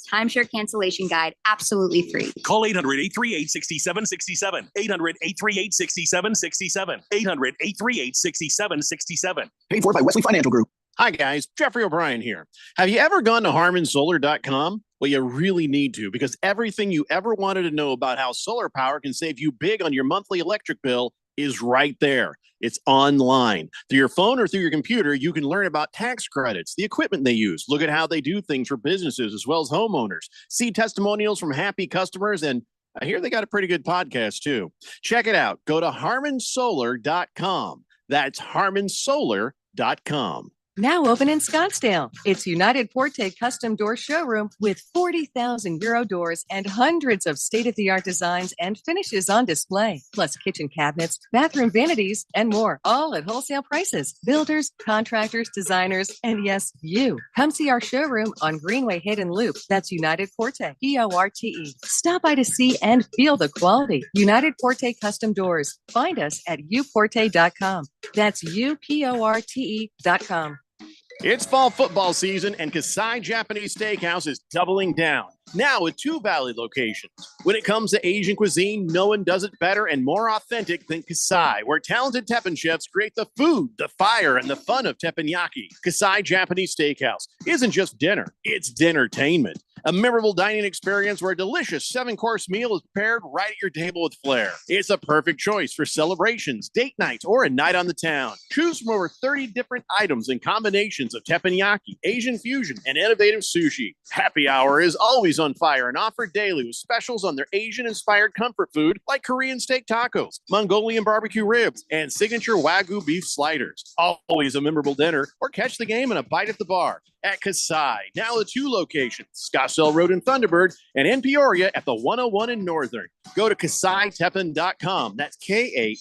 timeshare cancellation guide absolutely free. Call 800-838-6767. 800-838-6767. 800-838-6767. Paid for by Wesley Financial Group. Hi, guys. Jeffrey O'Brien here. Have you ever gone to HarmonSolar.com? Well, you really need to, because everything you ever wanted to know about how solar power can save you big on your monthly electric bill is right there. It's online. Through your phone or through your computer, you can learn about tax credits, the equipment they use, look at how they do things for businesses as well as homeowners, see testimonials from happy customers, and I hear they got a pretty good podcast too. Check it out. Go to HarmonSolar.com. That's HarmonSolar.com. Now open in Scottsdale. It's United Forte Custom Door Showroom with 40,000 Euro doors and hundreds of state-of-the-art designs and finishes on display, plus kitchen cabinets, bathroom vanities, and more, all at wholesale prices. Builders, contractors, designers, and yes, you. Come see our showroom on Greenway Hayden Loop. That's United Forte, P-O-R-T-E. Stop by to see and feel the quality. United Forte Custom Doors. Find us at uporte.com. That's UPORTE.com. It's fall football season, and Kasai Japanese Steakhouse is doubling down, now with 2 Valley locations. When it comes to Asian cuisine, no one does it better and more authentic than Kasai, where talented Teppan chefs create the food, the fire, and the fun of teppanyaki. Kasai Japanese Steakhouse isn't just dinner, it's dinnertainment. A memorable dining experience where a delicious 7-course meal is prepared right at your table with flair. It's a perfect choice for celebrations, date nights, or a night on the town. Choose from over 30 different items and combinations of teppanyaki, Asian fusion, and innovative sushi. Happy hour is always on fire and offered daily with specials on their Asian-inspired comfort food like Korean steak tacos, Mongolian barbecue ribs, and signature Wagyu beef sliders. Always a memorable dinner, or catch the game and a bite at the bar. At Kasai, now with 2 locations, Scottsdale Road in Thunderbird and in Peoria at the 101 in Northern. Go to KasaiTeppan.com. That's Kasai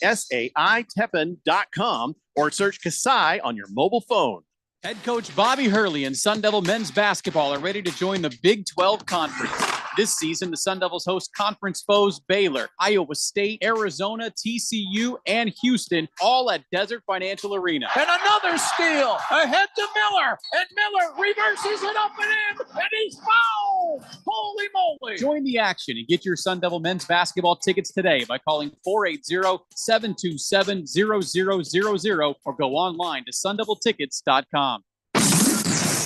Teppan.com, or search Kasai on your mobile phone. Head coach Bobby Hurley and Sun Devil men's basketball are ready to join the Big 12 Conference. This season, the Sun Devils host conference foes Baylor, Iowa State, Arizona, TCU, and Houston, all at Desert Financial Arena. And another steal ahead to Miller, and Miller reverses it up and in, and he's fouled. Holy moly. Join the action and get your Sun Devil men's basketball tickets today by calling 480-727-0000 or go online to sundeviltickets.com.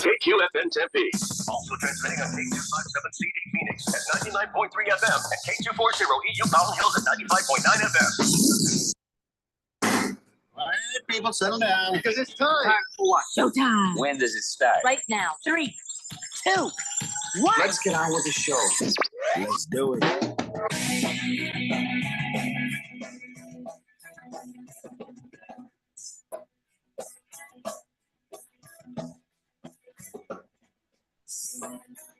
KQFN Tempe. Also transmitting on K257CD Phoenix at 99.3 FM and K240EU Mountain Hills at 95.9 FM. All right, people, settle down. Because it's time. Time for what? Showtime. When does it start? Right now. 3, 2, 1. Let's get on with the show. Let's do it.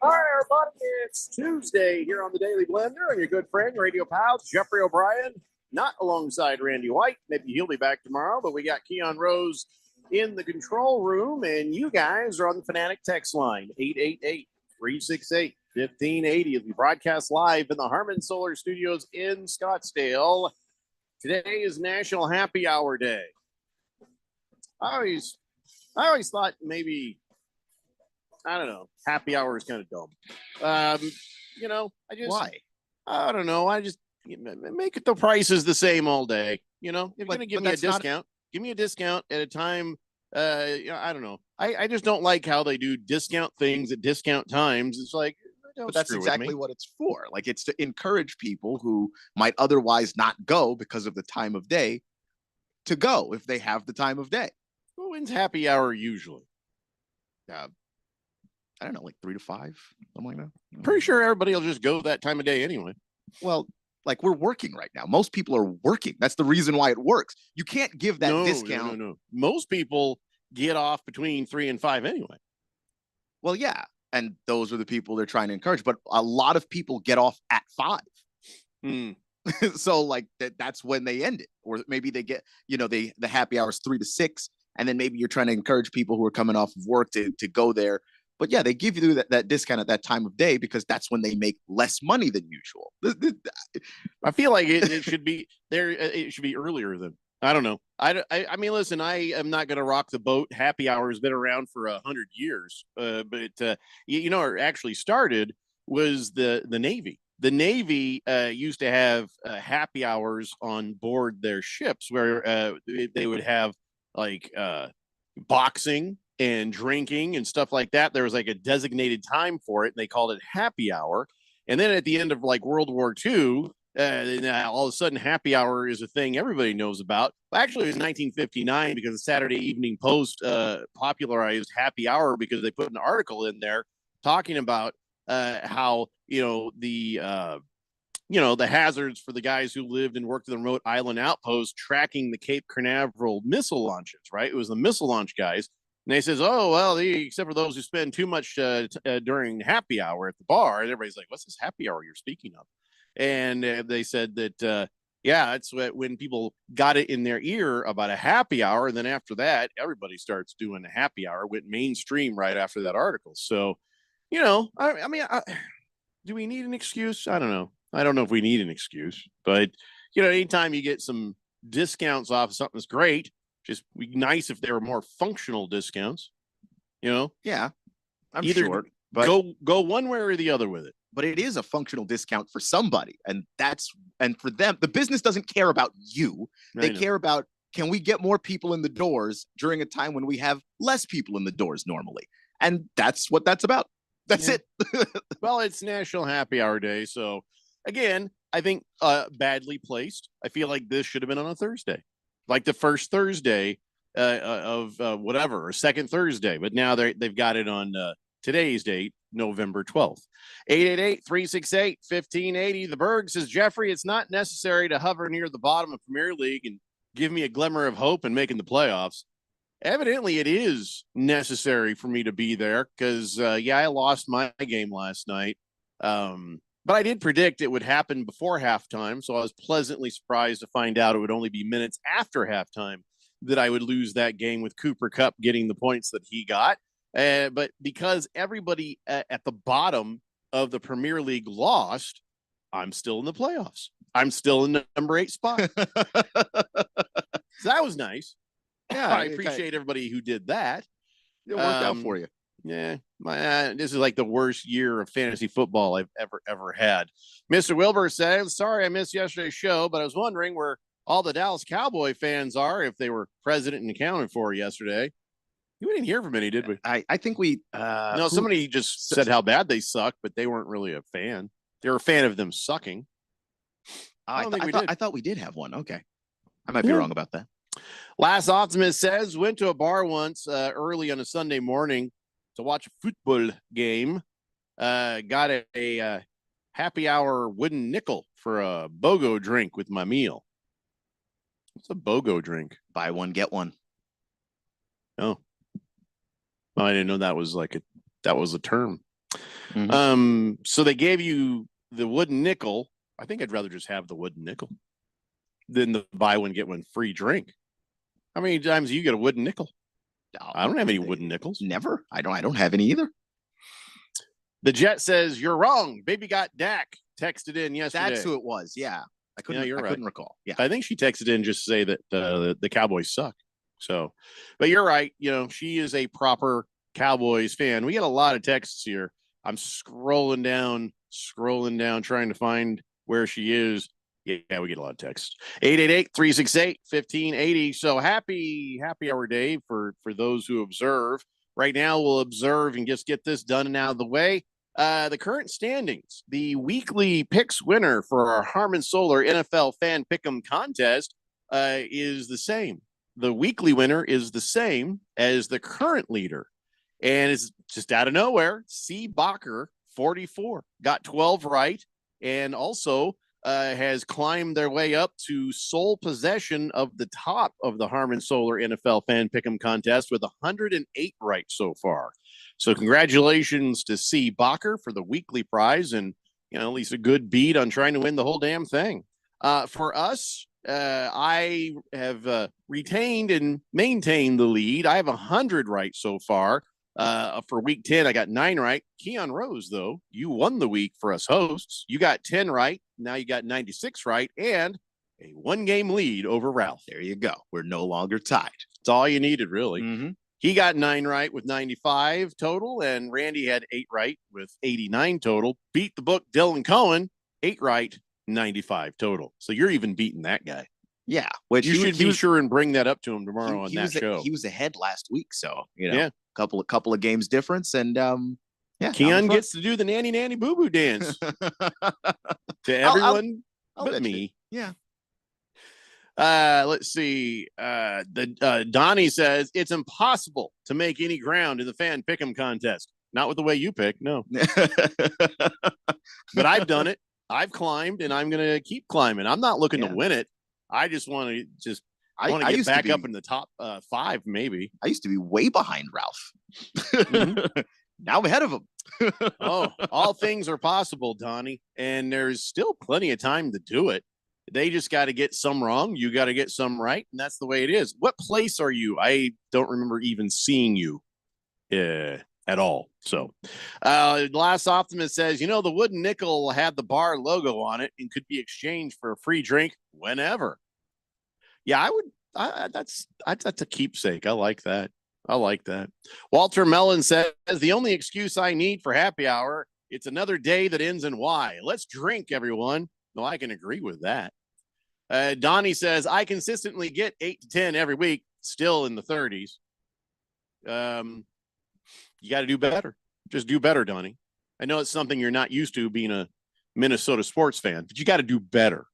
All right, everybody, it's Tuesday here on the Daily Blender, and your good friend, radio pal, Jeffrey O'Brien, not alongside Randy White. Maybe he'll be back tomorrow, but we got Keon Rose in the control room, and you guys are on the Fanatic text line, 888-368-1580, as we broadcast live in the Harmon Solar Studios in Scottsdale. Today is National Happy Hour Day. I always thought maybe, I don't know, happy hour is kind of dumb. I don't know. I just make it the prices the same all day. If you're going to give me a discount, give me a discount at a time. I don't know. I just don't like how they do discount things at discount times. It's like, but that's exactly what it's for. Like, it's to encourage people who might otherwise not go because of the time of day to go if they have the time of day. Who wins happy hour usually? I don't know, like 3 to 5, something like that. Pretty sure everybody will just go that time of day anyway. Well, like, we're working right now. Most people are working. That's the reason why it works. You can't give that discount. No. Most people get off between 3 and 5 anyway. Well, yeah. And those are the people they're trying to encourage. But a lot of people get off at 5. So like that's when they end it. Or maybe they get, the happy hours 3 to 6. And then maybe you're trying to encourage people who are coming off of work to go there. But yeah, they give you that discount at that time of day because that's when they make less money than usual. I feel like it should be there. It should be earlier than, I don't know. I mean, listen, I am not going to rock the boat. Happy hour has been around for 100 years. But it actually started was the Navy. The Navy used to have happy hours on board their ships where they would have like boxing and drinking and stuff like that. There was like a designated time for it, and they called it happy hour. And then at the end of like World War II, all of a sudden happy hour is a thing everybody knows about. Actually, it was 1959 because the Saturday Evening Post popularized happy hour because they put an article in there talking about how the hazards for the guys who lived and worked at the remote island outpost tracking the Cape Canaveral missile launches. Right, it was the missile launch guys. And they says, oh, well, except for those who spend too much during happy hour at the bar. And everybody's like, what's this happy hour you're speaking of? And they said that, it's when people got it in their ear about a happy hour. And then after that, everybody starts doing a happy hour, went mainstream right after that article. So, do we need an excuse? I don't know. I don't know if we need an excuse. But, anytime you get some discounts off of something that's great, just be nice if there were more functional discounts, Yeah, I'm either sure. But go one way or the other with it. But it is a functional discount for somebody. And for them, the business doesn't care about you. They care about, can we get more people in the doors during a time when we have less people in the doors normally? And that's what that's about. That's it. Well, it's National Happy Hour Day. So again, I think badly placed. I feel like this should have been on a Thursday. Like the first Thursday of whatever, or second Thursday. But now they've got it on today's date, November 12th. 888-368-1580. The Berg says, Jeffrey, it's not necessary to hover near the bottom of Premier League and give me a glimmer of hope in making the playoffs. Evidently, it is necessary for me to be there because, I lost my game last night. But I did predict it would happen before halftime, so I was pleasantly surprised to find out it would only be minutes after halftime that I would lose that game with Cooper Kupp getting the points that he got. But because everybody at the bottom of the Premier League lost, I'm still in the playoffs. I'm still in the number 8 spot. So that was nice. Yeah, I appreciate everybody who did that. It worked out for you. Yeah, this is like the worst year of fantasy football I've ever had. Mr. Wilbur says, sorry I missed yesterday's show, but I was wondering where all the Dallas Cowboy fans are if they were present and accounted for yesterday. We didn't hear from any, did we? I think we... no, somebody just said how bad they suck, but they weren't really a fan. They were a fan of them sucking. I thought we did have one. Okay. I might be wrong about that. Last Optimist says, went to a bar once early on a Sunday morning to watch a football game. Got a happy hour wooden nickel for a BOGO drink with my meal. What's a BOGO drink? Buy one, get one. Oh. I didn't know that was that was a term. Mm-hmm. So they gave you the wooden nickel. I think I'd rather just have the wooden nickel than the buy one, get one free drink. How many times do you get a wooden nickel? I don't have any wooden nickels. Never. I don't have any either. The Jet says, you're wrong. Baby got Dak texted in yesterday. That's who it was. Yeah. I couldn't recall. Yeah. I think she texted in just to say that the Cowboys suck. So, but you're right. She is a proper Cowboys fan. We get a lot of texts here. I'm scrolling down, trying to find where she is. Yeah, we get a lot of texts. 888-368-1580. So happy hour day for those who observe. Right now, we'll observe and just get this done and out of the way. The current standings, the weekly picks winner for our Harmon Solar NFL Fan Pick'em contest is the same. The weekly winner is the same as the current leader. And it's just out of nowhere. C. Bacher, 44, got 12 right, and also has climbed their way up to sole possession of the top of the Harmon Solar NFL Fan Pick'em contest with 108 right so far. So congratulations to C. Bacher for the weekly prize, and at least a good beat on trying to win the whole damn thing. For us, I have retained and maintained the lead. I have 100 right so far. For week 10, I got 9 right. Keon Rose, though, you won the week for us hosts. You got 10 right. Now you got 96 right and a 1-game lead over Ralph. There you go. We're no longer tied. It's all you needed, really. Mm-hmm. He got 9 right with 95 total, and Randy had 8 right with 89 total. Beat the book Dylan Cohen, 8 right, 95 total. So you're even beating that guy. Yeah, which You should be sure and bring that up to him tomorrow on that show. He was ahead last week, so Yeah. couple of games difference, and yeah, Keon gets to do the nanny boo boo dance to everyone I'll but bet you. me. Yeah. Let's see. Donnie says it's impossible to make any ground in the fan pick'em contest. Not with the way you pick, no. But I've done it. I've climbed, and I'm gonna keep climbing. I'm not looking to win it. I just want to get back up in the top 5, maybe. I used to be way behind Ralph. Mm-hmm. Now I'm ahead of him. Oh, all things are possible, Donnie, and there's still plenty of time to do it. They just got to get some wrong. You got to get some right, and that's the way it is. What place are you? I don't remember even seeing you at all. So, Last Optimist says, the wooden nickel had the bar logo on it and could be exchanged for a free drink whenever. Yeah, I would. That's a keepsake. I like that. Walter Mellon says, the only excuse I need for happy hour, it's another day that ends in Y. Let's drink, everyone. No, I can agree with that. Donnie says, I consistently get 8 to 10 every week, still in the 30s. You got to do better. Just do better, Donnie. I know it's something you're not used to being a Minnesota sports fan, but you got to do better.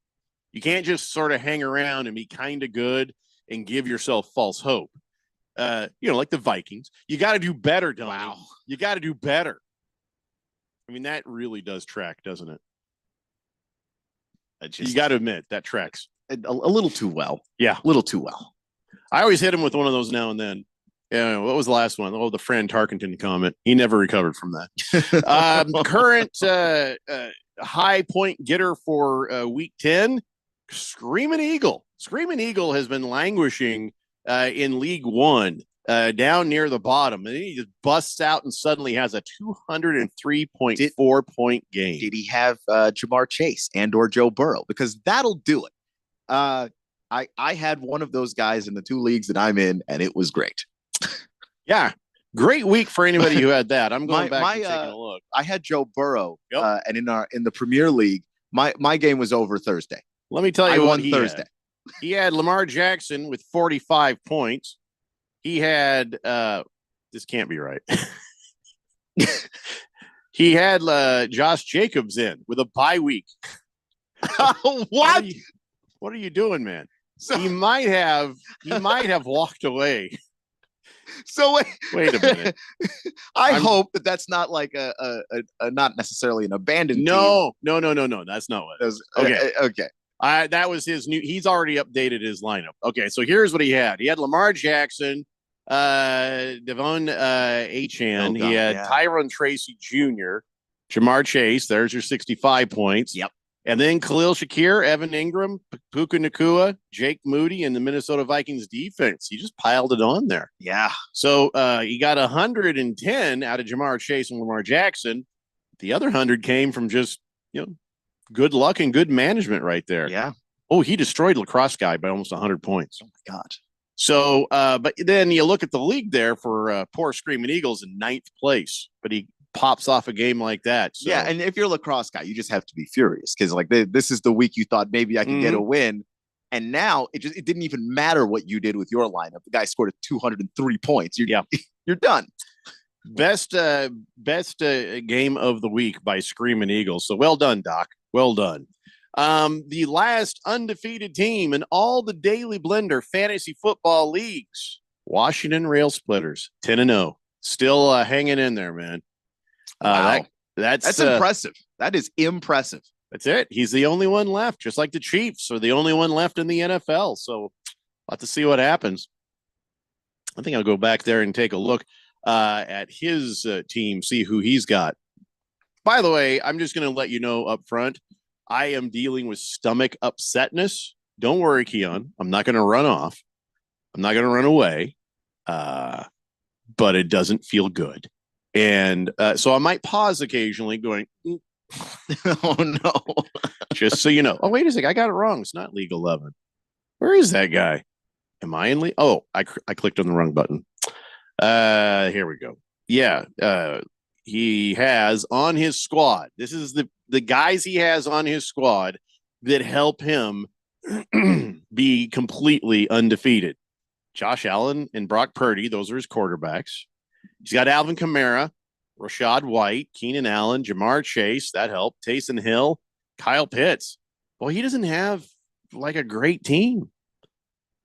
You can't just sort of hang around and be kind of good and give yourself false hope. Like the Vikings. You got to do better, Donnie. Wow. You got to do better. I mean, that really does track, doesn't it? You got to admit, that tracks. A little too well. Yeah. A little too well. I always hit him with one of those now and then. Yeah, what was the last one? Oh, the Fran Tarkenton comment. He never recovered from that. Current high point getter for week 10, Screaming Eagle. Screaming Eagle has been languishing in League One, down near the bottom. And then he just busts out and suddenly has a 203.4 point game. Did he have Jamar Chase and or Joe Burrow? Because that'll do it. I had one of those guys in the 2 leagues that I'm in, and it was great. Yeah. Great week for anybody who had that. I'm going back and taking a look. I had Joe Burrow, and in the Premier League, my game was over Thursday. Let me tell you, I what won Thursday. He had Lamar Jackson with 45 points. He had this can't be right. He had Josh Jacobs in with a bye week. What? What are you doing, man? So, he might have walked away. So wait a minute. I hope that's not like a not necessarily an abandoned team. No. That's not what it is. Okay. Okay. That was his new. He's already updated his lineup. Okay, so here's what he had. He had Lamar Jackson, Devon Achane. He had Tyron Tracy Jr., Jamar Chase. There's your 65 points. Yep. And then Khalil Shakir, Evan Ingram, Puka Nacua, Jake Moody, and the Minnesota Vikings defense. He just piled it on there. Yeah. So he got 110 out of Jamar Chase and Lamar Jackson. The other 100 came from just, good luck and good management right there. Yeah. Oh, he destroyed Lacrosse guy by almost 100 points. Oh, my God. So, but then you look at the league there for poor Screaming Eagles in 9th place, but he pops off a game like that. So. Yeah, and if you're a Lacrosse guy, you just have to be furious because this is the week you thought maybe I could get a win, and now it didn't even matter what you did with your lineup. The guy scored 203 points. You're done. Best game of the week by Screaming Eagles. So well done, Doc. Well done. The last undefeated team in all the Daily Blender fantasy football leagues, Washington Rail Splitters, 10-0, still hanging in there, man. Wow. That's impressive. That is impressive. That's it. He's the only one left, just like the Chiefs are the only one left in the NFL. So we'll have to see what happens. I think I'll go back there and take a look at his team, see who he's got. By the way, I'm just going to let you know up front, I am dealing with stomach upsetness. Don't worry, Keon. I'm not going to run off. I'm not going to run away. But it doesn't feel good. And so I might pause occasionally going, oh, no. Just so you know. Oh, wait a second. I got it wrong. It's not League 11. Where is that guy? Am I in League? Oh, I clicked on the wrong button. Here we go. Yeah. He has on his squad. This is the guys he has on his squad that help him be completely undefeated. Josh Allen and Brock Purdy, those are his quarterbacks. He's got Alvin Kamara, Rashad White, Keenan Allen, Jamar Chase, that helped, Taysom Hill, Kyle Pitts. Well, he doesn't have like a great team.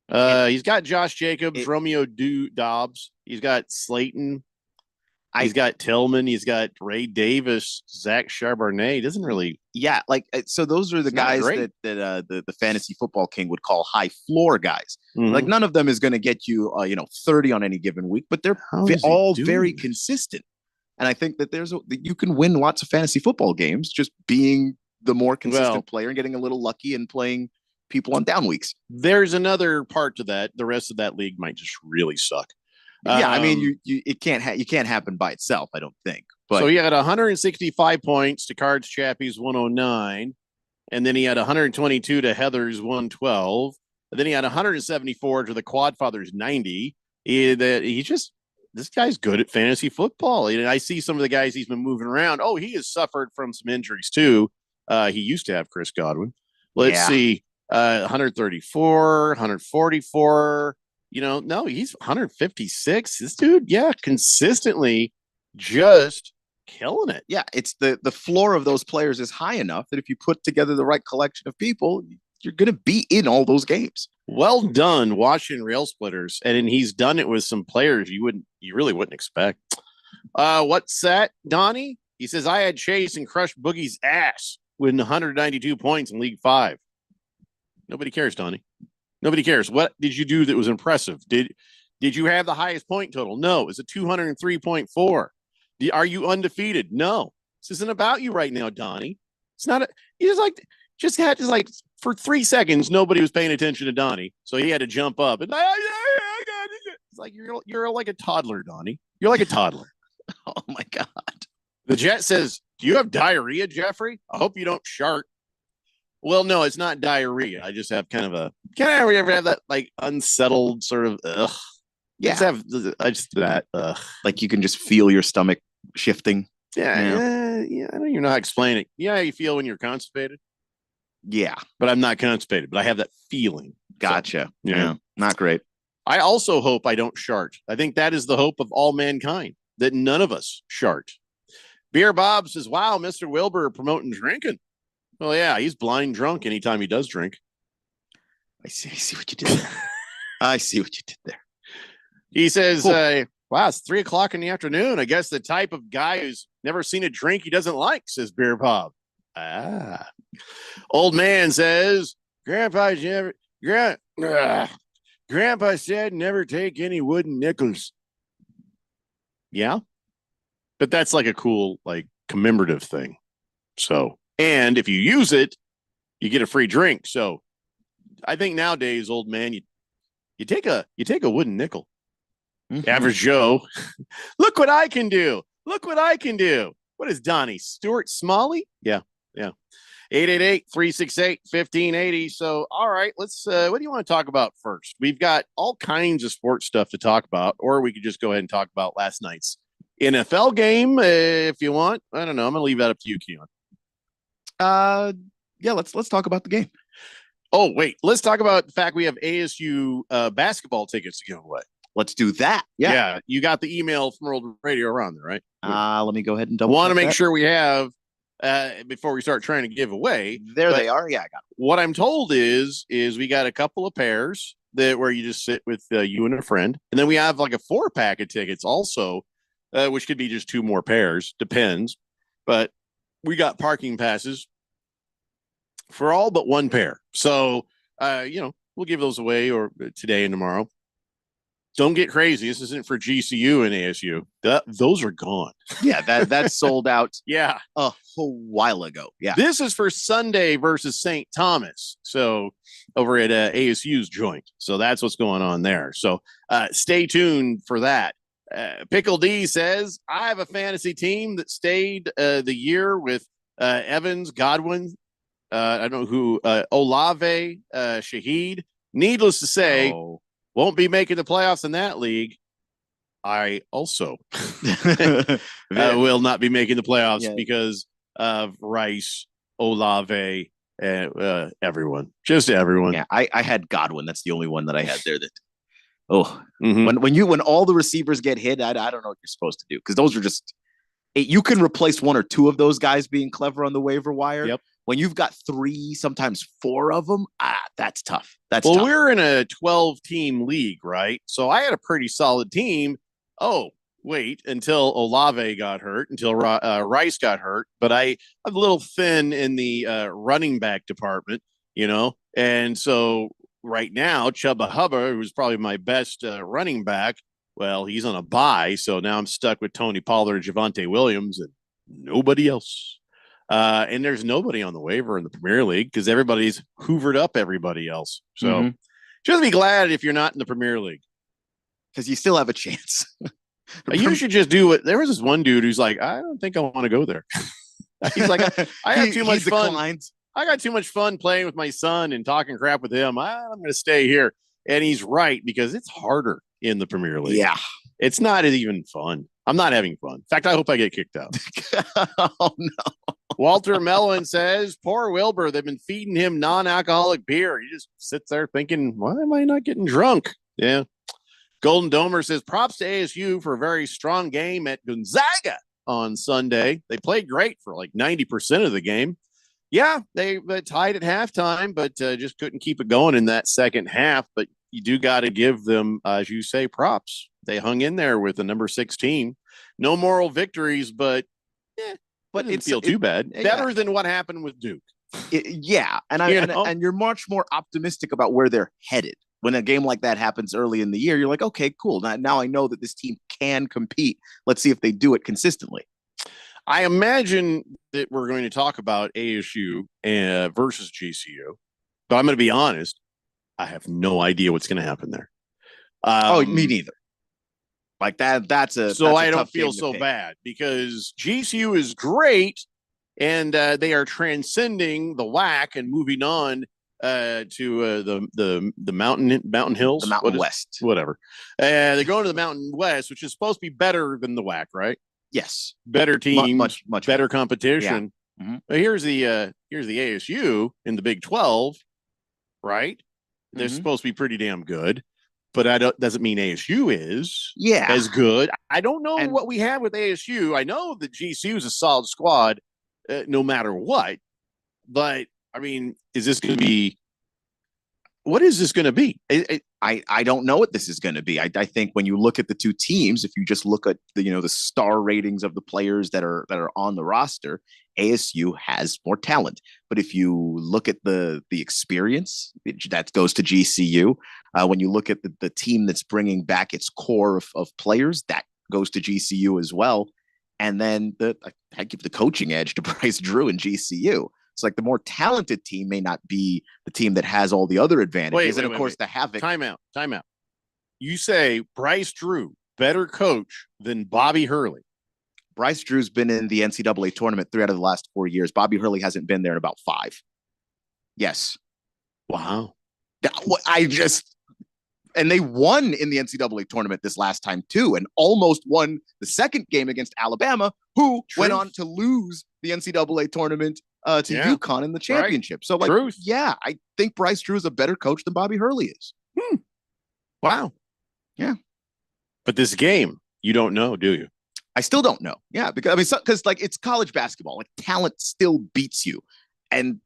He's got Josh Jacobs, Romeo Dobbs. He's got Slayton. He's got Tillman. He's got Ray Davis, Zach Charbonnet. He doesn't really. Yeah, like so. Those are the guys that the fantasy football king would call high floor guys. Mm-hmm. Like none of them is going to get you 30 on any given week, but they're all very consistent. And I think that you can win lots of fantasy football games just being the more consistent player and getting a little lucky and playing people on down weeks. There's another part to that. The rest of that league might just really suck. Yeah, I mean, you can't happen by itself. I don't think. But so he had 165 points to Cards Chappie's 109, and then he had 122 to Heather's 112, and then he had 174 to the Quadfathers 90. This guy's good at fantasy football. And I see some of the guys he's been moving around. Oh, he has suffered from some injuries too. He used to have Chris Godwin. Let's see, 134, 144. No, he's 156. This dude, consistently just killing it. Yeah, it's the floor of those players is high enough that if you put together the right collection of people, you're going to be in all those games. Well done watching Rail Splitters, and he's done it with some players you really wouldn't expect. What's that, Donnie? He says I had Chase and crushed Boogie's ass with 192 points in League 5. Nobody cares, Donnie. Nobody cares. What did you do that was impressive? Did you have the highest point total? No. Is it 203.4? Are you undefeated? No. This isn't about you right now, Donnie. It's not. For 3 seconds, nobody was paying attention to Donnie, so he had to jump up and it's like you're like a toddler, Donnie. You're like a toddler. Oh my God. The Jet says, "Do you have diarrhea, Jeffrey? I hope you don't shart." Well, no, it's not diarrhea. I just have kind of a. Can I ever have that like unsettled sort of? Yeah, I just that. Like you can just feel your stomach shifting. Yeah. I don't even know how to explain it. Yeah, how you feel when you're constipated. Yeah, but I'm not constipated. But I have that feeling. Gotcha. So, yeah, not great. I also hope I don't shart. I think that is the hope of all mankind, that none of us shart. Beer Bob says, "Wow, Mr. Wilbur promoting drinking." Well, yeah, he's blind drunk anytime he does drink. I see what you did there. I see what you did there. He says, cool. Wow, it's 3:00 in the afternoon. I guess the type of guy who's never seen a drink he doesn't like, says Beer Bob. Old man says, Grandpa said never take any wooden nickels. Yeah, but that's like a cool, like, commemorative thing. So, and if you use it, you get a free drink. So I think nowadays, old man, you take a wooden nickel. Mm-hmm. Average Joe, look what I can do. Look what I can do. What is Donnie? Stuart Smalley? Yeah. 888-368-1580. So, all right, let's, what do you want to talk about first? We've got all kinds of sports stuff to talk about, or we could just go ahead and talk about last night's NFL game if you want. I don't know. I'm going to leave that up to you, Keon. Yeah, let's talk about the game. Oh, wait, let's talk about the fact we have ASU basketball tickets to give away. Let's do that. Yeah. You got the email from World Radio around there, right? Let me go ahead and double. Want to make sure we have before we start trying to give away. There they are. Yeah, I got it. What I'm told is we got a couple of pairs where you just sit with you and a friend, and then we have like a 4-pack of tickets also, which could be just 2 more pairs, depends. But we got parking passes for all but 1 pair. So we'll give those away or today and tomorrow. Don't get crazy. This isn't for GCU and ASU. Those are gone. Yeah, that's sold out. Yeah, a whole while ago. Yeah, this is for Sunday versus St. Thomas. So over at ASU's joint. So that's what's going on there. So stay tuned for that. Pickle D says, I have a fantasy team that stayed the year with Evans, Godwin. I don't know who, Olave, Shaheed. Needless to say, won't be making the playoffs in that league. I also Yeah. will not be making the playoffs Yeah. because of Rice, Olave, and everyone. Just everyone. Yeah, I had Godwin. That's the only one that I had there that. Oh, Mhm. when all the receivers get hit, I don't know what you're supposed to do because those are just you can replace one or two of those guys being clever on the waiver wire. Yep. When you've got 3, sometimes 4 of them, that's tough. That's Well, tough. we're in a 12-team league, right? So I had a pretty solid team. Oh, wait, until Olave got hurt, until Rice got hurt. But I'm a little thin in the running back department, And so right now, Chuba Hubbard, who's probably my best running back, well, he's on a bye. So now I'm stuck with Tony Pollard, Javonte Williams, and nobody else. And there's nobody on the waiver in the Premier League because everybody's hoovered up everybody else. So just be glad if you're not in the Premier League. Because you still have a chance. You should just do it. There was this one dude who's like, I don't think I want to go there. He's like, I have too much fun. Declined. I got too much fun playing with my son and talking crap with him. I'm going to stay here. And he's right because it's harder in the Premier League. Yeah. It's not even fun. I'm not having fun. In fact, I hope I get kicked out. Oh, no. Walter Mellon says, poor Wilbur, they've been feeding him non-alcoholic beer. He just sits there thinking, why am I not getting drunk? Yeah. Golden Domer says, props to ASU for a very strong game at Gonzaga on Sunday. They played great for like 90% of the game. Yeah, they tied at halftime, but just couldn't keep it going in that second half. But you do got to give them, as you say, props. They hung in there with the number 16. No moral victories, but But it feel too bad. Better than what happened with Duke. Yeah, and you're much more optimistic about where they're headed. When a game like that happens early in the year, you're like, okay, cool. Now I know that this team can compete. Let's see if they do it consistently. I imagine that we're going to talk about ASU versus GCU, but I'm going to be honest. I have no idea what's going to happen there. Me neither. Like that's a so that's a I don't tough feel game to so pick. bad because GCU is great and they are transcending the WAC and moving on to the mountain hills, The Mountain West. whatever. They're going to the Mountain West, which is supposed to be better than the WAC, right? Yes, Better team, much better competition. Yeah. Mhm. But here's the ASU in the Big 12, right? They're Mhm. supposed to be pretty damn good, but doesn't mean ASU is Yeah. as good. I don't know And- what we have with ASU. I know that GCU is a solid squad, no matter what. But I mean, is this going to be? What is this going to be? I don't know what this is going to be. I think when you look at the two teams, if you just look at the star ratings of the players that are on the roster, ASU has more talent. But if you look at the experience, that goes to GCU. When you look at the team that's bringing back its core of players, that goes to GCU as well. And then I give the coaching edge to Bryce Drew and GCU. It's like the more talented team may not be the team that has all the other advantages. And of course, the havoc. Time out. You say Bryce Drew, better coach than Bobby Hurley. Bryce Drew's been in the NCAA tournament 3 out of the last 4 years. Bobby Hurley hasn't been there in about 5. Yes. Wow. And they won in the NCAA tournament this last time too, and almost won the second game against Alabama, who went on to lose the NCAA tournament to UConn in the championship. Right. So, yeah, I think Bryce Drew is a better coach than Bobby Hurley is. Wow. Yeah. But this game, you don't know, do you? I still don't know. Yeah, because it's college basketball. Like talent still beats you, and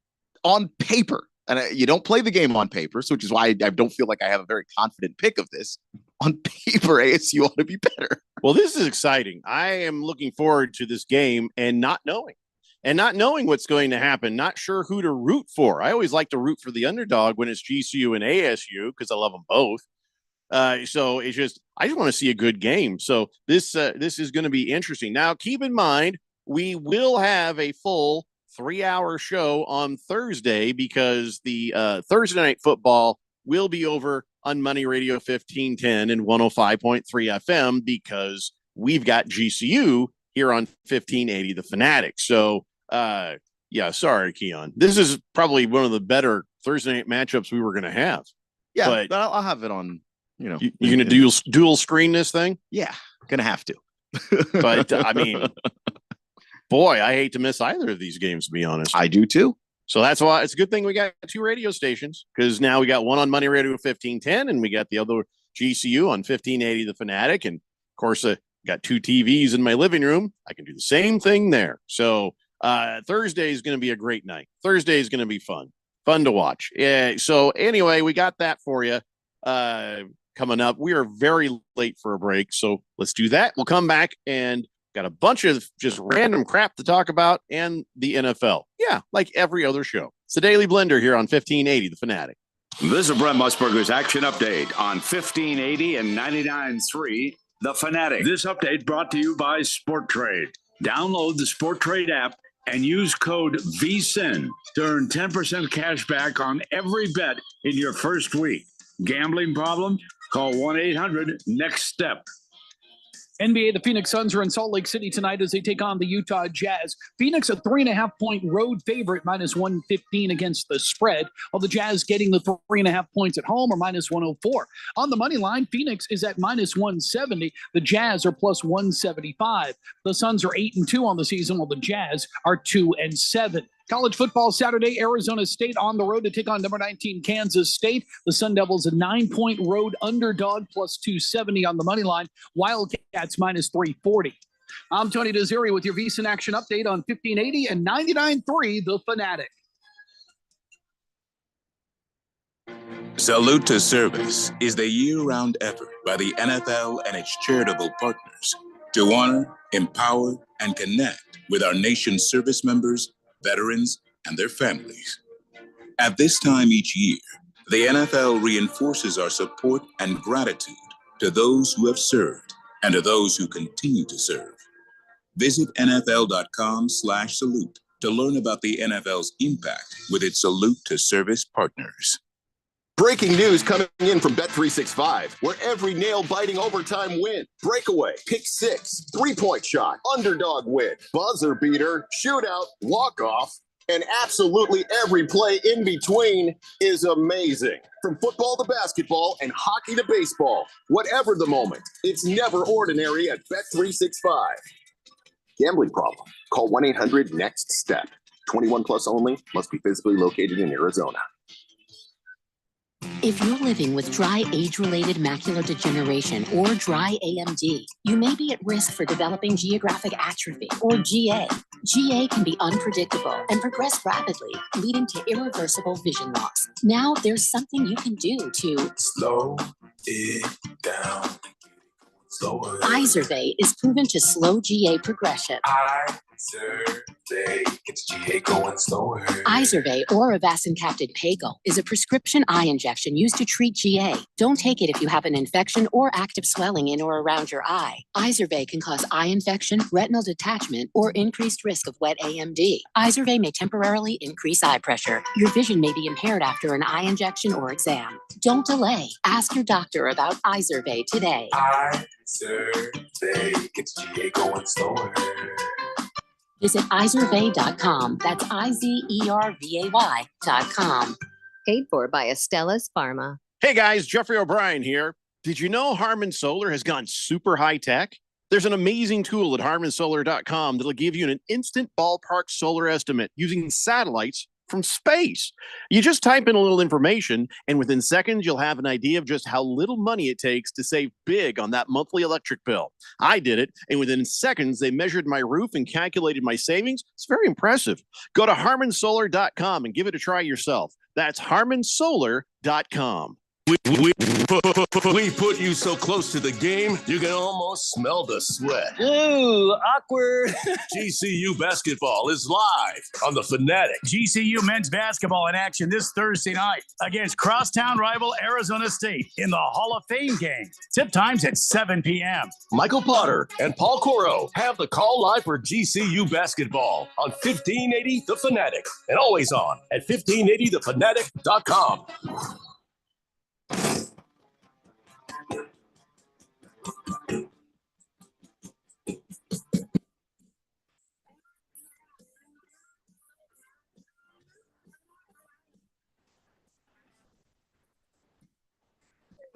on paper. And you don't play the game on paper, which is why I don't feel like I have a very confident pick of this. On paper, ASU ought to be better. Well, this is exciting. I am looking forward to this game and not knowing what's going to happen, not sure who to root for. I always like to root for the underdog when it's GCU and ASU because I love them both. So I just want to see a good game. So this is going to be interesting. Now, keep in mind, we will have a full 3-hour show on Thursday because the Thursday night football will be over on Money Radio 1510 and 105.3 FM because we've got GCU here on 1580 The Fanatic. So, sorry, Keon. This is probably one of the better Thursday night matchups we were going to have. Yeah, but I'll have it on You know, you're going to dual screen this thing? Yeah, gonna have to. But I mean, boy, I hate to miss either of these games, to be honest. I do too. So that's why it's a good thing we got 2 radio stations, because now we got one on Money Radio 1510 and we got the other GCU on 1580 The Fanatic. And of course, got 2 TVs in my living room. I can do the same thing there. So Thursday is going to be a great night. Thursday is going to be fun to watch. Yeah. So anyway, we got that for you coming up. We are very late for a break, so let's do that. We'll come back and got a bunch of just random crap to talk about and the NFL. Yeah, like every other show. It's the Daily Blender here on 1580 The Fanatic. This is Brent Musburger's Action Update on 1580 and 99.3 The Fanatic. This update brought to you by Sport Trade. Download the Sport Trade app and use code VSIN to earn 10% cash back on every bet in your first week. Gambling problem? Call 1-800-NEXT-STEP. NBA, the Phoenix Suns are in Salt Lake City tonight as they take on the Utah Jazz. Phoenix, a 3.5-point road favorite, minus 115 against the spread, while the Jazz getting the 3.5 points at home, or minus 104. On the money line, Phoenix is at minus 170. The Jazz are plus 175. The Suns are 8-2 on the season, while the Jazz are 2-7. College football Saturday, Arizona State on the road to take on number 19 Kansas State. The Sun Devils a 9-point road underdog, plus 270 on the money line. Wildcats minus 340. I'm Tony Desiri with your VSiN Action Update on 1580 and 99.3 The Fanatic. Salute to Service is the year-round effort by the NFL and its charitable partners to honor, empower, and connect with our nation's service members, veterans, and their families. At this time each year, the NFL reinforces our support and gratitude to those who have served and to those who continue to serve. Visit NFL.com/salute to learn about the NFL's impact with its Salute to Service partners. Breaking news coming in from Bet365, where every nail-biting overtime win, breakaway, pick six, three-point shot, underdog win, buzzer beater, shootout, walk-off, and absolutely every play in between is amazing. From football to basketball and hockey to baseball, whatever the moment, it's never ordinary at Bet365. Gambling problem? Call 1-800-NEXT-STEP. 21 plus only, must be physically located in Arizona. If you're living with dry age-related macular degeneration or dry AMD, you may be at risk for developing geographic atrophy, or GA. GA can be unpredictable and progress rapidly, leading to irreversible vision loss. Now there's something you can do to slow it down. Izervay is proven to slow GA progression. Izervay gets GA going slower. Izervay, or avacincaptad pegol, is a prescription eye injection used to treat GA. Don't take it if you have an infection or active swelling in or around your eye. Izervay can cause eye infection, retinal detachment, or increased risk of wet AMD. Izervay may temporarily increase eye pressure. Your vision may be impaired after an eye injection or exam. Don't delay. Ask your doctor about Izervay today. Izervay gets GA going slower. Visit Izervay.com. That's IZERVAY.com. Paid for by Astellas Pharma. Hey guys, Jeffrey O'Brien here. Did you know Harman Solar has gone super high tech? There's an amazing tool at harmansolar.com that'll give you an instant ballpark solar estimate using satellites from space. You just type in a little information, and within seconds, you'll have an idea of just how little money it takes to save big on that monthly electric bill. I did it, and within seconds, they measured my roof and calculated my savings. It's very impressive. Go to harmansolar.com and give it a try yourself. That's harmansolar.com. We put you so close to the game, you can almost smell the sweat. Ooh, awkward. GCU basketball is live on the Fanatic. GCU men's basketball in action this Thursday night against crosstown rival Arizona State in the Hall of Fame game. Tip times at 7 p.m. Michael Potter and Paul Coro have the call live for GCU basketball on 1580 The Fanatic and always on at 1580thefanatic.com.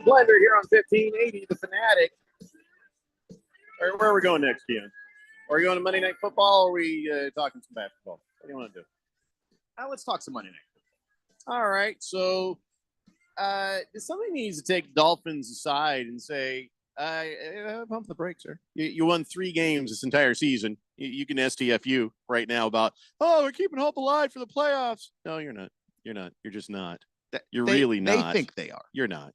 Blender here on 1580, The Fanatic. Where are we going next, Ian? Are we going to Monday Night Football, or are we talking some basketball? What do you want to do? Let's talk some Monday Night. All right, so somebody needs to take Dolphins aside and say, pump the brakes, sir. You won 3 games this entire season. You can STFU right now about, we're keeping hope alive for the playoffs. No, you're not. You're not. You're just not. You're really not. They think they are. You're not.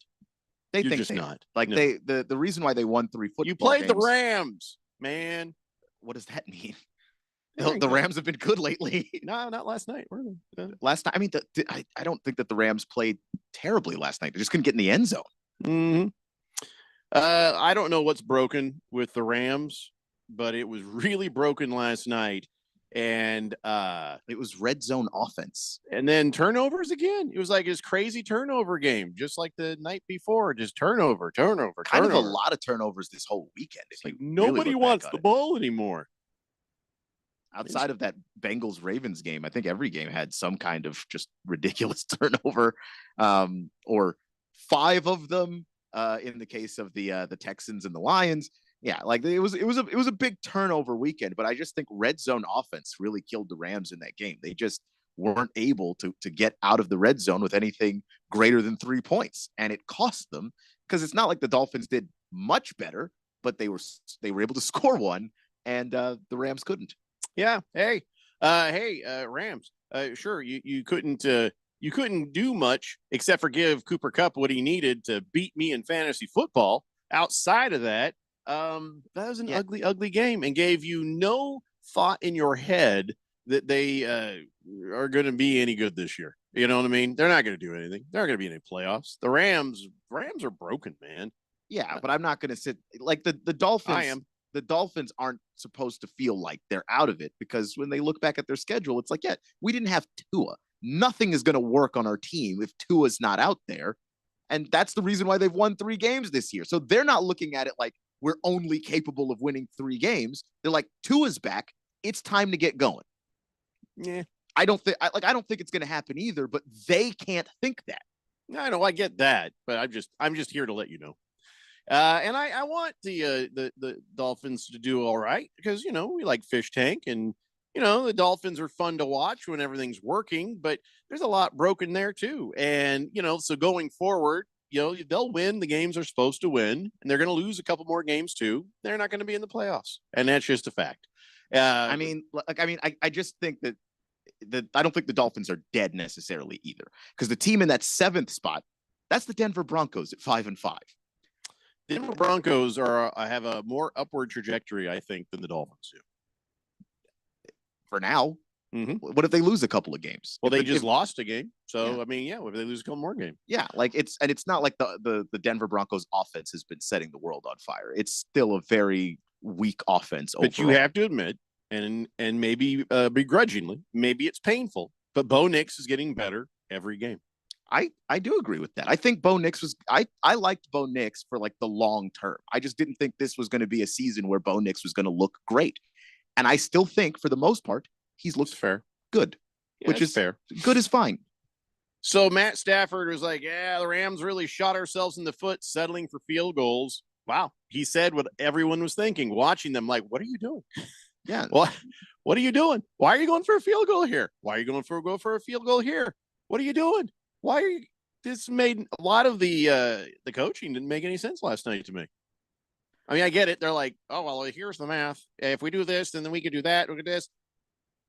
They You're think just they not. are. Like No. the reason why they won 3 football You played games, the Rams, man. What does that mean? They're The good. Rams have been good lately. No, not last night. Were they? Last night, I mean, I don't think that the Rams played terribly last night. They just couldn't get in the end zone. Mm-hmm. I don't know what's broken with the Rams, but it was really broken last night. And it was red zone offense. And then turnovers again. It was like this crazy turnover game, just like the night before. Just turnover. Kind of a lot of turnovers this whole weekend. If you really Nobody look wants back the on it. ball anymore. Outside of that Bengals Ravens game, I think every game had some kind of just ridiculous turnover, or 5 of them in the case of the Texans and the Lions. Yeah, like it was a big turnover weekend, but I just think red zone offense really killed the Rams in that game. They just weren't able to get out of the red zone with anything greater than 3 points, and it cost them because it's not like the Dolphins did much better, but they were able to score one, and the Rams couldn't. Yeah. Hey, Rams. Sure, you couldn't do much except for give Cooper Kupp what he needed to beat me in fantasy football. Outside of that, that was an ugly game and gave you no thought in your head that they are going to be any good this year. You know what I mean? They're not going to do anything. They're not going to be in any playoffs. The Rams are broken, man. Yeah, but I'm not going to sit like the Dolphins. I am. The Dolphins aren't supposed to feel like they're out of it because when they look back at their schedule, it's like, yeah, we didn't have Tua. Nothing is going to work on our team if Tua's not out there. And that's the reason why they've won 3 games this year. So they're not looking at it like we're only capable of winning 3 games. They're like, Tua's back. It's time to get going. Yeah. I don't think it's going to happen either, but they can't think that. I know, I get that, but I'm just here to let you know. And I want the Dolphins to do all right because, you know, we like Fish Tank and, you know, the Dolphins are fun to watch when everything's working, but there's a lot broken there too. And, you know, so going forward, you know, they'll win the games they're supposed to win and they're going to lose a couple more games too. They're not going to be in the playoffs. And that's just a fact. I just think that I don't think the Dolphins are dead necessarily either because the team in that 7th spot, that's the Denver Broncos at 5-5. Denver Broncos have a more upward trajectory, I think, than the Dolphins do. For now. Mm-hmm. What if they lose a couple of games? Well, they just lost a game. So, I mean, yeah, if they lose a couple more games. Yeah, like it's not like the Denver Broncos offense has been setting the world on fire. It's still a very weak offense overall. But you have to admit, and maybe begrudgingly, maybe it's painful, but Bo Nix is getting better every game. I do agree with that. I think Bo Nix was I liked Bo Nix for like the long term. I just didn't think this was going to be a season where Bo Nix was going to look great. And I still think for the most part, he's looked good, which is fair. Good is fine. So Matt Stafford was like, yeah, the Rams really shot ourselves in the foot settling for field goals. Wow. He said what everyone was thinking, watching them like, what are you doing? Yeah. What are you doing? Why are you going for a field goal here? Why are you going for a field goal here? What are you doing? Why are you? This made a lot of the coaching didn't make any sense last night to me. I mean, I get it. They're like, oh, well, here's the math. If we do this, then we can do that. Look at this.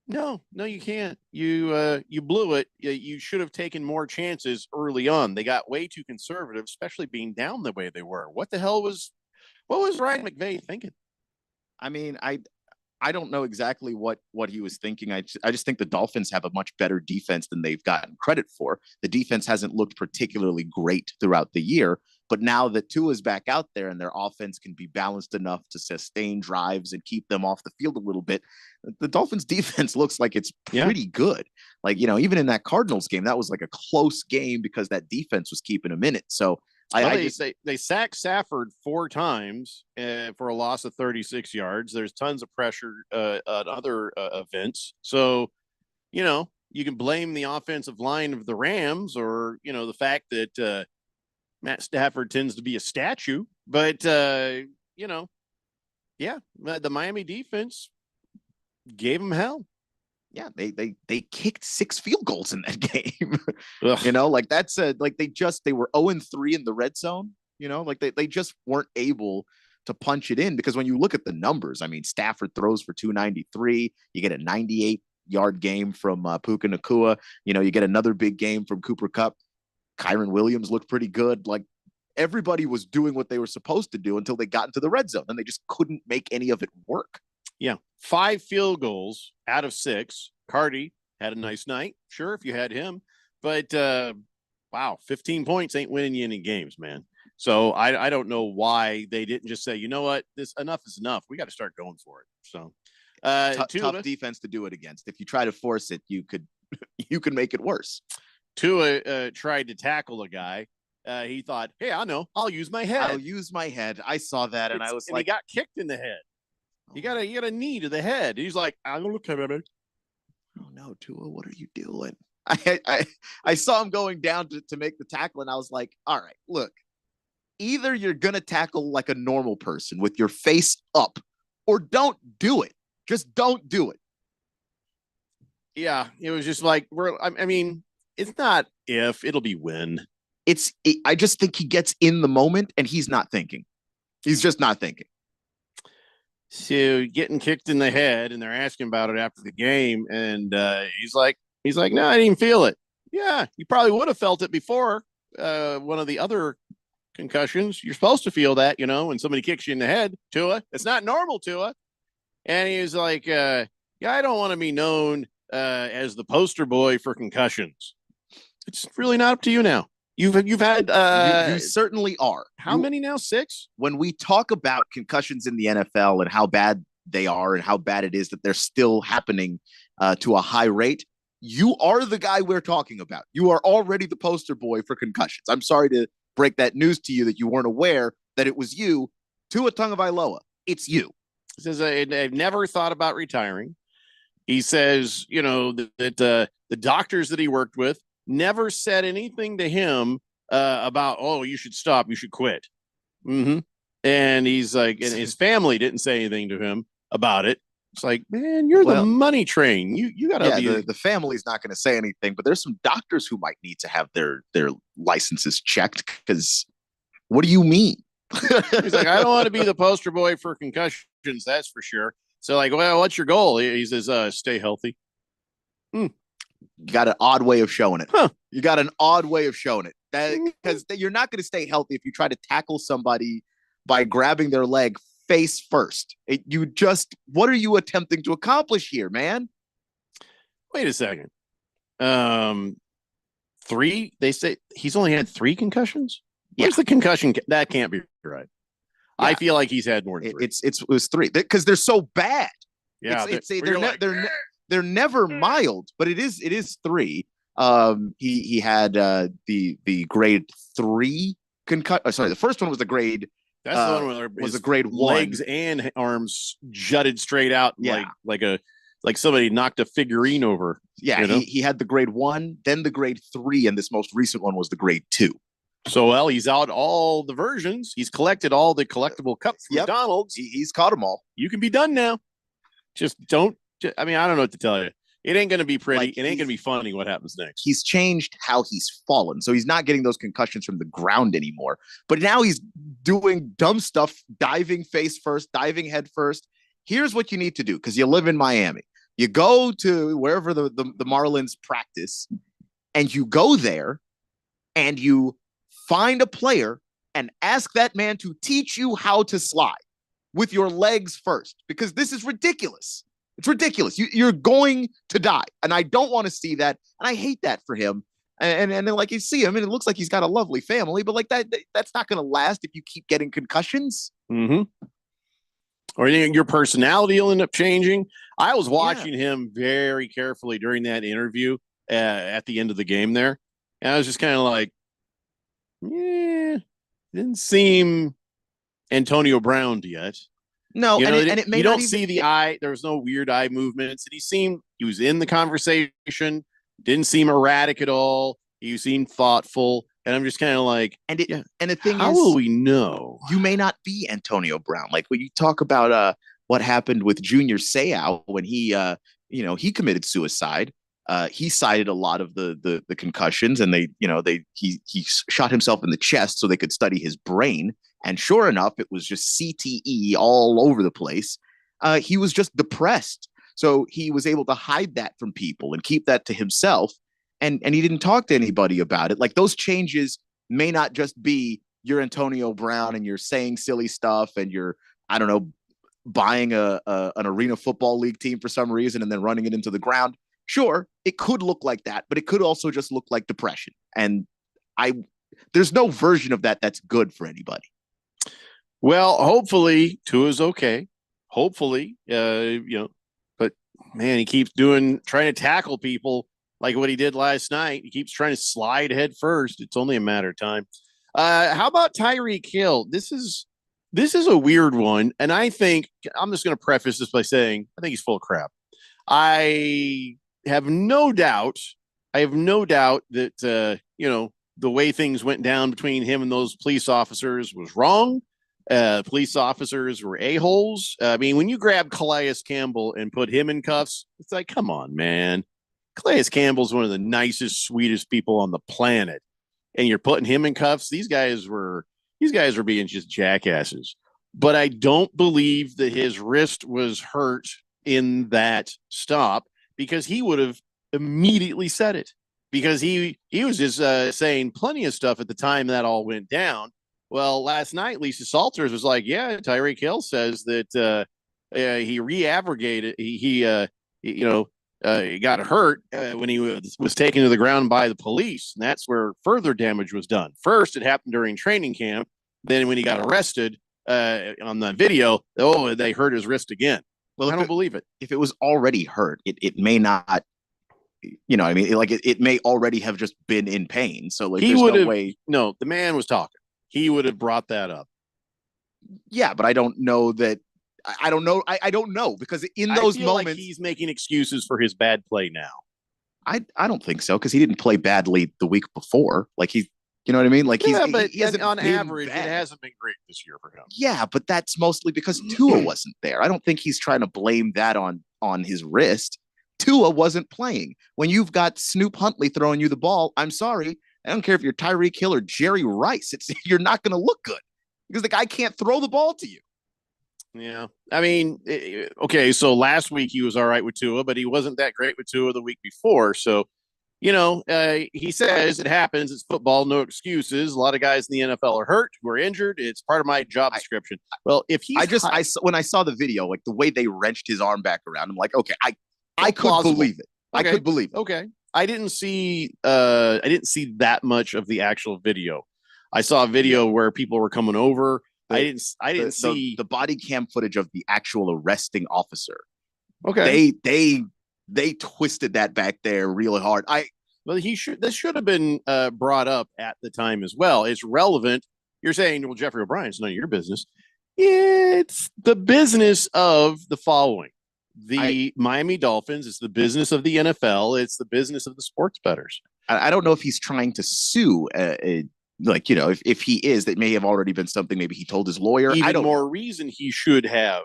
No, you can't. You blew it. You should have taken more chances early on. They got way too conservative, especially being down the way they were. What was Ryan McVay thinking? I mean, I don't know exactly what he was thinking. I just think the Dolphins have a much better defense than they've gotten credit for. The defense hasn't looked particularly great throughout the year, but now that Tua's back out there and their offense can be balanced enough to sustain drives and keep them off the field a little bit, the Dolphins defense looks like it's pretty good. Like, you know, even in that Cardinals game, that was like a close game because that defense was keeping them in it. So they sacked Stafford 4 times for a loss of 36 yards. There's tons of pressure on other events. So, you know, you can blame the offensive line of the Rams or, you know, the fact that Matt Stafford tends to be a statue, but the Miami defense gave him hell. Yeah, they kicked 6 field goals in that game. Ugh. That's they were 0-3 in the red zone. They just weren't able to punch it in, because when you look at the numbers, I mean, Stafford throws for 293. You get a 98-yard game from Puka Nacua. You get another big game from Cooper Kupp. Kyron Williams looked pretty good. Like, everybody was doing what they were supposed to do until they got into the red zone, and they just couldn't make any of it work. Yeah, 5 field goals out of 6. Cardi had a nice night, sure, if you had him. But, 15 points ain't winning you any games, man. So I don't know why they didn't just say, you know what, this enough is enough. We got to start going for it. So tough defense to do it against. If you try to force it, you could make it worse. Tua tried to tackle a guy. He thought, hey, I know, I'll use my head. I saw that, and I was like, he got kicked in the head. You got a knee to the head. He's like, I'm gonna look at it. Oh no, Tua, what are you doing? I saw him going down to make the tackle, and I was like, all right, look, either you're gonna tackle like a normal person with your face up, or don't do it. Just don't do it. Yeah, it was just like I mean, it's not if, it'll be when. I just think he gets in the moment, and he's not thinking. He's just not thinking. So getting kicked in the head, and they're asking about it after the game, and he's like, no, I didn't even feel it. Yeah, you probably would have felt it before one of the other concussions. You're supposed to feel that, when somebody kicks you in the head. Tua, it's not normal, Tua. And he was like, yeah, I don't want to be known as the poster boy for concussions. It's really not up to you now. You've had you certainly are. How many now? 6? When we talk about concussions in the NFL and how bad they are and how bad it is that they're still happening to a high rate, you are the guy we're talking about. You are already the poster boy for concussions. I'm sorry to break that news to you that you weren't aware that it was you. Tua Tagovailoa, it's you. He says, I've never thought about retiring. He says, that the doctors that he worked with never said anything to him about, oh, you should stop, you should quit. Mm-hmm. And he's like, and his family didn't say anything to him about it. It's like, man, you're the money train. You got to be. The family's not going to say anything, but there's some doctors who might need to have their licenses checked, because what do you mean? He's like, I don't want to be the poster boy for concussions, that's for sure. So like, well, what's your goal? He says, stay healthy. You got an odd way of showing it. Huh. You got an odd way of showing it. Because you're not going to stay healthy if you try to tackle somebody by grabbing their leg face first. What are you attempting to accomplish here, man? Wait a second. 3? They say he's only had 3 concussions? Where's the concussion? That can't be right. Yeah. I feel like he's had more than 3. It was 3 because they're so bad. Yeah, they're never mild, but it is 3. He had the grade 3 concussion. Sorry, the first one was the grade. That's the one where was a grade 1. Legs and arms jutted straight out, like somebody knocked a figurine over. Yeah, he had the grade 1, then the grade 3, and this most recent one was the grade 2. So, he's out all the versions. He's collected all the collectible cups from McDonald's. He's caught them all. You can be done now. Just don't. I mean, I don't know what to tell you. It ain't going to be pretty. It ain't going to be funny what happens next. He's changed how he's fallen. So he's not getting those concussions from the ground anymore. But now he's doing dumb stuff, diving face first, diving head first. Here's what you need to do, because you live in Miami. You go to wherever the Marlins practice, and you go there, and you find a player and ask that man to teach you how to slide with your legs first, because this is ridiculous. It's ridiculous. You're going to die. And I don't want to see that. And I hate that for him. And then like you see him and it looks like he's got a lovely family, but like that's not going to last if you keep getting concussions. Mm-hmm. Or your personality will end up changing. I was watching him very carefully during that interview at the end of the game there. And I was just kind of like, didn't seem Antonio Brown yet. No, and it may you not don't even see the eye. There was no weird eye movements. And he was in the conversation. Didn't seem erratic at all. He seemed thoughtful. And I'm just kind of like, and the thing how is, will we know? You may not be Antonio Brown. Like when you talk about what happened with Junior Seau when he he committed suicide. He cited a lot of the concussions, and he shot himself in the chest so they could study his brain. And sure enough, it was just CTE all over the place. He was just depressed, so he was able to hide that from people and keep that to himself. And he didn't talk to anybody about it. Like those changes may not just be you're Antonio Brown and you're saying silly stuff and you're, I don't know, buying an arena football league team for some reason and then running it into the ground. Sure, it could look like that, but it could also just look like depression. And there's no version of that that's good for anybody. Well, hopefully Tua's okay. Hopefully, but man, he keeps trying to tackle people like what he did last night. He keeps trying to slide head first. It's only a matter of time. How about Tyreek Hill? This is a weird one. And I think I'm just going to preface this by saying, I think he's full of crap. I have no doubt that, the way things went down between him and those police officers was wrong. Police officers were a-holes. I mean, when you grab Calais Campbell and put him in cuffs, it's like, come on, man. Calais Campbell's one of the nicest, sweetest people on the planet. And you're putting him in cuffs. These guys were being just jackasses. But I don't believe that his wrist was hurt in that stop, because he would have immediately said it, because he was just saying plenty of stuff at the time that all went down. Well, last night, Lisa Salters was like, yeah, Tyreek Hill says that he re-abrogated. He got hurt when he was taken to the ground by the police. And that's where further damage was done. First, it happened during training camp. Then when he got arrested on the video, they hurt his wrist again. Well, I don't believe it. If it was already hurt, it may not, it may already have just been in pain. So like, there's no way. No, the man was talking. He would have brought that up. Yeah, but I don't know that. I don't know. I don't know, because in those moments, like he's making excuses for his bad play now. I don't think so, because he didn't play badly the week before. Like he, you know what I mean? Like he hasn't on average, bad. It hasn't been great this year for him. Yeah, but that's mostly because Tua wasn't there. I don't think he's trying to blame that on his wrist. Tua wasn't playing. When you've got Snoop Huntley throwing you the ball, I'm sorry, I don't care if you're Tyreek Hill or Jerry Rice. You're not going to look good, because the guy can't throw the ball to you. Yeah. I mean, okay, so last week he was all right with Tua, but he wasn't that great with Tua the week before. So, he says it happens. It's football, no excuses. A lot of guys in the NFL are hurt, who are injured. It's part of my job description. Well, if he, when I saw the video, like the way they wrenched his arm back around, I'm like, okay, I could believe it. Okay. I could believe it. Okay. I didn't see that much of the actual video. I saw a video where people were coming over. I didn't see the body cam footage of the actual arresting officer. Okay. They twisted that back there really hard. This should have been brought up at the time as well. It's relevant. You're saying, well, Jeffrey O'Brien, it's none of your business. It's the business of the following. The Miami Dolphins. It's the business of the NFL. It's the business of the sports bettors. I don't know if he's trying to sue. If he is, that may have already been something maybe he told his lawyer. Even more reason he should have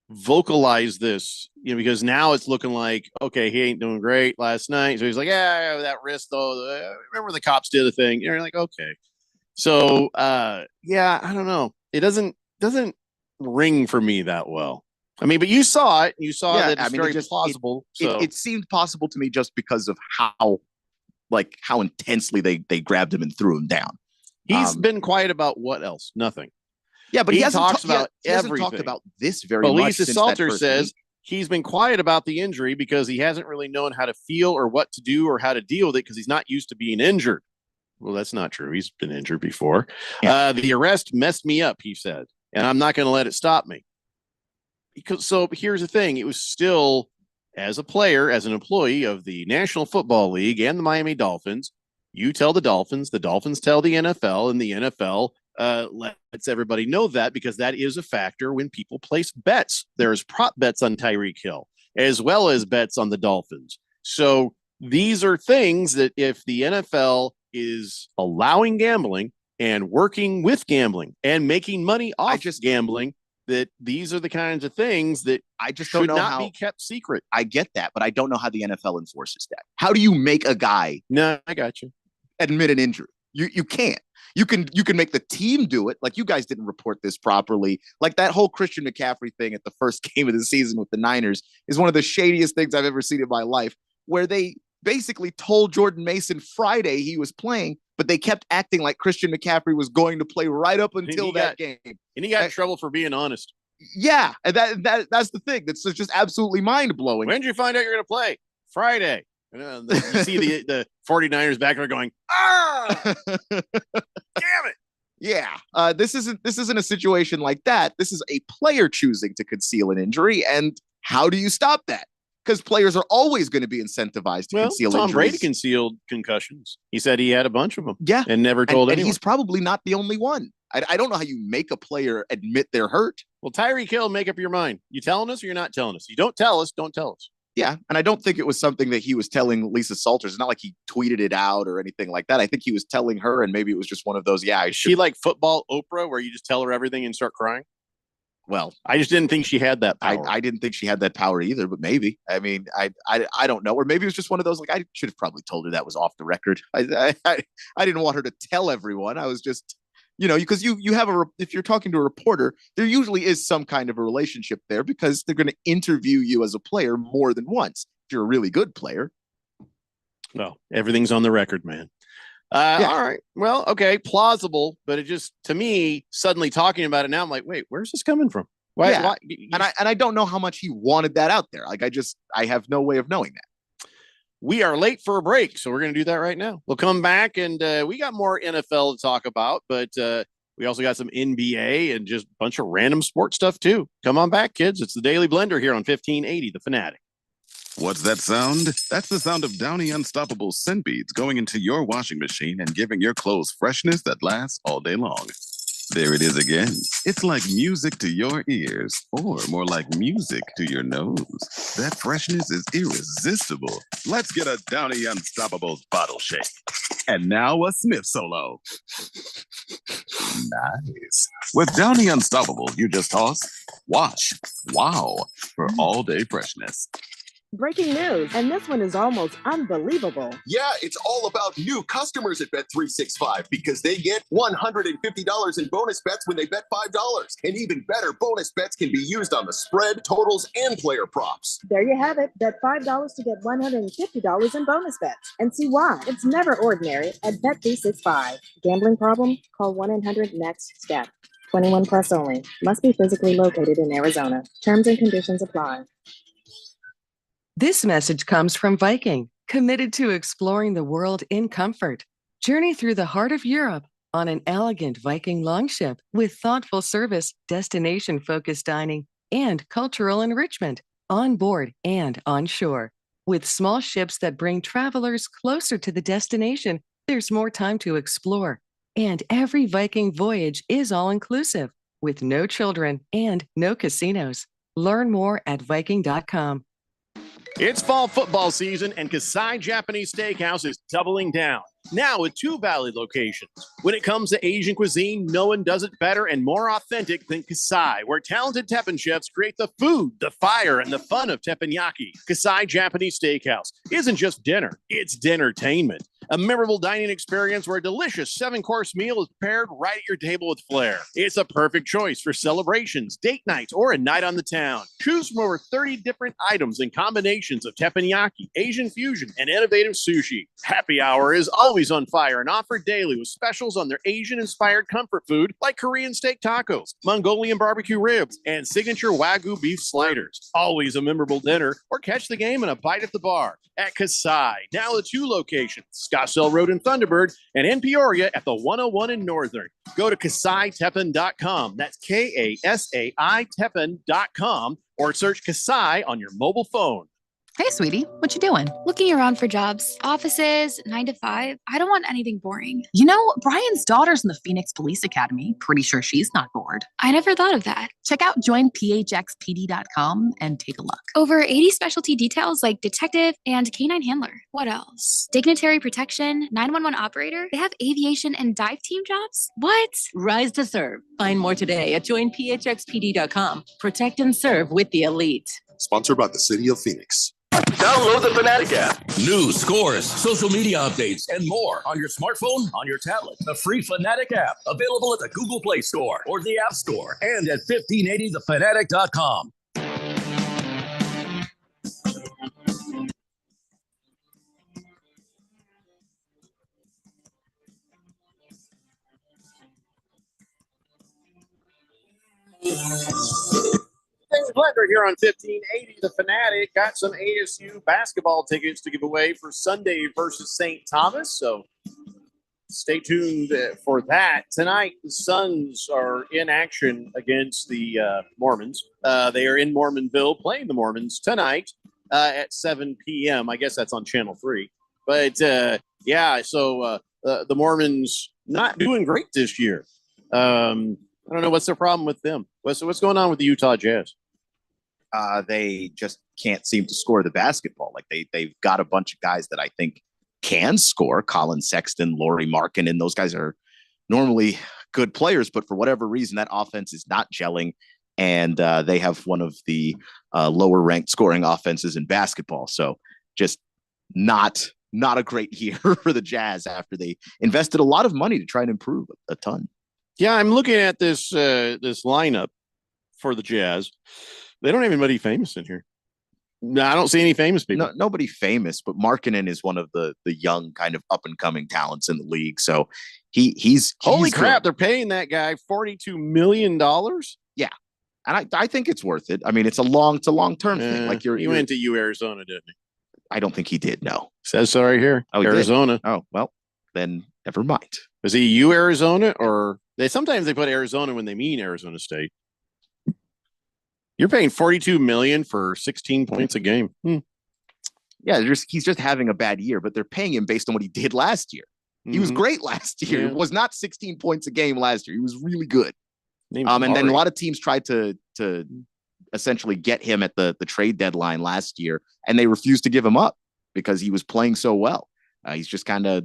vocalized this, because now it's looking like, okay, he ain't doing great last night. So he's like, yeah, that wrist though. Remember the cops did a thing. You're like, okay. So, I don't know. It doesn't ring for me that well. I mean, but you saw it. You saw that it's very plausible. It seemed possible to me just because of how intensely they grabbed him and threw him down. He's been quiet about what else? Nothing. Yeah, but he hasn't talked about everything. Hasn't talked about this very much. Lisa Salter says he's been quiet about the injury because he hasn't really known how to feel or what to do or how to deal with it, because he's not used to being injured. Well, that's not true. He's been injured before. Yeah. The arrest messed me up, he said, and I'm not going to let it stop me. So here's the thing. It was still, as a player, as an employee of the National Football League and the Miami Dolphins, you tell the Dolphins tell the NFL, and the NFL lets everybody know that, because that is a factor when people place bets. There's prop bets on Tyreek Hill as well as bets on the Dolphins. So these are things that if the NFL is allowing gambling and working with gambling and making money off gambling, that these are the kinds of things that I just should don't know not how be kept secret. I get that, but I don't know how the NFL enforces that. How do you make a guy No, I got you. admit an injury? You can't. You can make the team do it. Like, you guys didn't report this properly. Like, that whole Christian McCaffrey thing at the first game of the season with the Niners is one of the shadiest things I've ever seen in my life, where they basically told Jordan Mason Friday he was playing, but they kept acting like Christian McCaffrey was going to play right up until that game. And he got in trouble for being honest. Yeah, and that's the thing. That's just absolutely mind-blowing. When did you find out you're going to play? Friday. And, you see the 49ers back there going, ah! Damn it. Yeah, this isn't a situation like that. This is a player choosing to conceal an injury, and how do you stop that? Because players are always going to be incentivized to conceal Tom injuries. Brady concealed concussions. He said he had a bunch of them. Yeah, and never told and anyone. he's probably not the only one. I don't know how you make a player admit they're hurt. Well, Tyreek Hill, make up your mind. You telling us or you're not telling us? You don't tell us, don't tell us. Yeah, and I don't think it was something that he was telling Lisa Salters. It's not like he tweeted it out or anything like that. I think he was telling her, and maybe it was just one of those. Yeah, Is she like football Oprah, where you just tell her everything and start crying? Well, I just didn't think she had that power. I didn't think she had that power either, but maybe. I mean, I don't know. Or maybe it was just one of those, like, I should have probably told her that was off the record. I didn't want her to tell everyone. I was just, because you have if you're talking to a reporter, there usually is some kind of a relationship there, because they're going to interview you as a player more than once. If you're a really good player. No, everything's on the record, man. All right. Well, okay. Plausible. But it just, to me, suddenly talking about it now, I'm like, wait, where's this coming from? Why? And I don't know how much he wanted that out there. Like, I have no way of knowing that. We are late for a break, so we're going to do that right now. We'll come back, and we got more NFL to talk about, but we also got some NBA and just a bunch of random sports stuff, too. Come on back, kids. It's the Daily Blender here on 1580, The Fanatic. What's that sound? That's the sound of Downy Unstoppable scent beads going into your washing machine and giving your clothes freshness that lasts all day long. There it is again. It's like music to your ears, or more like music to your nose. That freshness is irresistible. Let's get a Downy Unstoppables bottle shake. And now a Smith solo. Nice. With Downy Unstoppables, you just toss, wash, wow, for all day freshness. Breaking news, and this one is almost unbelievable. Yeah, it's all about new customers at Bet365 because they get $150 in bonus bets when they bet $5. And even better, bonus bets can be used on the spread, totals, and player props. There you have it. Bet $5 to get $150 in bonus bets. And see why. It's never ordinary at Bet365. Gambling problem? Call 1-800-NEXT-STEP. 21 plus only. Must be physically located in Arizona. Terms and conditions apply. This message comes from Viking, committed to exploring the world in comfort. Journey through the heart of Europe on an elegant Viking longship with thoughtful service, destination-focused dining, and cultural enrichment on board and on shore. With small ships that bring travelers closer to the destination, there's more time to explore. And every Viking voyage is all-inclusive, with no children and no casinos. Learn more at Viking.com. It's fall football season, and Kasai Japanese Steakhouse is doubling down. Now with 2 Valley locations. When it comes to Asian cuisine, no one does it better and more authentic than Kasai, where talented Teppan chefs create the food, the fire, and the fun of teppanyaki. Kasai Japanese Steakhouse isn't just dinner, it's dinnertainment. A memorable dining experience where a delicious 7-course meal is prepared right at your table with flair. It's a perfect choice for celebrations, date nights, or a night on the town. Choose from over 30 different items and combinations of teppanyaki, Asian fusion, and innovative sushi. Happy hour is always on fire and offered daily with specials on their Asian-inspired comfort food like Korean steak tacos, Mongolian barbecue ribs, and signature Wagyu beef sliders. Always a memorable dinner, or catch the game and a bite at the bar at Kasai. Now the 2 locations, Scottsdale Road in Thunderbird and in Peoria at the 101 in Northern. Go to KasaiTeppan.com. That's KASAI Teppan.com, or search Kasai on your mobile phone. Hey, sweetie, what you doing? Looking around for jobs, offices, 9 to 5. I don't want anything boring. You know, Brian's daughter's in the Phoenix Police Academy. Pretty sure she's not bored. I never thought of that. Check out joinphxpd.com and take a look. Over 80 specialty details like detective and canine handler. What else? Dignitary protection, 911 operator. They have aviation and dive team jobs? What? Rise to serve. Find more today at joinphxpd.com. Protect and serve with the elite. Sponsored by the City of Phoenix. Download the Fanatic app. News, scores, social media updates, and more on your smartphone, on your tablet. The free Fanatic app, available at the Google Play Store or the App Store, and at 1580thefanatic.com. Blender here on 1580. The Fanatic got some ASU basketball tickets to give away for Sunday versus St. Thomas. So stay tuned for that. Tonight, the Suns are in action against the Mormons. They are in Mormonville playing the Mormons tonight at 7 p.m. I guess that's on Channel 3. But yeah, so the Mormons not doing great this year. I don't know what's the problem with them. What's going on with the Utah Jazz? They just can't seem to score the basketball. Like they've got a bunch of guys that I think can score. Colin Sexton, Lauri Markkanen, and those guys are normally good players, but for whatever reason, that offense is not gelling. And they have one of the lower ranked scoring offenses in basketball. So just not a great year for the Jazz after they invested a lot of money to try and improve a ton. Yeah, I'm looking at this this lineup for the Jazz. They don't have anybody famous in here. No, I don't see any famous people. No, nobody famous, but Markkanen is one of the young kind of up and coming talents in the league. So he's holy crap! Good. They're paying that guy $42 million. Yeah, and I think it's worth it. I mean, it's a long term thing. Like he went to Arizona, didn't he? I don't think he did. No, says so right here. Oh, Arizona. Oh well, then never mind. Is he Arizona or they sometimes they put Arizona when they mean Arizona State? You're paying $42 million for 16 points a game. Yeah, he's just having a bad year, but they're paying him based on what he did last year. He was great last year. Yeah. It was not 16 points a game last year. He was really good. And Laurie. then a lot of teams tried to essentially get him at the trade deadline last year, and they refused to give him up because he was playing so well. He's just kind of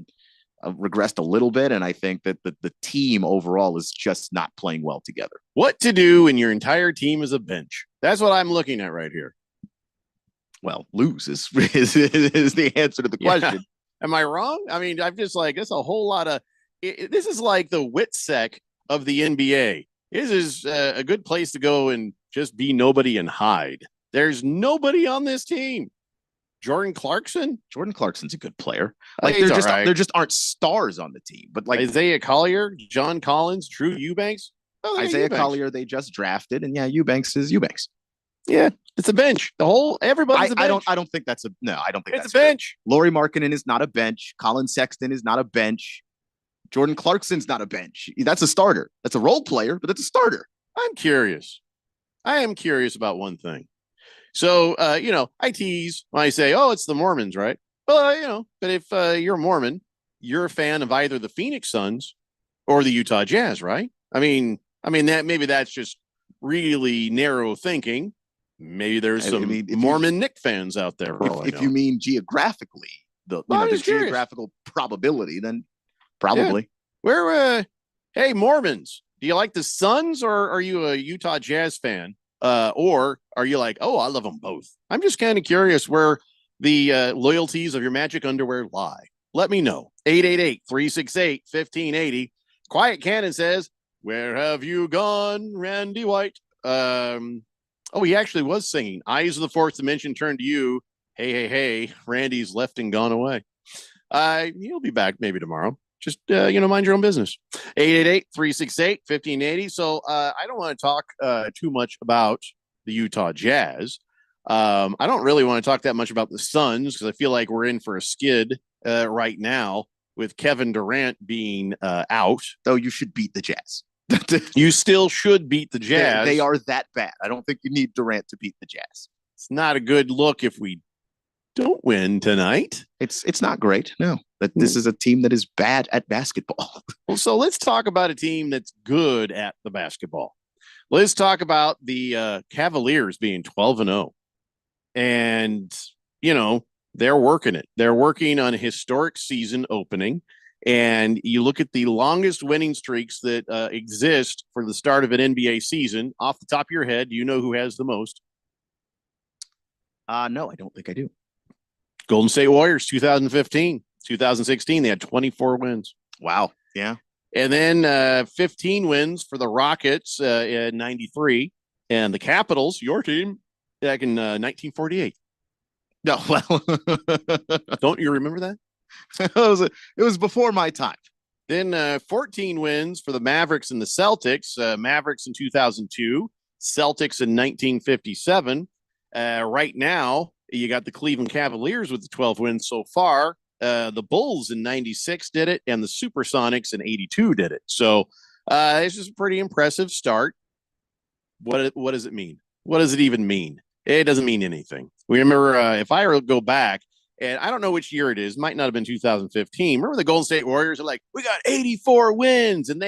regressed a little bit, and I think that the team overall is just not playing well together. What to do when your entire team is a bench? That's what I'm looking at right here. Well, lose is the answer to the question. Yeah. Am I wrong? I mean, I'm just like, it's a whole lot of this is like the WITSEC of the NBA. This is a good place to go and just be nobody and hide. There's nobody on this team. Jordan Clarkson's a good player. Like there just aren't stars on the team. But like Isaiah Collier, John Collins, Drew Eubanks. Isaiah Collier, they just drafted, and yeah, Eubanks is Eubanks. Yeah, it's a bench. Everybody's a bench. I don't think that's a no. I don't think it's a bench. Lauri Markkanen is not a bench. Colin Sexton is not a bench. Jordan Clarkson's not a bench. That's a starter. That's a role player, but that's a starter. I'm curious. I am curious about one thing. So, I tease when I say, oh, it's the Mormons, right? Well, but if you're a Mormon, you're a fan of either the Phoenix Suns or the Utah Jazz, right? I mean that maybe that's just really narrow thinking. Maybe there's some Mormon Knick fans out there. If you mean geographically, the geographical probability, then probably. Yeah. Hey, Mormons, do you like the Suns or are you a Utah Jazz fan? Or are you like, oh, I love them both? I'm just kind of curious where the loyalties of your magic underwear lie. Let me know. 888-368-1580. Quiet Cannon says, where have you gone, Randy White? He actually was singing. Eyes of the Fourth Dimension turn to you. Hey. Randy's left and gone away. He'll be back maybe tomorrow. Just, mind your own business. 888-368-1580. So I don't want to talk too much about the Utah Jazz. I don't really want to talk that much about the Suns because I feel like we're in for a skid right now with Kevin Durant being out. Though you should beat the Jazz. You still should beat the Jazz. They are that bad. I don't think you need Durant to beat the Jazz. It's not a good look if we don't win tonight. It's not great. No, that this is a team that is bad at basketball. Well, so let's talk about a team that's good at the basketball. Let's talk about the Cavaliers being 12-0. And, they're working it. They're working on a historic season opening. And you look at the longest winning streaks that exist for the start of an NBA season. Off the top of your head, do you know who has the most? No, I don't think I do. Golden State Warriors, 2015. 2016, they had 24 wins. Wow. Yeah. And then 15 wins for the Rockets in 93. And the Capitals, your team, back in 1948. No, well. Don't you remember that? It was before my time. Then 14 wins for the Mavericks and the Celtics. Mavericks in 2002, Celtics in 1957. Right now, you got the Cleveland Cavaliers with the 12 wins so far. The Bulls in 96 did it, and the Supersonics in 82 did it. So it's just a pretty impressive start. What does it mean? What does it even mean? It doesn't mean anything. We remember if I go back, and I don't know which year it is, might not have been 2015. Remember the Golden State Warriors are like, we got 84 wins, and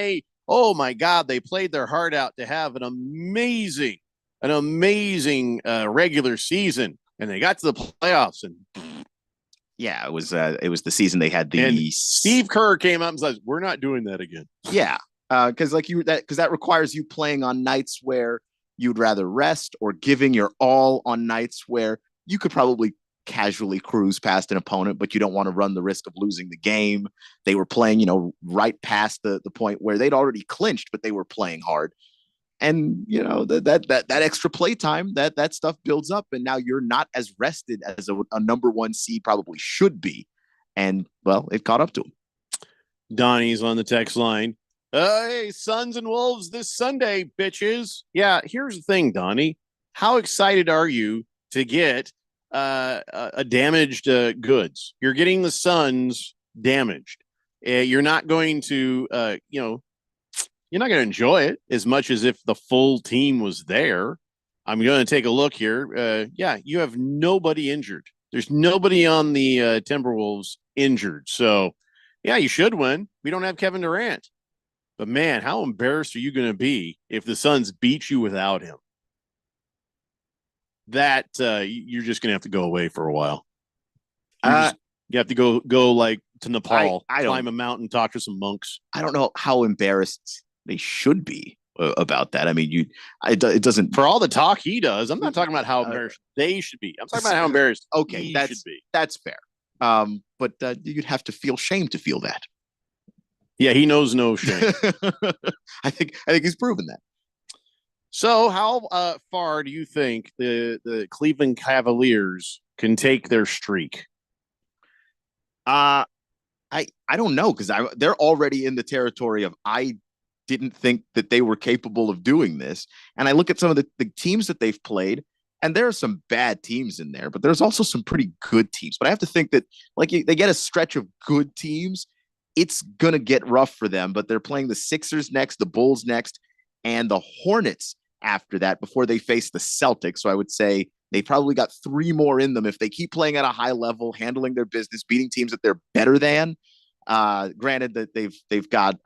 oh my God, they played their heart out to have an amazing regular season, and they got to the playoffs and. Yeah, it was the season they had and Steve Kerr came up and says, "We're not doing that again." Yeah, because that requires you playing on nights where you'd rather rest or giving your all on nights where you could probably casually cruise past an opponent, but you don't want to run the risk of losing the game. They were playing, right past the point where they'd already clinched, but they were playing hard. And that extra play time, that stuff builds up, and now you're not as rested as a number one seed probably should be. And well, it caught up to him. Donnie's on the text line. Hey, Suns and Wolves this Sunday, bitches. Yeah, here's the thing, Donnie. How excited are you to get a damaged goods? You're getting the Suns damaged. You're not going to, you're not going to enjoy it as much as if the full team was there. I'm going to take a look here. You have nobody injured. There's nobody on the Timberwolves injured. So, yeah, you should win. We don't have Kevin Durant. But, man, how embarrassed are you going to be if the Suns beat you without him? That you're just going to have to go away for a while. You have to go like to Nepal, climb a mountain, talk to some monks. I don't know how embarrassed they should be about that. I mean, it doesn't. For all the talk he does, I'm not talking about how embarrassed they should be. I'm talking about how embarrassed he should be. That's fair. But you'd have to feel shame to feel that. Yeah, he knows no shame. I think he's proven that. So, how far do you think the Cleveland Cavaliers can take their streak? I don't know, because they're already in the territory of I didn't think that they were capable of doing this. And I look at some of the teams that they've played, and there are some bad teams in there, but there's also some pretty good teams. But I have to think that they get a stretch of good teams, it's going to get rough for them. But they're playing the Sixers next, the Bulls next, and the Hornets after that before they face the Celtics. So I would say they probably got 3 more in them if they keep playing at a high level, handling their business, beating teams that they're better than. Granted that they've got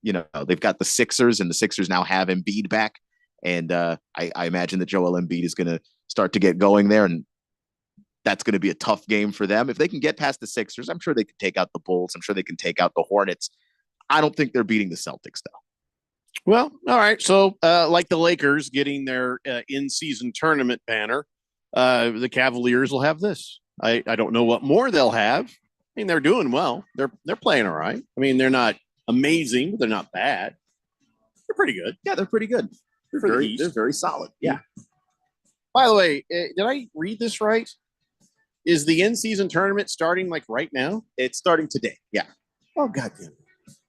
they've got the Sixers, and the Sixers now have Embiid back, and I imagine that Joel Embiid is going to start to get going there, and that's going to be a tough game for them. If they can get past the Sixers, I'm sure they can take out the Bulls. I'm sure they can take out the Hornets. I don't think they're beating the Celtics though. Well, all right. So, like the Lakers getting their in-season tournament banner, the Cavaliers will have this. I don't know what more they'll have. I mean, they're doing well. They're playing all right. I mean, they're not amazing, but they're not bad. They're pretty good. Yeah, they're pretty good. They're very solid. Yeah. By the way, did I read this right? Is the in-season tournament starting like right now? It's starting today. Yeah. Oh, goddamn.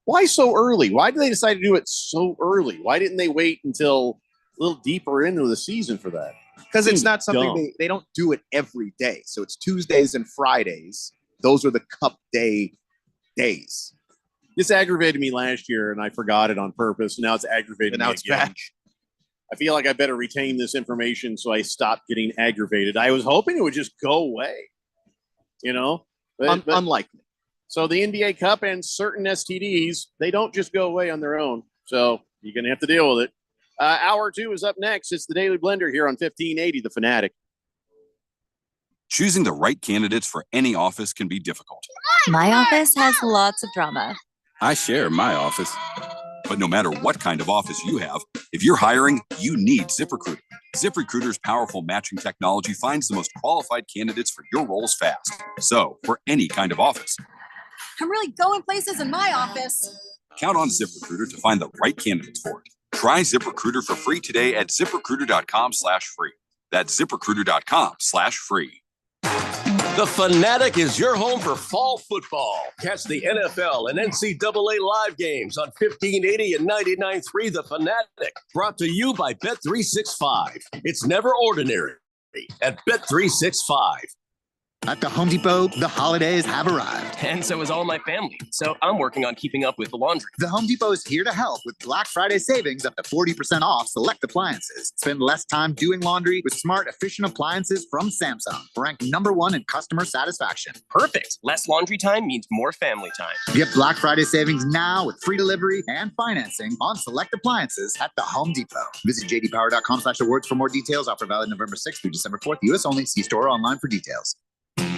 Why so early? Why did they decide to do it so early? Why didn't they wait until a little deeper into the season for that? Because it's not something they don't do it every day. So it's Tuesdays and Fridays. Those are the Cup Day days. This aggravated me last year, and I forgot it on purpose. Now it's aggravating me now it's again. back. I feel like I better retain this information so I stop getting aggravated. I was hoping it would just go away. you know. Unlikely. So the NBA Cup and certain STDs, they don't just go away on their own. So you're going to have to deal with it. Hour 2 is up next. It's the Daily Blender here on 1580 The Fanatic. Choosing the right candidates for any office can be difficult. My office has lots of drama. I share my office. But no matter what kind of office you have, if you're hiring, you need ZipRecruiter. ZipRecruiter's powerful matching technology finds the most qualified candidates for your roles fast. So, for any kind of office, I'm really going places in my office. count on ZipRecruiter to find the right candidates for it. Try ZipRecruiter for free today at ZipRecruiter.com/free. That's ZipRecruiter.com/free. The Fanatic is your home for fall football. Catch the NFL and NCAA live games on 1580 and 99.3 The Fanatic. Brought to you by Bet365. It's never ordinary at Bet365. At the Home Depot, the holidays have arrived. And so is all my family. So I'm working on keeping up with the laundry. The Home Depot is here to help with Black Friday savings up to 40% off select appliances. Spend less time doing laundry with smart, efficient appliances from Samsung, ranked #1 in customer satisfaction. Perfect. Less laundry time means more family time. Get Black Friday savings now with free delivery and financing on select appliances at the Home Depot. Visit jdpower.com/awards for more details. Offer valid November 6th through December 4th. U.S. only. See store or online for details.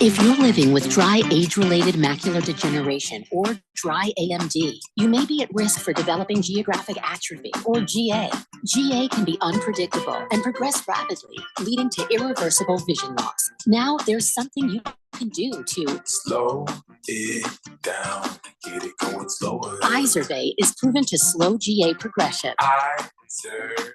If you're living with dry age-related macular degeneration or dry AMD, you may be at risk for developing geographic atrophy or GA. GA can be unpredictable and progress rapidly, leading to irreversible vision loss. Now there's something you can do to slow it down, get it going slower. Izervay is proven to slow GA progression. Izervay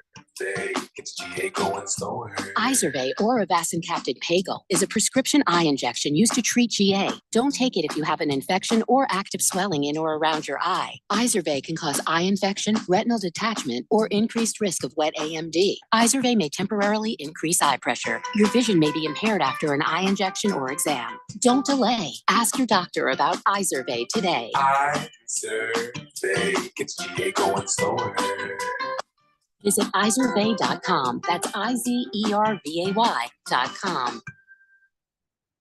gets GA going slower. Izervay or avacincaptad pegol is a prescription eye injection used to treat GA. Don't take it if you have an infection or active swelling in or around your eye. Izervay can cause eye infection, retinal detachment, or increased risk of wet AMD. Izervay may temporarily increase eye pressure. Your vision may be impaired after an eye injection or exam. Don't delay. Ask your doctor about Izervay today. Izervay gets GA going slower. Visit Izervay.com. That's IZERVAY.com.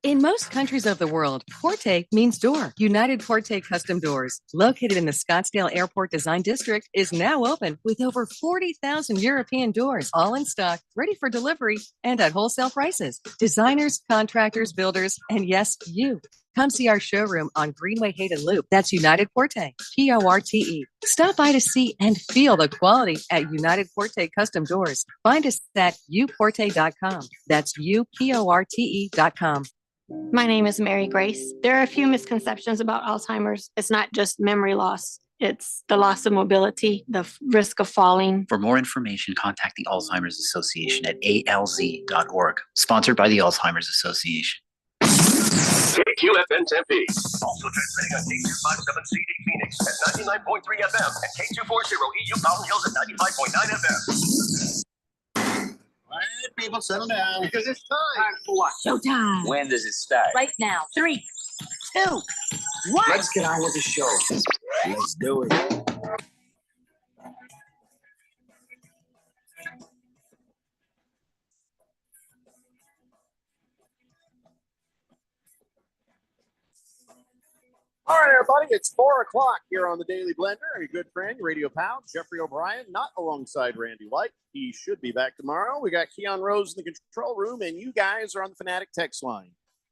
In most countries of the world, Porte means door. United Porte Custom Doors, located in the Scottsdale Airport Design District, is now open with over 40,000 European doors, all in stock, ready for delivery, and at wholesale prices. Designers, contractors, builders, and yes, you. Come see our showroom on Greenway Hayden Loop. That's United Porte, Porte. Stop by to see and feel the quality at United Porte Custom Doors. Find us at uporte.com. That's uporte.com. My name is Mary Grace. There are a few misconceptions about Alzheimer's. It's not just memory loss. It's the loss of mobility, the risk of falling. For more information, contact the Alzheimer's Association at alz.org. Sponsored by the Alzheimer's Association. KQFN Tempe. Also transmitting on K257CD Phoenix at 99.3 FM and K240 EU Mountain Hills at 95.9 FM. All right, people, settle down because it's Time for what? Showtime. When does it start? Right now. 3, 2, 1. Let's get on with the show. Let's do it. All right, everybody, it's 4 o'clock here on the Daily Blender. Your good friend, your radio pal, Jeffrey O'Brien, not alongside Randy White. He should be back tomorrow. We got Keon Rose in the control room, and you guys are on the Fanatic text line,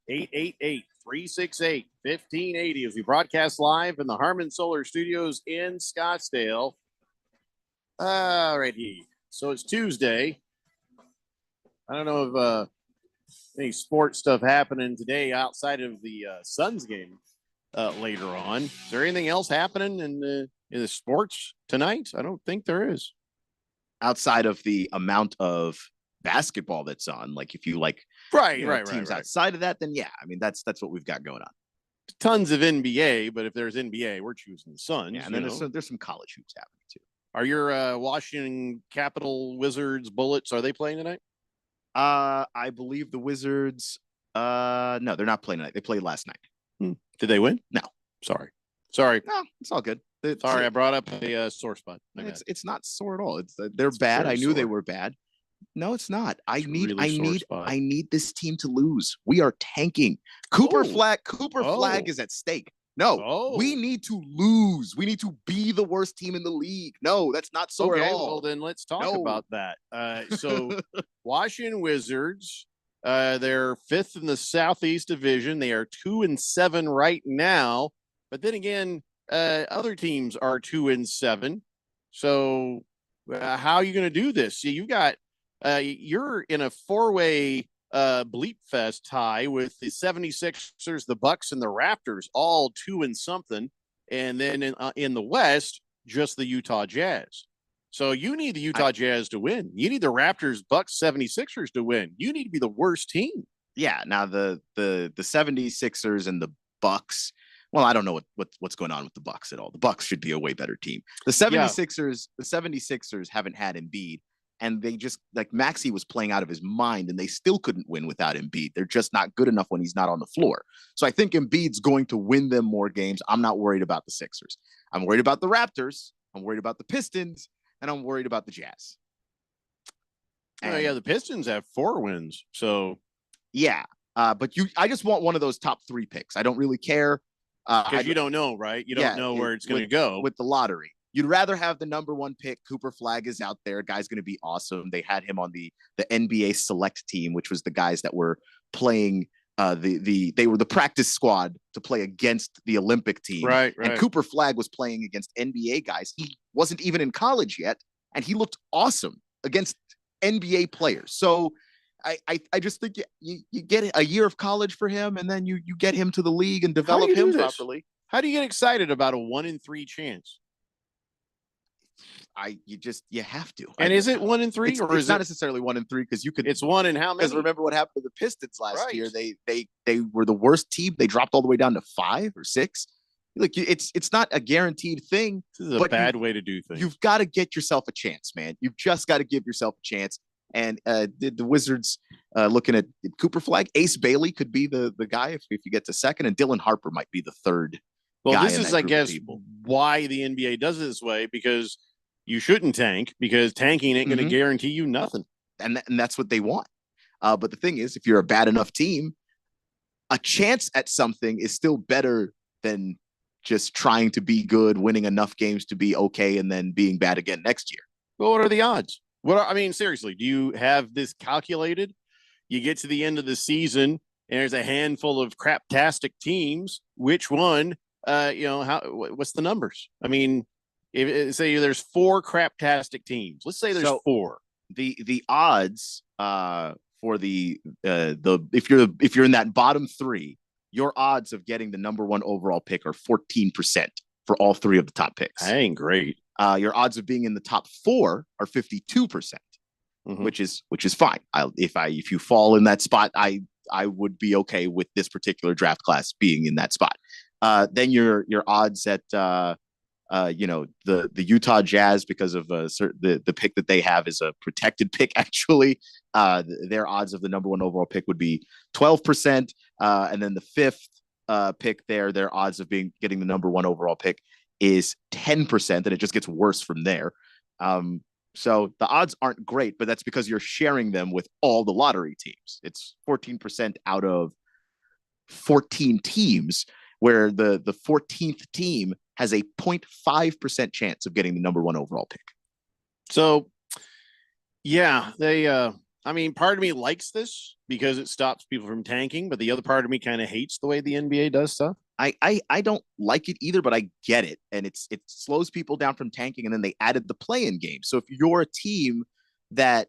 888-368-1580, as we broadcast live in the Harmon Solar Studios in Scottsdale. All righty. So it's Tuesday. I don't know if any sports stuff happening today outside of the Suns game. Later on. Is there anything else happening in the sports tonight? I don't think there is. Outside of the amount of basketball that's on, like if you like teams outside of that, then yeah, I mean that's what we've got going on. Tons of NBA, but if there's NBA, we're choosing the Suns. Yeah, and then there's some college hoops happening too. Are your Washington Capitol Wizards Bullets, are they playing tonight? I believe the Wizards no, they're not playing tonight. They played last night. Did they win? No. Sorry. No, it's all good. Sorry, I brought up a sore spot. It's not sore at all. They're bad. I knew they were bad. No, it's not. I really sore spot. need this team to lose. We are tanking. Cooper Flag is at stake. No, we need to lose. We need to be the worst team in the league. No, that's not so at all. Well, then let's talk about that. So Washington Wizards, they're 5th in the Southeast Division. They are 2-7 right now. But then again, other teams are 2-7. So how are you going to do this? See, you got you're in a 4-way bleep fest tie with the 76ers, the Bucks, and the Raptors, all 2-something. And then in the West, just the Utah Jazz. So you need the Utah Jazz to win. You need the Raptors, Bucks, 76ers to win. You need to be the worst team. Yeah. Now the 76ers and the Bucks. Well, I don't know what's going on with the Bucks at all. The Bucks should be a way better team. The 76ers haven't had Embiid, and they just like Maxey was playing out of his mind, and they still couldn't win without Embiid. They're just not good enough when he's not on the floor. So I think Embiid's going to win them more games. I'm not worried about the Sixers. I'm worried about the Raptors. I'm worried about the Pistons, and I'm worried about the Jazz. And the Pistons have 4 wins. So yeah, but I just want one of those top 3 picks. I don't really care. Because you don't know, right? You don't know where it's going to go with the lottery. You'd rather have the number 1 pick. Cooper Flag is out there. Guy's going to be awesome. They had him on the NBA select team, which was the guys that were playing they were the practice squad to play against the Olympic team. Right. And Cooper Flag was playing against NBA guys. He wasn't even in college yet, and he looked awesome against NBA players. So I just think you get a year of college for him, and then you get him to the league and develop him properly. How do you get excited about a 1-3 chance? You have to. And is it 1-3 or it's not necessarily 1-3 because you could. It's 1 and how many? Because remember what happened to the Pistons last year? They were the worst team. They dropped all the way down to 5 or 6. Like it's not a guaranteed thing. This is a bad way to do things. You've got to get yourself a chance, man. You've just got to give yourself a chance. And the Wizards looking at Cooper Flag, Ace Bailey could be the guy if you get to 2nd, and Dylan Harper might be the 3rd. Well, this is, I guess, why the NBA does it this way, because you shouldn't tank, because tanking ain't going to guarantee you nothing. And that's what they want. But the thing is, if you're a bad enough team, a chance at something is still better than just trying to be good, winning enough games to be okay, and then being bad again next year. Well, what are the odds? Seriously, do you have this calculated? You get to the end of the season, and there's a handful of craptastic teams. Which one? What's the numbers? I mean, if say there's 4 craptastic teams, let's say there's 4. The odds for the if you're in that bottom 3, your odds of getting the number 1 overall pick are 14% for all 3 of the top picks. That ain't great. Your odds of being in the top 4 are 52%, which is fine. If you fall in that spot, I would be okay with this particular draft class being in that spot. Then your odds at the Utah Jazz, because of the pick that they have is a protected pick. Actually, their odds of the number 1 overall pick would be 12%, and then the 5th pick their odds of getting the number 1 overall pick is 10%, and it just gets worse from there. So the odds aren't great, but that's because you're sharing them with all the lottery teams. It's 14% out of 14 teams, where the 14th team has a 0.5% chance of getting the number 1 overall pick. So, yeah, they part of me likes this because it stops people from tanking, but the other part of me kind of hates the way the NBA does stuff. I don't like it either, but I get it. And it slows people down from tanking. And then they added the play-in game. So if you're a team that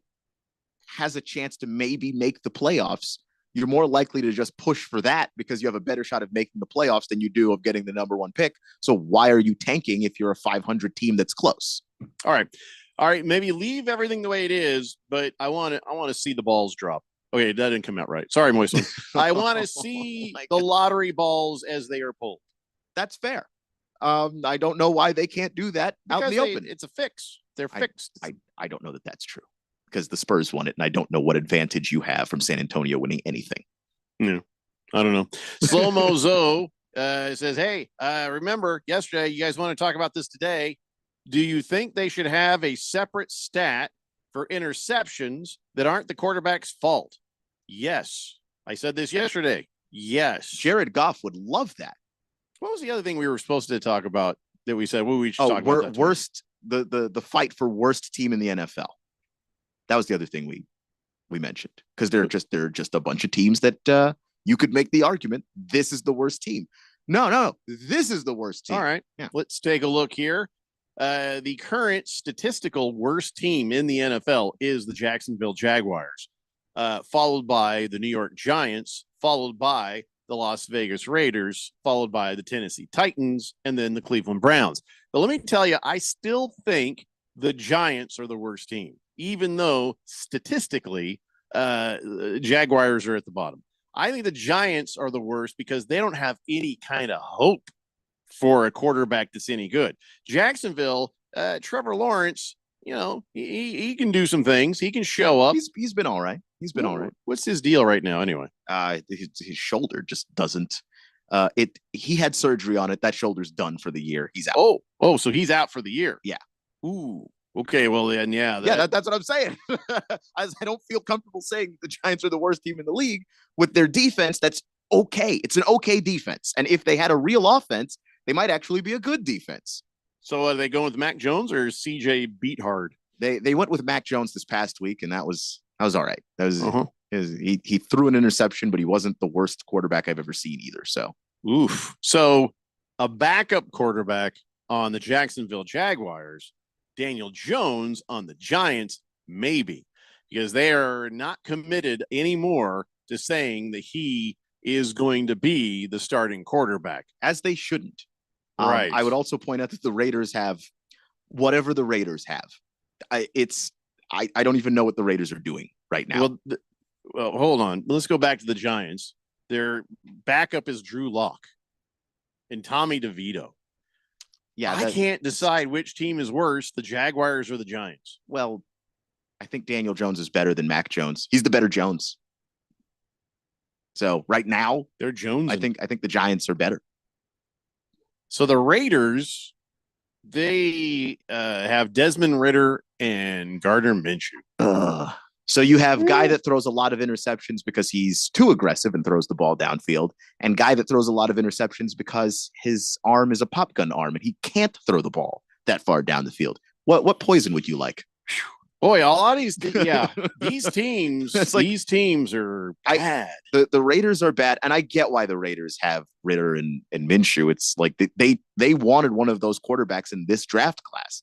has a chance to maybe make the playoffs, you're more likely to just push for that because you have a better shot of making the playoffs than you do of getting the number 1 pick. So why are you tanking if you're a 500 team that's close? All right. Maybe leave everything the way it is, but I want to see the balls drop. Okay, that didn't come out right. Sorry, Moist. I want to see the lottery balls as they are pulled. That's fair. I don't know why they can't do that out in the open. It's a fix. They're fixed. I don't know that that's true, because the Spurs won it, and I don't know what advantage you have from San Antonio winning anything. No, I don't know. Slow-Mo Zoe says, hey, remember yesterday, you guys want to talk about this today. Do you think they should have a separate stat for interceptions that aren't the quarterback's fault. Yes. I said this yesterday. Yes. Jared Goff would love that. What was the other thing we were supposed to talk about that we said, well, we should talk about that worst, the fight for worst team in the NFL. That was the other thing we mentioned, because they're just a bunch of teams that you could make the argument this is the worst team. No, this is the worst team. All right. Yeah. Let's take a look here. The current statistical worst team in the NFL is the Jacksonville Jaguars, followed by the New York Giants, followed by the Las Vegas Raiders, followed by the Tennessee Titans, and then the Cleveland Browns. But let me tell you, I still think the Giants are the worst team, even though statistically, Jaguars are at the bottom. I think the Giants are the worst because they don't have any kind of hope for a quarterback that's any good. Jacksonville, Trevor Lawrence, he can do some things. He can show up. He's been all right. He's been all right. What's his deal right now anyway? His shoulder just doesn't. He had surgery on it. That shoulder's done for the year. He's out. Oh, so he's out for the year. Yeah. Ooh. Okay. Well, then, that's what I'm saying. I don't feel comfortable saying the Giants are the worst team in the league with their defense. That's okay. It's an okay defense, and if they had a real offense, they might actually be a good defense. So are they going with Mac Jones or CJ Beathard? They went with Mac Jones this past week, and that was all right. That was he threw an interception, but he wasn't the worst quarterback I've ever seen either. So oof. So a backup quarterback on the Jacksonville Jaguars, Daniel Jones on the Giants, maybe, because they are not committed anymore to saying that he is going to be the starting quarterback, as they shouldn't. Right. I would also point out that the Raiders have whatever the Raiders have. I don't even know what the Raiders are doing right now. Well, hold on. Let's go back to the Giants. Their backup is Drew Lock and Tommy DeVito. Yeah, I can't decide which team is worse, the Jaguars or the Giants. Well, I think Daniel Jones is better than Mac Jones. He's the better Jones. So right now, they're Jones. I think the Giants are better. So the Raiders, they have Desmond Ridder and Gardner Minshew. So you have guy that throws a lot of interceptions because he's too aggressive and throws the ball downfield, and guy that throws a lot of interceptions because his arm is a pop gun arm and he can't throw the ball that far down the field. What poison would you like? Boy, a lot of these teams, these teams are bad. The Raiders are bad, and I get why the Raiders have Ridder and Minshew. It's like they wanted one of those quarterbacks in this draft class,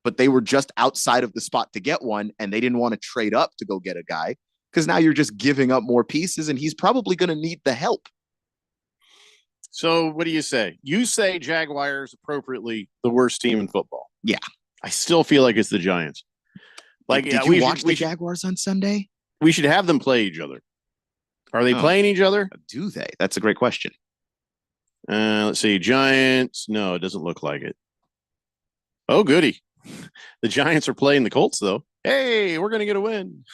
but they were just outside of the spot to get one, and they didn't want to trade up to go get a guy, because now you're just giving up more pieces, and he's probably going to need the help. So what do you say? You say Jaguars appropriately the worst team in football. Yeah. I still feel like it's the Giants. Like, did you watch the Jaguars on Sunday? We should have them play each other. Are they playing each other? Do they? That's a great question. Let's see. Giants. No, it doesn't look like it. Oh, goody. The Giants are playing the Colts, though. Hey, we're going to get a win.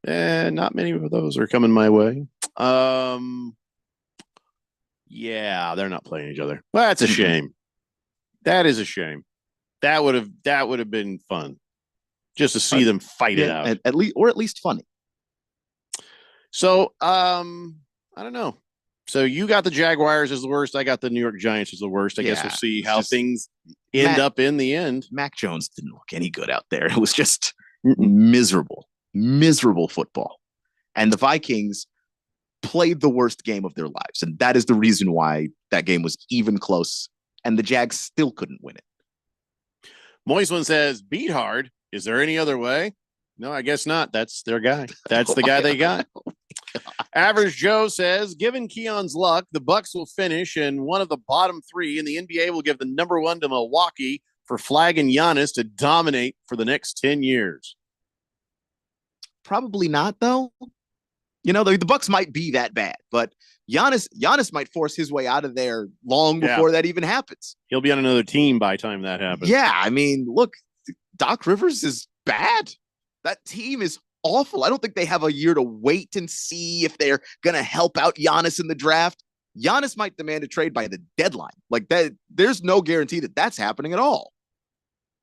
Not many of those are coming my way. Yeah, they're not playing each other. Well, that's a shame. That is a shame. That would have been fun. Just to see them fight it out. At least funny. So, I don't know. So you got the Jaguars as the worst. I got the New York Giants as the worst. I guess we'll see how things end up in the end. Mac Jones didn't look any good out there. It was just miserable football. And the Vikings played the worst game of their lives. And that is the reason why that game was even close. And the Jags still couldn't win it. Moisman says, beat hard. Is there any other way? No, I guess not. That's their guy. That's the guy they got. Average Joe says, given Keon's luck, the Bucks will finish in one of the bottom three, and the NBA will give the number one to Milwaukee for flagging Giannis to dominate for the next 10 years. Probably not, though. The Bucks might be that bad, but Giannis might force his way out of there long before that even happens. He'll be on another team by the time that happens. Yeah, I mean, look, Doc Rivers is bad. That team is awful. I don't think they have a year to wait and see if they're going to help out Giannis in the draft. Giannis might demand a trade by the deadline. Like that, there's no guarantee that that's happening at all.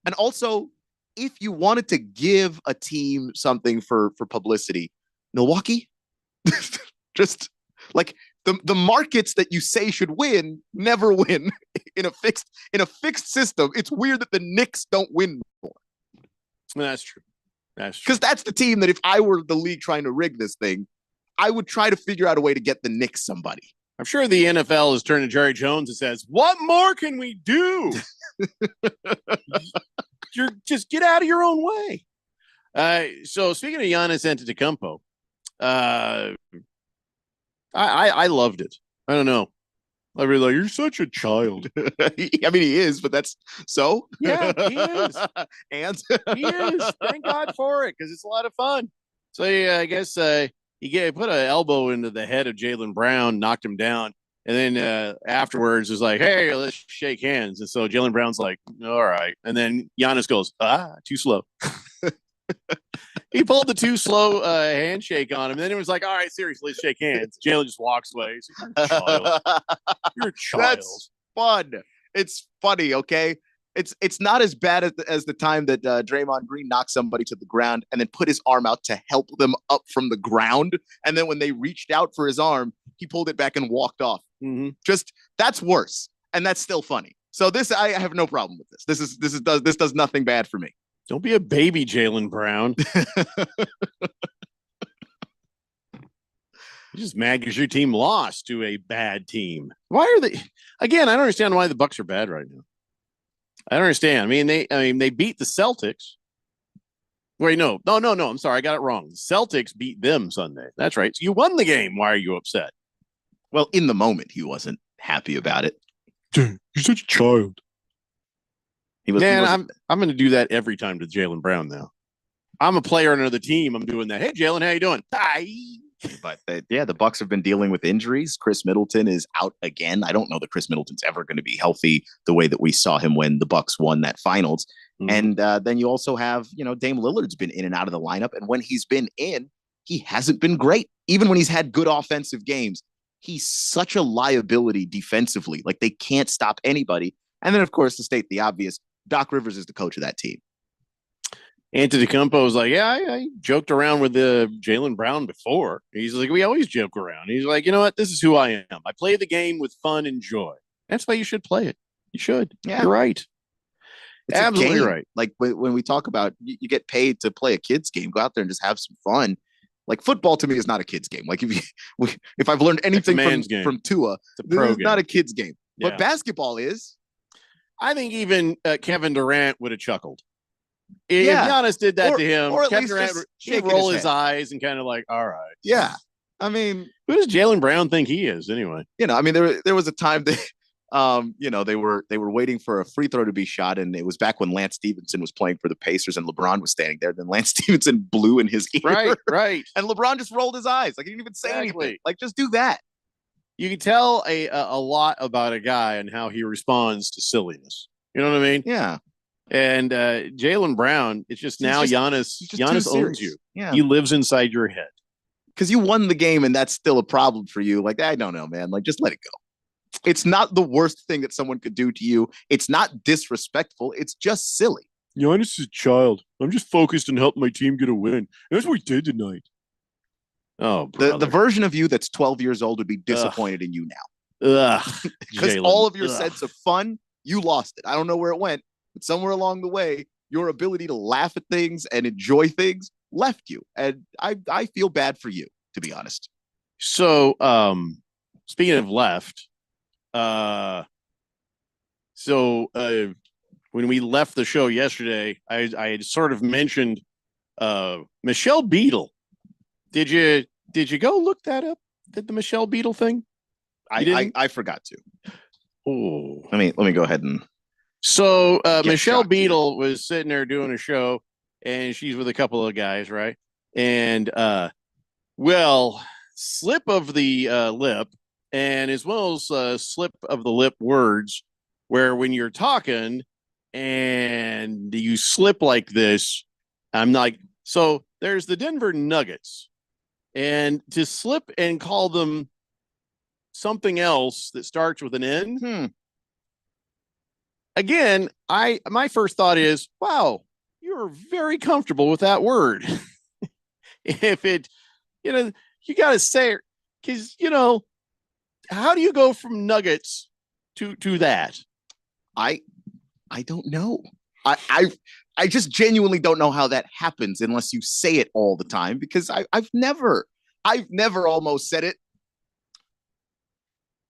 And also, if you wanted to give a team something for publicity, Milwaukee, just like the markets that you say should win never win in a fixed system. It's weird that the Knicks don't win more. That's true. Because that's the team that if I were the league trying to rig this thing, I would try to figure out a way to get the Knicks somebody. I'm sure the NFL has turned to Jerry Jones and says, "What more can we do? You're just get out of your own way." So speaking of Giannis Antetokounmpo, I loved it. I don't know. I really like, you're such a child. I mean, he is, but that's so. Yeah, he is. And he is. Thank God for it, because it's a lot of fun. So yeah, I guess he put an elbow into the head of Jaylen Brown, knocked him down, and then afterwards was like, "Hey, let's shake hands." And so Jaylen Brown's like, "All right," and then Giannis goes, "Too slow." He pulled the too slow handshake on him. And then it was like, "All right, seriously, let's shake hands." Jalen just walks away. He's like, "You're a child. You're a child." That's fun. It's funny, okay? It's not as bad as the time that Draymond Green knocked somebody to the ground and then put his arm out to help them up from the ground. And then when they reached out for his arm, he pulled it back and walked off. Mm-hmm. Just that's worse, and that's still funny. So this, I have no problem with this. This does nothing bad for me. Don't be a baby, Jaylen Brown. You're just mad because your team lost to a bad team. Why are they? Again, I don't understand why the Bucks are bad right now. I don't understand. I mean, they beat the Celtics. Wait, no. I'm sorry, I got it wrong. The Celtics beat them Sunday. That's right. So you won the game. Why are you upset? Well, in the moment, he wasn't happy about it. Dude, you're such a child. I'm going to do that every time to Jaylen Brown now. I'm a player on another team. I'm doing that. Hey, Jaylen, how you doing? Hi. But the Bucks have been dealing with injuries. Chris Middleton is out again. I don't know that Chris Middleton's ever going to be healthy the way that we saw him when the Bucks won that finals. Mm-hmm. And then you also have, Dame Lillard's been in and out of the lineup. And when he's been in, he hasn't been great. Even when he's had good offensive games, he's such a liability defensively. Like they can't stop anybody. And then, of course, to state the obvious, Doc Rivers is the coach of that team. Antetokounmpo was like, yeah, I joked around with Jaylen Brown before. He's like, we always joke around. He's like, you know what? This is who I am. I play the game with fun and joy. That's why you should play it. You should. Yeah. You're right. It's absolutely right. Like when we talk about you get paid to play a kid's game, go out there and just have some fun. Like football to me is not a kid's game. Like if I've learned anything from Tua, this is not a kid's game. Yeah. But basketball is. I think even Kevin Durant would have chuckled. If Giannis did that to him, or at Kevin least Durant he'd roll his eyes and kind of like, all right. Yeah. I mean, who does Jaylen Brown think he is anyway? I mean, there was a time that they were waiting for a free throw to be shot, and it was back when Lance Stevenson was playing for the Pacers and LeBron was standing there. Then Lance Stevenson blew in his ear. Right. And LeBron just rolled his eyes. Like he didn't even say anything. Like just do that. You can tell a lot about a guy and how he responds to silliness. You know what I mean? Yeah. And Jaylen Brown, it's just now Giannis owns you. Yeah. He lives inside your head. Because you won the game and that's still a problem for you. Like, I don't know, man. Like, just let it go. It's not the worst thing that someone could do to you. It's not disrespectful. It's just silly. Giannis is a child. I'm just focused on helping my team get a win. That's what we did tonight. Oh, the version of you that's 12 years old would be disappointed in you now. Because all of your sense of fun, you lost it. I don't know where it went, but somewhere along the way, your ability to laugh at things and enjoy things left you. And I feel bad for you, to be honest. So, speaking of left, when we left the show yesterday, I had sort of mentioned Michelle Beadle. Did you go look that up? Did the Michelle Beadle thing? I forgot to. Oh, let me go ahead and. So Michelle Beadle was sitting there doing a show, and she's with a couple of guys, right? And slip of the lip, and as well as slip of the lip words, where when you're talking and you slip like this, I'm like, so there's the Denver Nuggets, and to slip and call them something else that starts with an N. Again, my first thought is, wow, you're very comfortable with that word. If it, you got to say it because, how do you go from nuggets to that? I don't know. I just genuinely don't know how that happens unless you say it all the time, because I've never almost said it.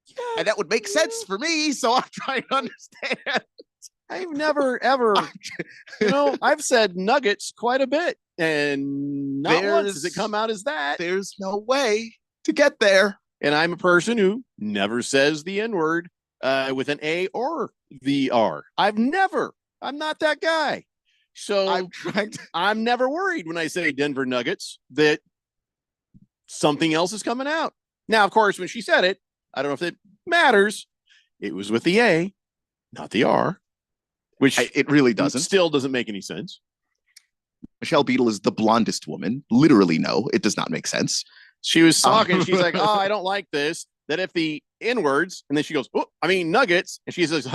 Yeah, and that would make sense for me. So I'm trying to understand. I've never ever, I've said nuggets quite a bit, and not once does it come out as that. There's no way to get there. And I'm a person who never says the N word with an A or the R. I'm not that guy. So I'm never worried when I say Denver Nuggets that something else is coming out. Now, of course, when she said it, I don't know if it matters. It was with the A, not the R, which it really doesn't. Still doesn't make any sense. Michelle Beadle is the blondest woman. Literally, no, it does not make sense. She was talking. She's like, "Oh, I don't like this." That if the N words, and then she goes, "Oh, I mean nuggets," and she says,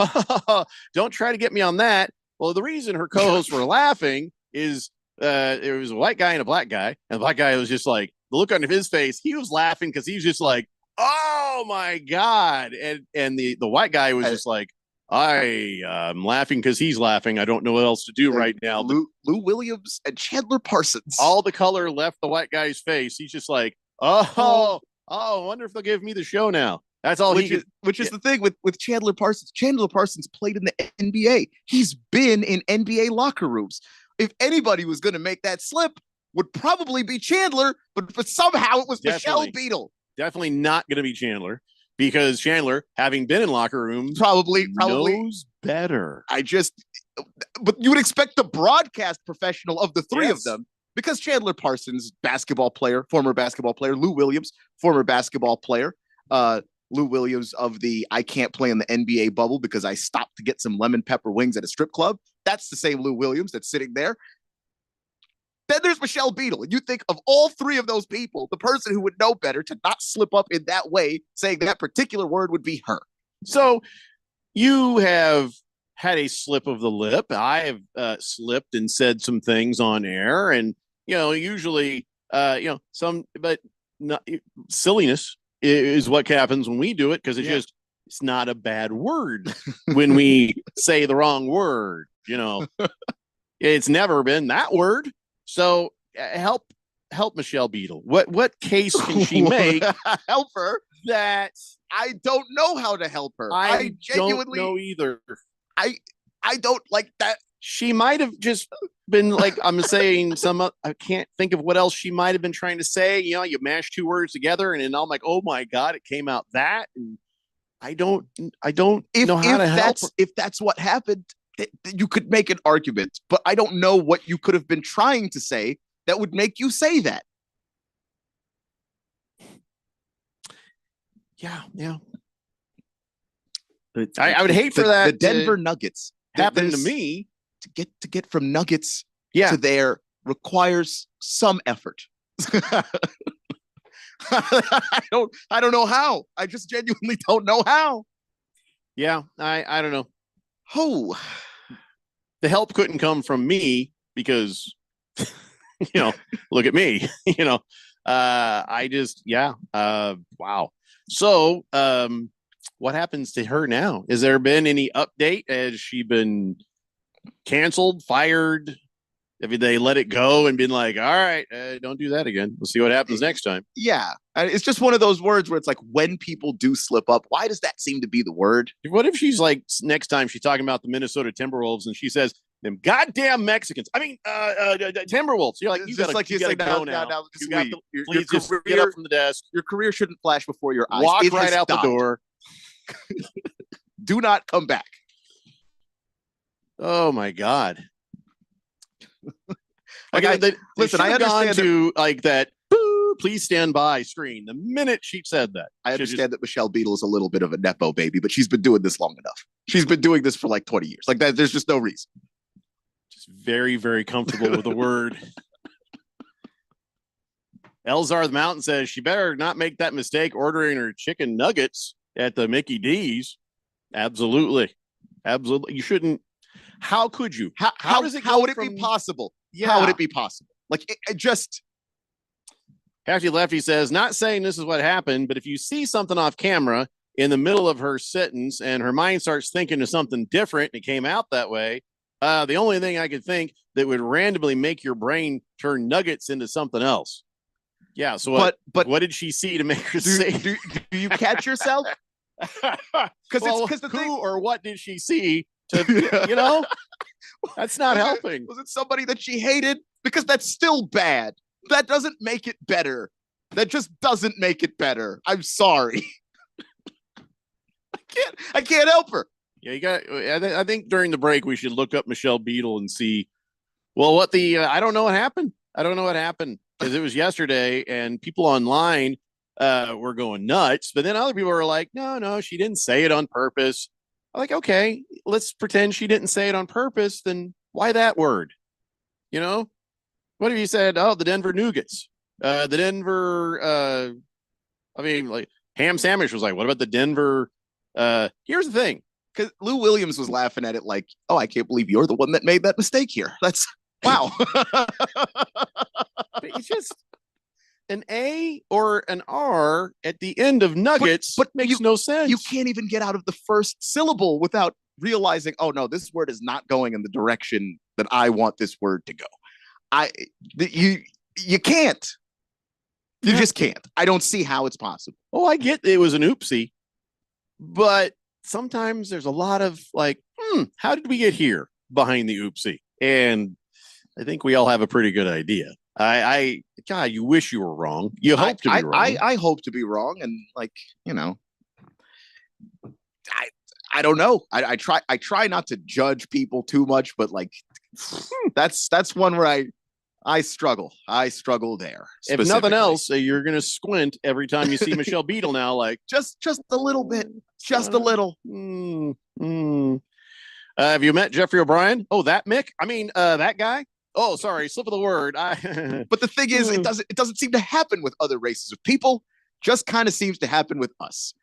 "Don't try to get me on that." Well, the reason her co-hosts were laughing is it was a white guy and a black guy, and the black guy was just like, the look on his face, he was laughing because he was just like, "Oh my god," and the white guy was just like, I'm laughing because he's laughing. I don't know what else to do right now. Lou Williams and Chandler Parsons. All the color left the white guy's face. He's just like, oh, I wonder if they'll give me the show now. That's all which is the thing with Chandler Parsons. Chandler Parsons played in the NBA. He's been in NBA locker rooms. If anybody was going to make that slip, would probably be Chandler, but somehow it was Michelle Beadle. Definitely not going to be Chandler, because Chandler, having been in locker rooms, probably knows better. But you would expect the broadcast professional of the three of them, because Chandler Parsons, former basketball player, Lou Williams, former basketball player, Lou Williams of the I can't play in the NBA bubble because I stopped to get some lemon pepper wings at a strip club. That's the same Lou Williams that's sitting there. Then there's Michelle Beadle. And you think of all three of those people, the person who would know better to not slip up in that way, saying that particular word would be her. So you have had a slip of the lip. I have slipped and said some things on air, and usually but not, silliness is what happens when we do it, because it's not a bad word when we say the wrong word. It's never been that word. So help Michelle Beadle. What case can she make? Help her. That I don't know how to help her. I genuinely don't know either. I don't like that. She might have just been like, I'm saying I can't think of what else she might have been trying to say. You mash two words together, and then I'm like, oh my God, it came out that. And I don't know how to help her. If that's what happened, you could make an argument, but I don't know what you could have been trying to say that would make you say that. Yeah. I would hate for that. The Denver Nuggets happened to me. To get from Nuggets to there requires some effort. I don't know how. I just genuinely don't know how. Yeah, I don't know. Oh, the help couldn't come from me because, look at me, wow. So, what happens to her now? Has there been any update? Has she been canceled, fired? Have they let it go and been like, all right, don't do that again. We'll see what happens next time. Yeah. It's just one of those words where it's like, when people do slip up, why does that seem to be the word? What if she's like, next time she's talking about the Minnesota Timberwolves and she says, them goddamn Mexicans. I mean, Timberwolves. You're like, you gotta go now. Please just get up from the desk. Your career shouldn't flash before your eyes. Walk right out the door. Do not come back. Oh my God. Listen, I understand to like that. Please stand by screen the minute she said that. I understand that Michelle Beadle is a little bit of a nepo baby, but she's been doing this long enough. She's been doing this for like 20 years. Like that, there's just no reason. Just very, very comfortable with the word. Elzar the Mountain says she better not make that mistake ordering her chicken nuggets at the Mickey D's. Absolutely. You shouldn't. How could you? How does it how go would it from- be possible? Yeah. How would it be possible? Like it just Hefty Lefty says, not saying this is what happened, but if you see something off camera in the middle of her sentence and her mind starts thinking of something different and it came out that way, the only thing I could think that would randomly make your brain turn nuggets into something else. Yeah. So what did she see to make her say? do you catch yourself? Because the thing, or what did she see to that's not helping. Was it somebody that she hated? Because that's still bad. That doesn't make it better. That just doesn't make it better. I'm sorry. I can't help her. Yeah, you got. I think during the break we should look up Michelle Beadle and see. Well, what the? I don't know what happened. I don't know what happened because it was yesterday, and people online were going nuts. But then other people were like, "No, she didn't say it on purpose." I'm like, okay, let's pretend she didn't say it on purpose. Then why that word? What if you said, "Oh, the Denver Nuggets, the Denver"? Like ham sandwich was like, what about the Denver? Here's the thing. Because Lou Williams was laughing at it like, oh, I can't believe you're the one that made that mistake here. That's wow. But it's just an A or an R at the end of nuggets, but makes no sense. You can't even get out of the first syllable without realizing, oh no, this word is not going in the direction that I want this word to go. You can't. You just can't. I don't see how it's possible. Oh, I get it was an oopsie, but sometimes there's a lot of like, how did we get here behind the oopsie? And I think we all have a pretty good idea. God, you wish you were wrong. You hope to be wrong. I hope to be wrong. And I don't know. I try not to judge people too much, but like, that's one where I struggle. I struggle there. If nothing else, you're going to squint every time you see Michelle Beadle now, like just a little bit, just a little. Have you met Jeffrey O'Brien? Oh, that Mick? I mean, that guy? Oh, sorry, slip of the word. But the thing is, it doesn't seem to happen with other races of people. Just kind of seems to happen with us.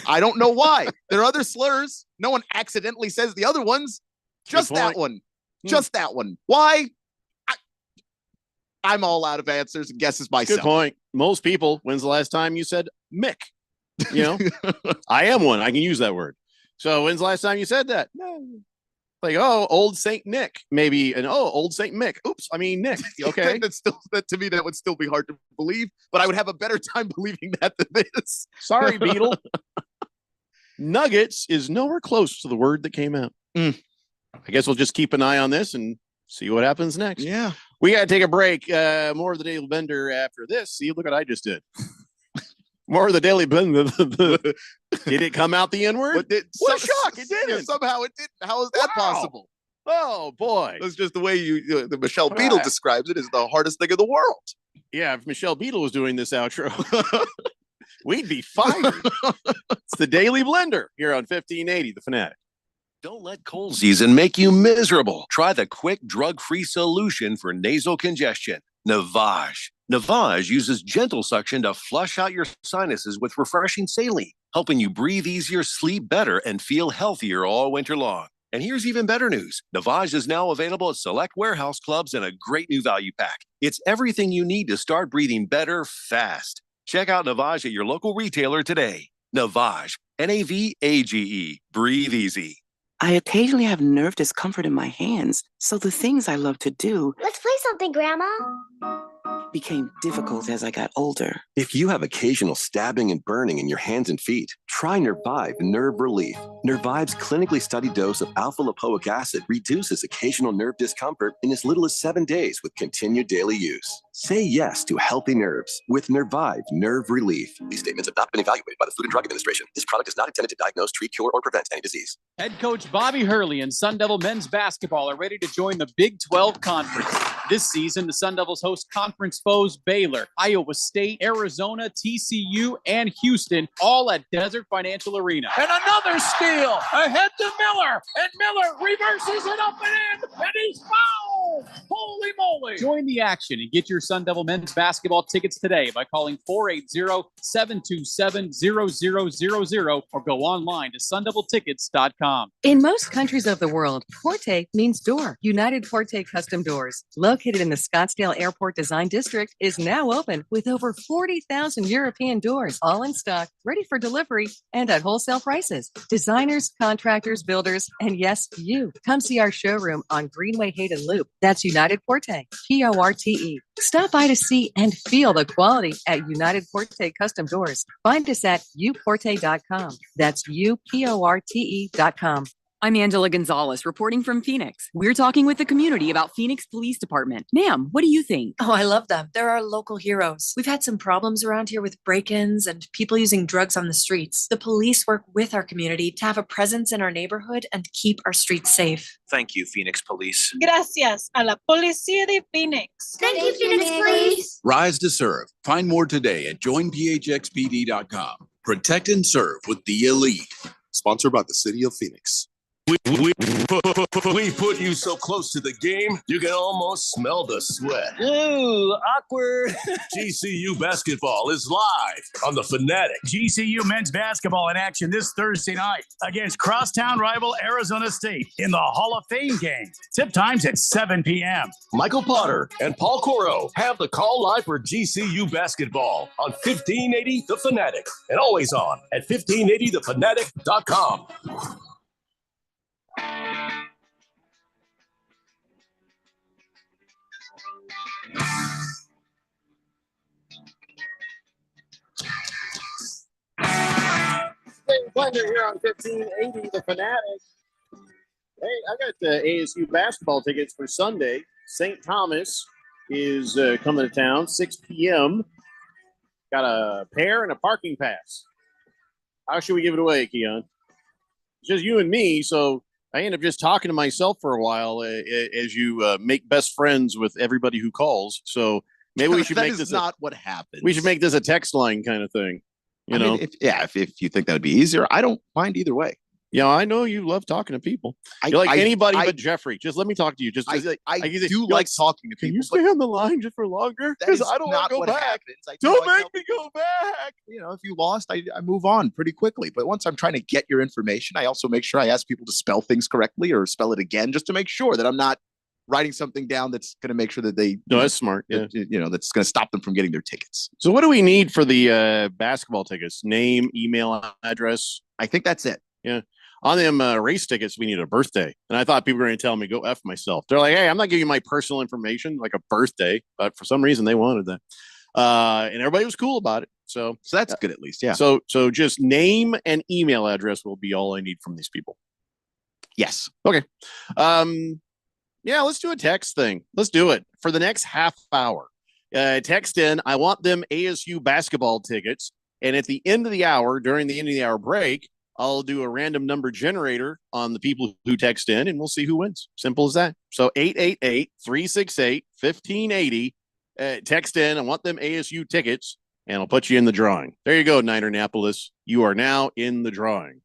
I don't know why. There are other slurs. No one accidentally says the other ones. Just that one. Just that one. Why? I'm all out of answers and guesses myself. Good point. Most people, when's the last time you said Mick? I am one. I can use that word. So when's the last time you said that? No. Like, oh, old Saint Nick, maybe, and old Saint Mick. Oops, I mean Nick. Okay. that to me, that would still be hard to believe, but I would have a better time believing that than this. Sorry, Beetle. Nuggets is nowhere close to the word that came out. I guess we'll just keep an eye on this and see what happens next. Yeah. We got to take a break. More of the Daily Bender after this. See, look what I just did. More of the Daily Bender. Did it come out the N-word? What a shock. It didn't. Yeah, somehow it didn't. How is that possible? Oh, boy. That's just the way the Michelle Beadle describes it is the hardest thing in the world. Yeah, if Michelle Beadle was doing this outro, we'd be fired. It's the Daily Blender here on 1580, The Fanatic. Don't let cold season make you miserable. Try the quick drug-free solution for nasal congestion, Navage. Navage uses gentle suction to flush out your sinuses with refreshing saline, helping you breathe easier, sleep better, and feel healthier all winter long. And here's even better news. Navage is now available at select warehouse clubs in a great new value pack. It's everything you need to start breathing better fast. Check out Navage at your local retailer today. Navage, Navage. Breathe easy. I occasionally have nerve discomfort in my hands, so the things I love to do Let's play something, Grandma. became difficult as I got older. If you have occasional stabbing and burning in your hands and feet, try Nervive Nerve Relief. Nervive's clinically studied dose of alpha-lipoic acid reduces occasional nerve discomfort in as little as 7 days with continued daily use. Say yes to healthy nerves with Nervive Nerve Relief. These statements have not been evaluated by the Food and Drug Administration. This product is not intended to diagnose, treat, cure, or prevent any disease. Head coach Bobby Hurley and Sun Devil men's basketball are ready to join the Big 12 Conference. This season, the Sun Devils host conference foes Baylor, Iowa State, Arizona, TCU, and Houston, all at Desert Financial Arena. And another steal ahead to Miller, and Miller reverses it up and in, and he's fouled. Holy moly! Join the action and get your Sun Devil men's basketball tickets today by calling 480-727-0000 or go online to sundeviltickets.com. In most countries of the world, Porte means door. United Porte Custom Doors, located in the Scottsdale Airport Design District, is now open with over 40,000 European doors, all in stock, ready for delivery, and at wholesale prices. Designers, contractors, builders, and yes, you. Come see our showroom on Greenway Hayden Loop. That's United Porte, Porte. Stop by to see and feel the quality at United Porte Custom Doors. Find us at uporte.com. That's uporte.com. I'm Angela Gonzalez, reporting from Phoenix. We're talking with the community about Phoenix Police Department. Ma'am, what do you think? Oh, I love them. They're our local heroes. We've had some problems around here with break-ins and people using drugs on the streets. The police work with our community to have a presence in our neighborhood and keep our streets safe. Thank you, Phoenix Police. Gracias a la Policía de Phoenix. Thank you, Phoenix Police. Rise to serve. Find more today at joinphxpd.com. Protect and serve with the elite. Sponsored by the City of Phoenix. We put you so close to the game, you can almost smell the sweat. Ooh, awkward. GCU basketball is live on the Fanatic. GCU men's basketball in action this Thursday night against crosstown rival Arizona State in the Hall of Fame game. Tip times at 7 p.m. Michael Potter and Paul Coro have the call live for GCU basketball on 1580 The Fanatic and always on at 1580thefanatic.com. Blender here on 1580 The Fanatic. Hey, I got the ASU basketball tickets for Sunday. St. Thomas is coming to town, 6 p.m. Got a pair and a parking pass. How should we give it away, Keon? It's just you and me, so I end up just talking to myself for a while as you make best friends with everybody who calls. So maybe we should That make is this not what happens. We should make this a text line kind of thing. You I know, mean, if you think that would be easier, I don't mind either way. Yeah, I know you love talking to people. You're like anybody but Jeffrey. Just let me talk to you. Just I do do like talking to people. Can you stay on the line just for longer? Because I don't want to go back. Don't make me go back. You know, if you lost, I move on pretty quickly. But once I'm trying to get your information, I also make sure I ask people to spell things correctly or spell it again, just to make sure that I'm not writing something down that's going to make sure that they. No, that's smart. Yeah, that's going to stop them from getting their tickets. So, what do we need for the basketball tickets? Name, email, address. I think that's it. Yeah. On them race tickets, we need a birthday. And I thought people were going to tell me, go F myself. They're like, hey, I'm not giving you my personal information, like a birthday. But for some reason, they wanted that. And everybody was cool about it. So that's good, at least. Yeah. So just name and email address will be all I need from these people. Yes. Okay. Yeah, let's do a text thing. Let's do it for the next half hour. Text in, I want them ASU basketball tickets. And at the end of the hour, during the end of the hour break, I'll do a random number generator on the people who text in, and we'll see who wins. Simple as that. So 888-368-1580. Text in, I want them ASU tickets, and I'll put you in the drawing. There you go, Nidernapolis. You are now in the drawing.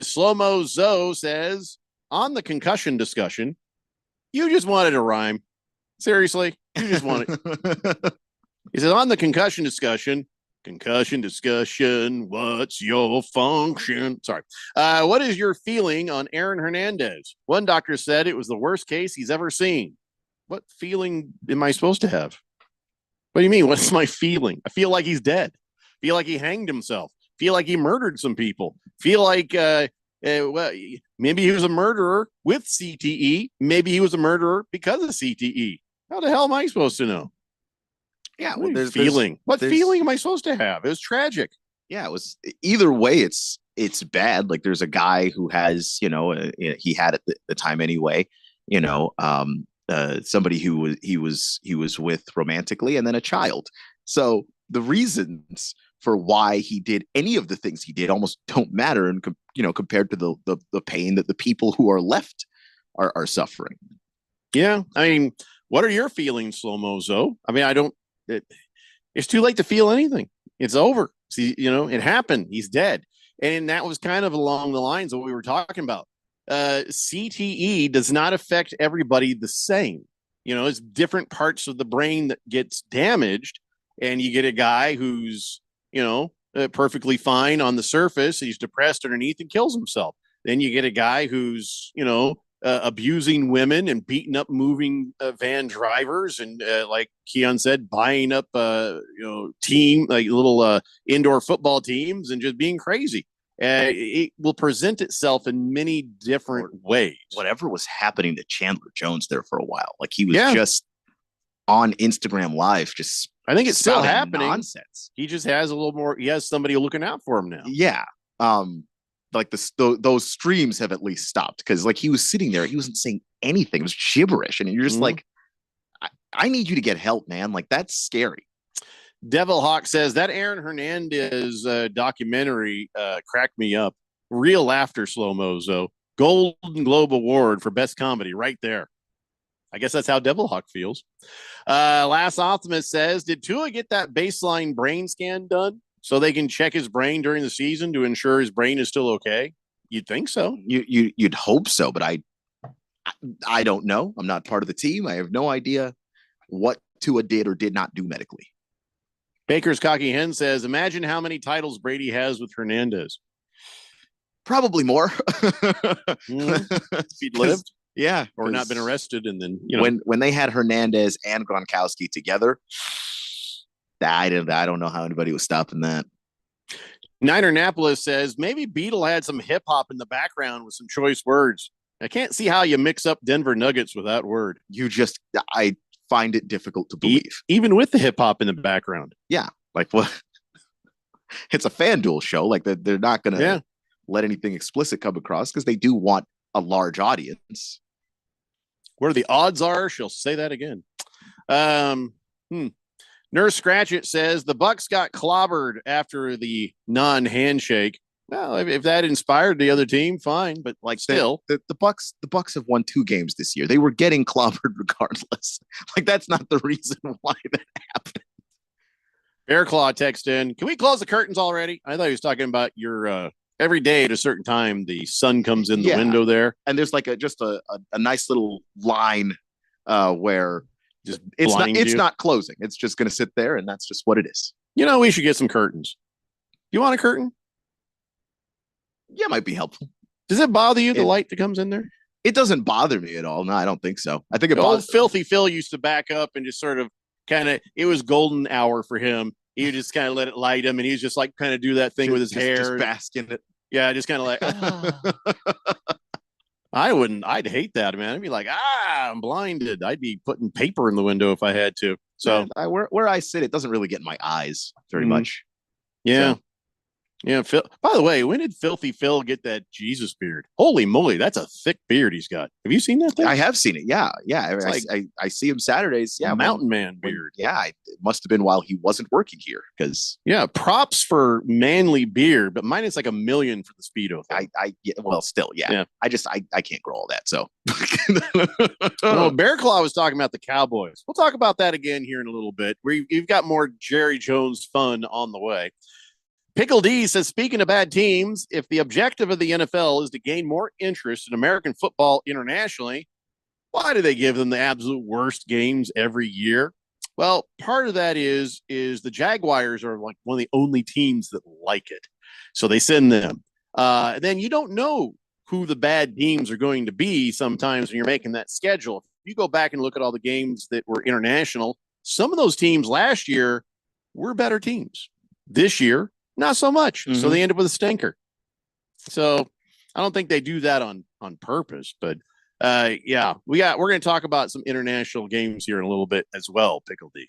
Slow-Mo Zoe says, on the concussion discussion, you just wanted a rhyme. Seriously, you just wanted. He says, on the concussion discussion, what's your function? Sorry. What is your feeling on Aaron Hernandez? One doctor said it was the worst case he's ever seen. What feeling am I supposed to have? What do you mean? What's my feeling? I feel like he's dead. Feel like he hanged himself. Feel like he murdered some people. Feel like well, maybe he was a murderer with CTE. Maybe he was a murderer because of CTE. How the hell am I supposed to know? Yeah, well, what feeling am I supposed to have? It was tragic. Yeah, it was. Either way, it's bad. Like there's a guy who has, he had at the time anyway, somebody who he was with romantically, and then a child. So the reasons for why he did any of the things he did almost don't matter, and compared to the pain that the people who are left are suffering. Yeah, I mean, what are your feelings, Slow-Mo Zoe? I mean, it's too late to feel anything. It's over. See, it happened. He's dead. And that was kind of along the lines of what we were talking about. CTE does not affect everybody the same. It's different parts of the brain that gets damaged, and you get a guy who's, perfectly fine on the surface. He's depressed underneath and kills himself. Then you get a guy who's, abusing women and beating up moving van drivers, and like Keon said, buying up, team like little indoor football teams and just being crazy. It will present itself in many different ways. Whatever was happening to Chandler Jones there for a while, like he was just on Instagram Live, just I think it's still spouting happening. Nonsense. He just has a little more. He has somebody looking out for him now. Yeah. Like those streams have at least stopped, because like he was sitting there, he wasn't saying anything. It was gibberish, and you're just like, I need you to get help, man. Like that's scary. Devil Hawk says that Aaron Hernandez documentary cracked me up. Real laughter, slow mozo. Golden Globe Award for best comedy right there. I guess that's how Devil Hawk feels. Last Optimist says, did Tua get that baseline brain scan done so they can check his brain during the season to ensure his brain is still okay? You'd think so. You'd hope so, but I don't know. I'm not part of the team. I have no idea what Tua did or did not do medically. Baker's Cocky Hen says, imagine how many titles Brady has with Hernandez. Probably more. If he'd lived. Yeah. Or not been arrested. And then, when they had Hernandez and Gronkowski together, I don't know how anybody was stopping that. Niner Napolis says, maybe Beetle had some hip hop in the background with some choice words. I can't see how you mix up Denver Nuggets with that word. I find it difficult to believe. Even with the hip hop in the background. Yeah. Like what? It's a FanDuel show. Like they're not going to let anything explicit come across, because they do want a large audience. Where the odds are, she'll say that again. Nurse Scratchit says the Bucks got clobbered after the non-handshake. Well, if that inspired the other team, fine, but still, the Bucks have won 2 games this year. They were getting clobbered regardless. Like that's not the reason why that happened. Bear Claw text in, can we close the curtains already? I thought he was talking about your every day at a certain time the sun comes in the window there, and there's like a nice little line where just it's not closing. It's just going to sit there, and that's just what it is. We should get some curtains. You want a curtain? Yeah, might be helpful. Does it bother you, the light that comes in there? It doesn't bother me at all. No, I don't think so. I think it bothers. Filthy Phil used to back up and just sort of it was golden hour for him. He would just kind of let it light him, and he's just like kind of do that thing with his hair. Just bask in it. Yeah, just kind of like, I'd hate that, man. I'd be like, I'm blinded. I'd be putting paper in the window if I had to. So where I sit, it doesn't really get in my eyes very much. Yeah. So. Yeah, Phil. By the way, when did Filthy Phil get that Jesus beard? Holy moly, that's a thick beard he's got. Have you seen that thing? I have seen it. Yeah. I see him Saturdays. Yeah, mountain man beard. It must have been while he wasn't working here. Because props for manly beard, but mine is like $1 million for the Speedo thing. Still, yeah. I can't grow all that. So, Bear Claw was talking about the Cowboys. We'll talk about that again here in a little bit. You've got more Jerry Jones fun on the way. Pickle D says, speaking of bad teams, if the objective of the NFL is to gain more interest in American football internationally, why do they give them the absolute worst games every year? Well, part of that is the Jaguars are like one of the only teams that like it. So they send them. Then you don't know who the bad teams are going to be sometimes when you're making that schedule. If you go back and look at all the games that were international, some of those teams last year were better teams. This year, not so much. So they end up with a stinker. So I don't think they do that on purpose, but we're going to talk about some international games here in a little bit as well. Pickle D.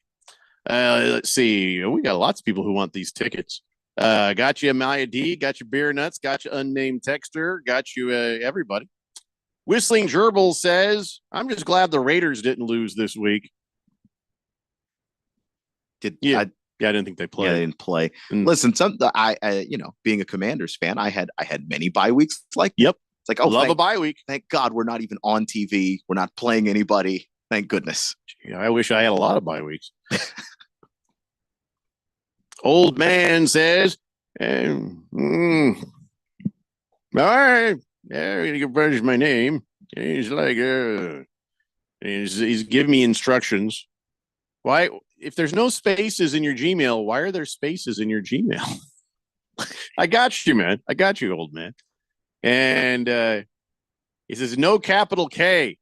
Let's see. We got lots of people who want these tickets. Got you Maya D, got you Beer Nuts, got you Unnamed Texter, got you everybody. Whistling Gerbil says, I'm just glad the Raiders didn't lose this week. I didn't think they played. Yeah, they didn't play. Listen, being a Commanders fan, I had many bye weeks. It's like, love a bye week. Thank God we're not even on TV. We're not playing anybody. Thank goodness. I wish I had a lot of bye weeks. Old man says, all right, Yeah, he confirms my name. He's like, he's giving me instructions. Why, if there's no spaces in your Gmail, why are there spaces in your Gmail? I got you, man. I got you, old man. And he says, no capital K.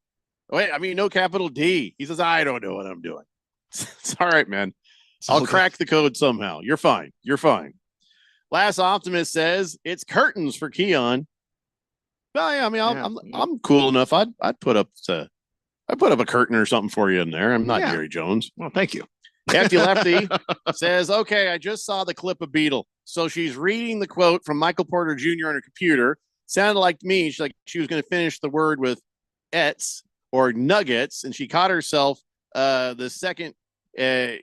Wait, I mean, no capital D. He says, I don't know what I'm doing. It's all right, man. I'll crack the code somehow. You're fine. You're fine. Last Optimist says it's curtains for Keon. Well, yeah, I mean, I'm cool enough. I'd put up a curtain or something for you in there. I'm not Gary Jones. Well, thank you. Hefty Lefty says, okay, I just saw the clip of Beetle. So she's reading the quote from Michael Porter Jr. on her computer. Sounded like to me, she was going to finish the word with ets or nuggets, and she caught herself the second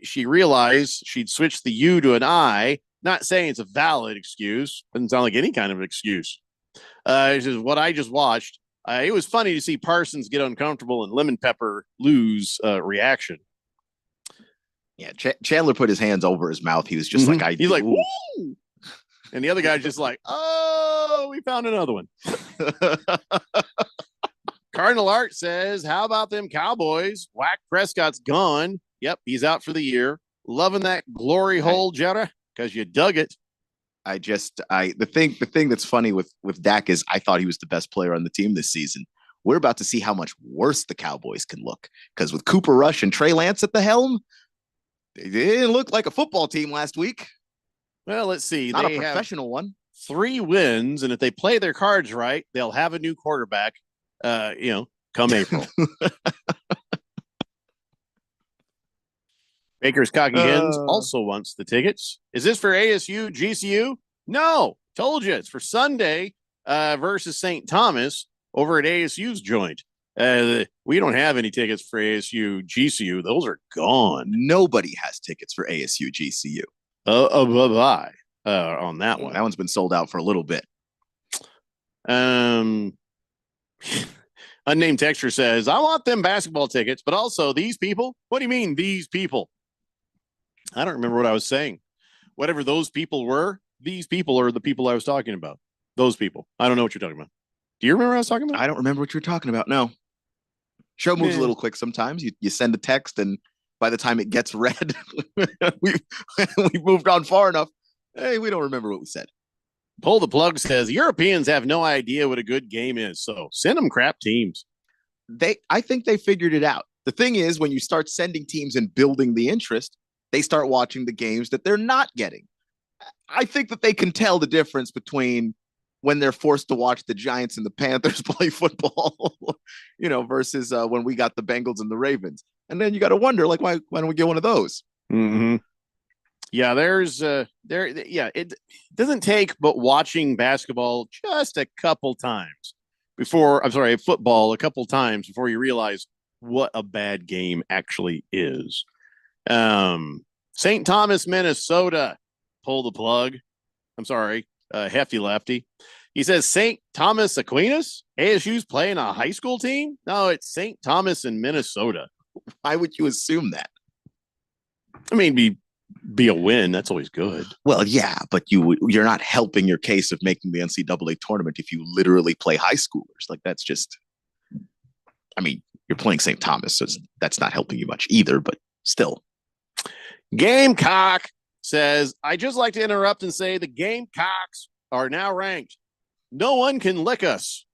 she realized she'd switched the U to an I. Not saying it's a valid excuse. Doesn't sound like any kind of excuse. This is what I just watched. It was funny to see Parsons get uncomfortable and Lemon Pepper lose reaction. Yeah, Chandler put his hands over his mouth. He was just like, he's like, woo! And the other guy's just like, oh, we found another one. Cardinal Art says, how about them Cowboys? Whack Prescott's gone. Yep, he's out for the year. Loving that glory hole, Jetta, because you dug it. The thing that's funny with Dak is I thought he was the best player on the team this season. We're about to see how much worse the Cowboys can look, because with Cooper Rush and Trey Lance at the helm, they didn't look like a football team last week. Well, let's see. Not they a professional one. 3 wins, and if they play their cards right, they'll have a new quarterback. Come April. Baker's Cocky Hens also wants the tickets. Is this for ASU, GCU? No. Told you. It's for Sunday versus St. Thomas over at ASU's joint. We don't have any tickets for ASU, GCU. Those are gone. Nobody has tickets for ASU, GCU. On that one. That one's been sold out for a little bit. Unnamed Texture says, I want them basketball tickets, but also these people. What do you mean, these people? I don't remember what I was saying. Whatever those people were, these people are the people I was talking about. Those people. I don't know what you're talking about. Do you remember what I was talking about? I don't remember what you're talking about. No. Show moves a little quick sometimes. You send a text, and by the time it gets read, we've moved on far enough. Hey, we don't remember what we said. Pull the Plug says Europeans have no idea what a good game is, so send them crap teams. I think they figured it out. The thing is, when you start sending teams and building the interest, they start watching the games that they're not getting. I think that they can tell the difference between when they're forced to watch the Giants and the Panthers play football, versus when we got the Bengals and the Ravens. And then you got to wonder, like, why don't we get one of those? Mm-hmm. Yeah, it doesn't take but watching basketball just a couple times football a couple times before you realize what a bad game actually is. St. Thomas, Minnesota, pull the plug. I'm sorry, Hefty Lefty. He says St. Thomas Aquinas, ASU's playing a high school team? No, it's St. Thomas in Minnesota. Why would you assume that? I mean, be a win. That's always good. Well, yeah, but you're not helping your case of making the NCAA tournament if you literally play high schoolers. Like, that's just, I mean, you're playing St. Thomas, so that's not helping you much either, but still. Gamecock says, I just like to interrupt and say the Gamecocks are now ranked. No one can lick us.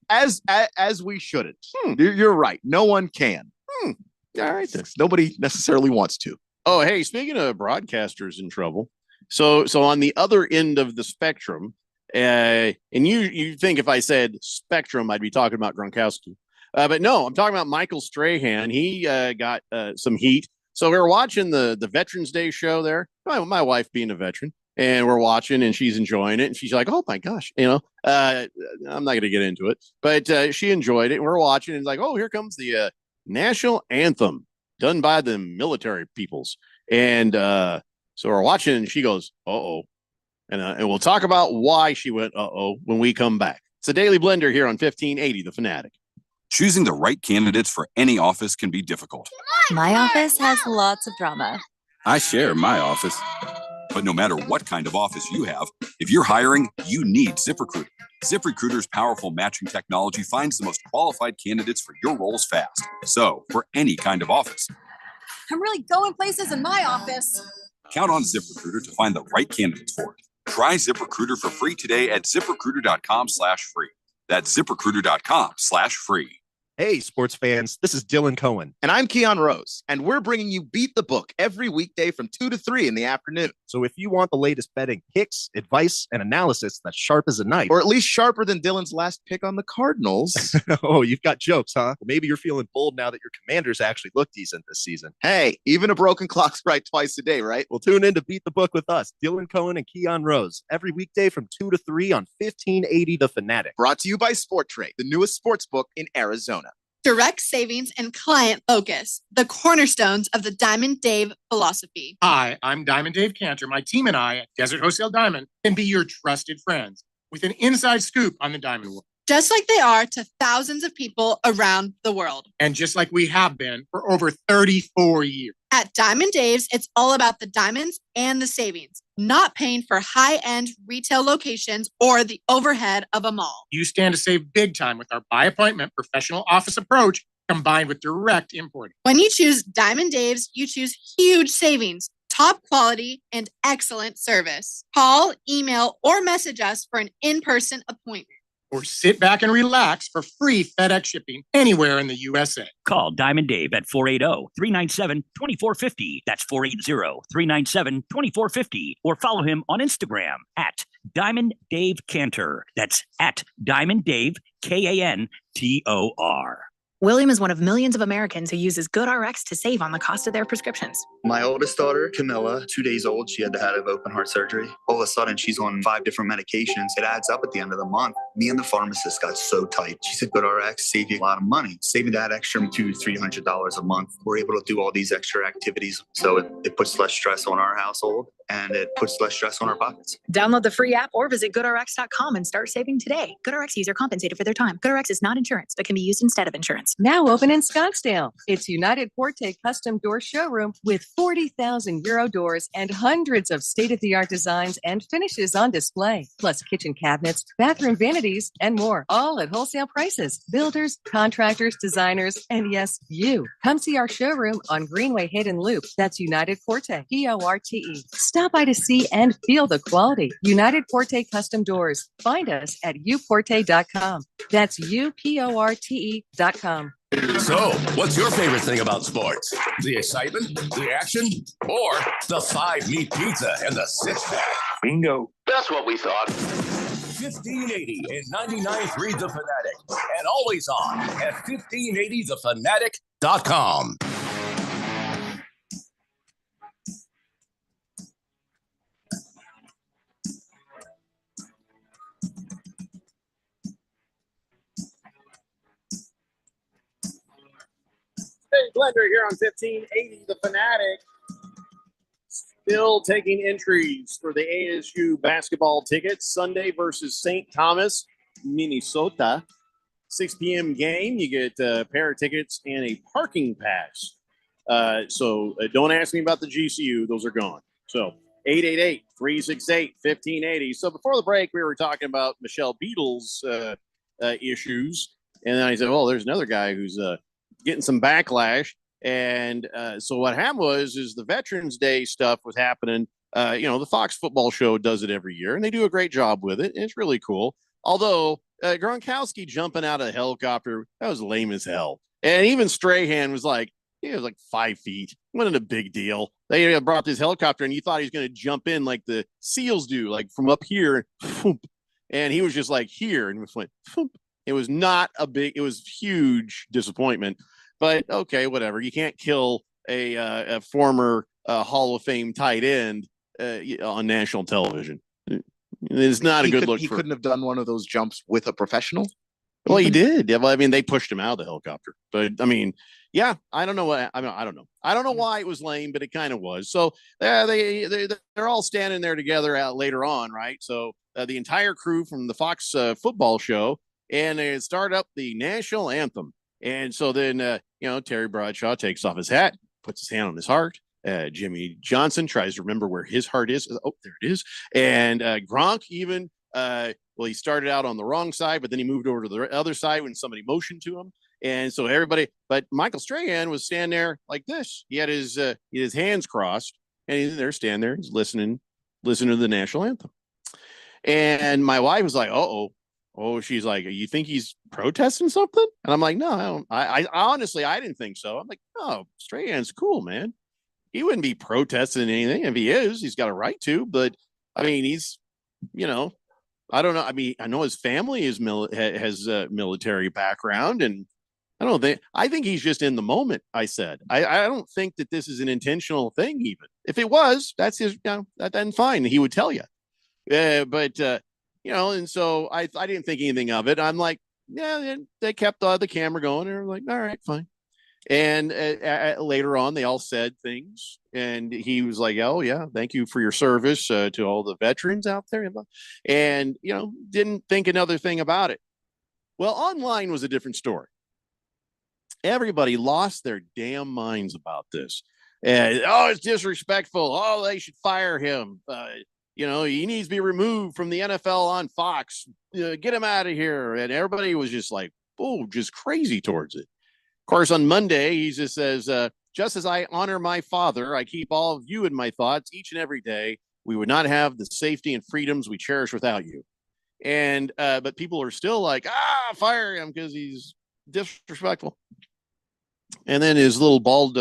As we shouldn't. You're right. No one can. All right. Nobody necessarily wants to. Oh, hey, speaking of broadcasters in trouble. So on the other end of the spectrum, and you think if I said spectrum, I'd be talking about Gronkowski. But no, I'm talking about Michael Strahan. He got some heat. So we were watching the Veterans Day show there. My wife being a veteran, and we're watching, and she's enjoying it. And she's like, "Oh my gosh," I'm not going to get into it, but she enjoyed it. And we're watching, and it's like, "Oh, here comes the national anthem done by the military peoples." And so we're watching, and she goes, "Uh-oh," and we'll talk about why she went "uh-oh" when we come back. It's a Daily Blender here on 1580 The Fanatic. Choosing the right candidates for any office can be difficult. My office has lots of drama. I share my office. But no matter what kind of office you have, if you're hiring, you need ZipRecruiter. ZipRecruiter's powerful matching technology finds the most qualified candidates for your roles fast. So, for any kind of office, I'm really going places in my office. count on ZipRecruiter to find the right candidates for it. Try ZipRecruiter for free today at ziprecruiter.com/free. That's ziprecruiter.com/free. Hey, sports fans, this is Dylan Cohen. And I'm Keon Rose, and we're bringing you Beat the Book every weekday from 2 to 3 in the afternoon. So if you want the latest betting picks, advice, and analysis that's sharp as a knife, or at least sharper than Dylan's last pick on the Cardinals. Oh, you've got jokes, huh? Well, maybe you're feeling bold now that your Commanders actually look decent this season. Hey, even a broken clock's right twice a day, right? Well, tune in to Beat the Book with us, Dylan Cohen and Keon Rose, every weekday from 2 to 3 on 1580 The Fanatic. Brought to you by Sport Trade, the newest sports book in Arizona. Direct savings and client focus, the cornerstones of the Diamond Dave philosophy. Hi, I'm Diamond Dave Cantor. My team and I at Desert Wholesale Diamond can be your trusted friends with an inside scoop on the diamond world. Just like they are to thousands of people around the world. And just like we have been for over 34 years. At Diamond Dave's, it's all about the diamonds and the savings, not paying for high-end retail locations or the overhead of a mall. You stand to save big time with our by appointment professional office approach combined with direct importing. When you choose Diamond Dave's, you choose huge savings, top quality, and excellent service. Call, email, or message us for an in-person appointment. Or sit back and relax for free FedEx shipping anywhere in the USA. Call Diamond Dave at 480-397-2450. That's 480-397-2450. Or follow him on Instagram at Diamond Dave Cantor. That's at Diamond Dave, Kantor. William is one of millions of Americans who uses GoodRx to save on the cost of their prescriptions. My oldest daughter, Camilla, 2 days old, she had to have open heart surgery. All of a sudden, she's on 5 different medications. It adds up at the end of the month. Me and the pharmacist got so tight. She said, GoodRx save you a lot of money. Saving that extra $200-300 a month. We're able to do all these extra activities. So it puts less stress on our household and it puts less stress on our pockets. Download the free app or visit GoodRx.com and start saving today. GoodRx user compensated for their time. GoodRx is not insurance, but can be used instead of insurance. Now open in Scottsdale. It's United Forte Custom Door Showroom with 40,000 Euro doors and hundreds of state-of-the-art designs and finishes on display. Plus kitchen cabinets, bathroom vanities, and more. All at wholesale prices. Builders, contractors, designers, and yes, you. Come see our showroom on Greenway Hayden Loop. That's United Forte, Porte. Stop by to see and feel the quality. United Forte Custom Doors. Find us at uporte.com. That's uporte.com. So, what's your favorite thing about sports? The excitement, the action, or the 5-meat pizza and the 6-pack? Bingo. That's what we thought. 1580 and 99.3 The Fanatic, and always on at 1580thefanatic.com. Hey, Blender here on 1580 The Fanatic. Still taking entries for the ASU basketball tickets. Sunday versus St. Thomas, Minnesota. 6 p.m. game. You get a pair of tickets and a parking pass. So don't ask me about the GCU. Those are gone. So 888-368-1580. So before the break, we were talking about Michelle Beadle's issues. And then I said, well, there's another guy who's getting some backlash. And so what happened is the Veterans Day stuff was happening. The Fox football show does it every year, and they do a great job with it. It's really cool. Although Gronkowski jumping out of the helicopter, that was lame as hell. And even Strahan was like, he was like 5 feet. Wasn't a big deal. They brought this helicopter, and you thought he was going to jump in like the SEALs do, like from up here. And he was just like here, and it went. It was not a big. It was huge disappointment. But okay, whatever. You can't kill a former Hall of Fame tight end on national television. It's not a good look. He couldn't have done one of those jumps with a professional. Well, he did. Yeah, well, I mean, they pushed him out of the helicopter. But I mean, yeah, I don't know what. I mean, I don't know. I don't know why it was lame, but it kind of was. So they're all standing there together later on, right? So the entire crew from the Fox football show, and they start up the national anthem. And so then, Terry Bradshaw takes off his hat, puts his hand on his heart, Jimmy Johnson tries to remember where his heart is. Oh, there it is. And Gronk even, he started out on the wrong side, but then he moved over to the other side when somebody motioned to him. And so but Michael Strahan was standing there like this. He had his hands crossed, and he's there, standing there, he's listening to the national anthem. And my wife was like, oh, she's like, you think he's protesting something? And I'm like, no, I don't. I honestly, I didn't think so. I'm like, no, Strahan's cool, man. He wouldn't be protesting anything. If he is, he's got a right to. But I mean, he's, I don't know. I mean, I know his family has military background, and I think he's just in the moment. I said, I don't think that this is an intentional thing. Even if it was, that's his, then fine. He would tell you. And so I didn't think anything of it. I'm like, yeah, they kept the camera going. And they're like, all right, fine. And later on, they all said things, and he was like, oh yeah, thank you for your service to all the veterans out there. And, didn't think another thing about it. Well, online was a different story. Everybody lost their damn minds about this. And, it's disrespectful. Oh, they should fire him. He needs to be removed from the NFL on Fox. Get him out of here. And everybody was just like, just crazy towards it. Of course, on Monday, he just says, just as I honor my father, I keep all of you in my thoughts each and every day. We would not have the safety and freedoms we cherish without you. And but people are still like, fire him because he's disrespectful. And then his little bald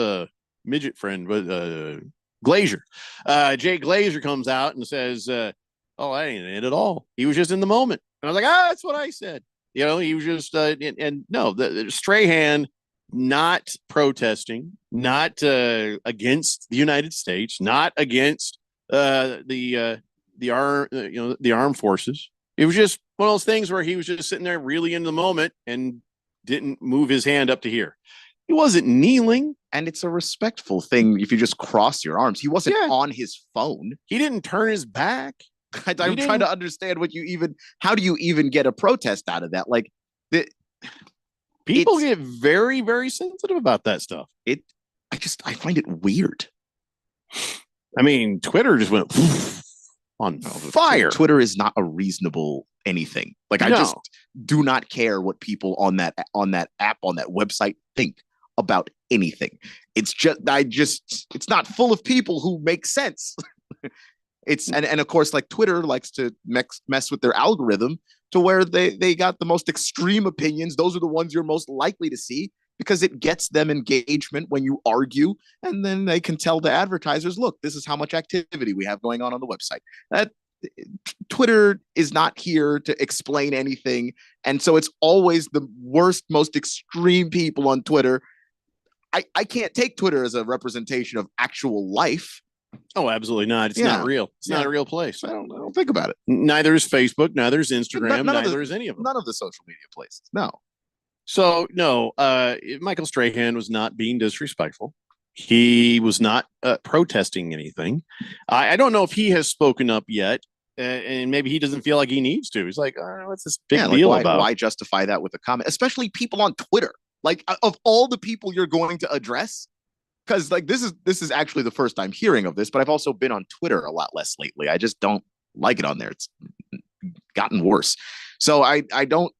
midget friend, Glazer, Jay Glazer, comes out and says, I ain't it at all. He was just in the moment. And I was like, that's what I said. He was just, no, the Strahan not protesting, not against the United States, not against the armed forces. It was just one of those things where he was just sitting there really in the moment and didn't move his hand up to here. He wasn't kneeling. And it's a respectful thing if you just cross your arms. He wasn't on his phone. He didn't turn his back. I'm trying to understand how do you even get a protest out of that? Like, people get very, very sensitive about that stuff. I find it weird. I mean, Twitter just went on fire. Twitter is not a reasonable anything. Like, I just do not care what people on that app, on that website think about anything. It's not full of people who make sense. And of course, like, Twitter likes to mess with their algorithm to where they got the most extreme opinions. Those are the ones you're most likely to see because it gets them engagement when you argue, and then they can tell the advertisers, look, this is how much activity we have going on the website. That Twitter is not here to explain anything, and so it's always the worst, most extreme people on Twitter. I can't take Twitter as a representation of actual life. Oh, absolutely not. It's not real. It's not a real place. I don't think about it. Neither is Facebook. Neither is Instagram. Neither is any of them. None of the social media places. No. So, no, Michael Strahan was not being disrespectful. He was not protesting anything. I don't know if he has spoken up yet, and maybe he doesn't feel like he needs to. He's like, what's this big deal about? Why justify that with a comment? Especially people on Twitter. Like, of all the people you're going to address, because like this is actually the first time hearing of this, but I've also been on Twitter a lot less lately. I just don't like it on there. It's gotten worse. So I don't,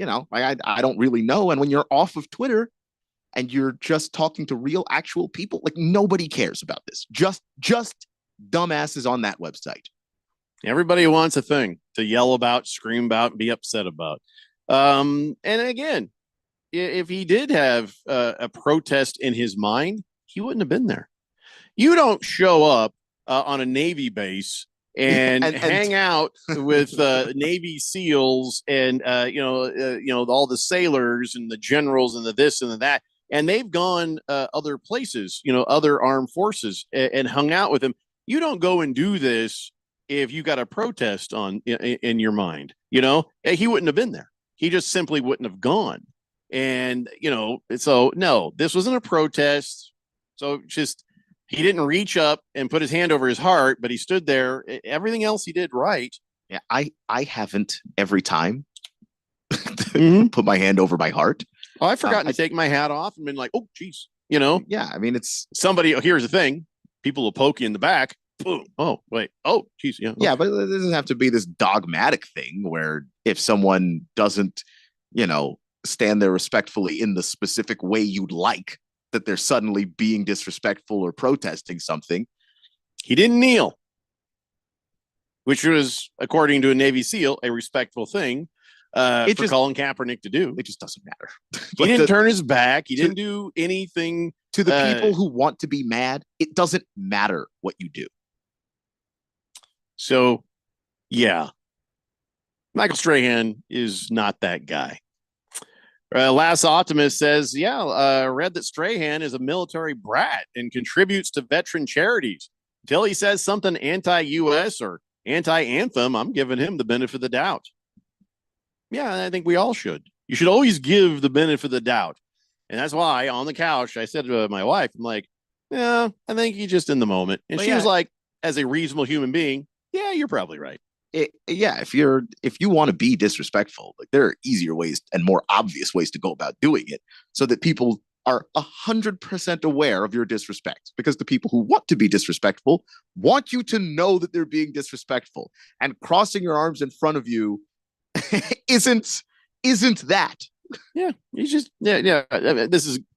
I don't really know. And when you're off of Twitter and you're just talking to real actual people, like, nobody cares about this. Just dumbasses on that website. Everybody wants a thing to yell about, scream about, and be upset about. And again, if he did have a protest in his mind, he wouldn't have been there. You don't show up on a Navy base and hang out with Navy SEALs and all the sailors and the generals and the this and the that, and they've gone other places, other armed forces, and hung out with them. You don't go and do this if you got a protest in your mind. He wouldn't have been there. He just simply wouldn't have gone. And so no, this wasn't a protest. So he didn't reach up and put his hand over his heart, but he stood there. Everything else he did right. Yeah, I haven't every time put my hand over my heart. Oh, I've forgotten to take my hat off and been like, oh, geez, Yeah, I mean, it's somebody. Here's the thing: people will poke you in the back. Boom. Oh, wait. Oh, geez. Yeah. Yeah, but it doesn't have to be this dogmatic thing where if someone doesn't, stand there respectfully in the specific way you'd like, that they're suddenly being disrespectful or protesting something. He didn't kneel, which was, according to a Navy SEAL, a respectful thing for Colin Kaepernick to do. It just doesn't matter. He didn't turn his back. He didn't do anything. To the people who want to be mad, it doesn't matter what you do. So, yeah, Michael Strahan is not that guy. Last Optimist says, read that Strahan is a military brat and contributes to veteran charities. Until he says something anti-U.S. or anti-anthem, I'm giving him the benefit of the doubt. Yeah, I think we all should. You should always give the benefit of the doubt. And that's why on the couch, I said to my wife, I'm like, yeah, I think he's just in the moment. And she was like, as a reasonable human being, yeah, you're probably right. If you want to be disrespectful, like there are easier ways and more obvious ways to go about doing it so that people are 100% aware of your disrespect, because the people who want to be disrespectful want you to know that they're being disrespectful, and crossing your arms in front of you isn't that. Yeah, you just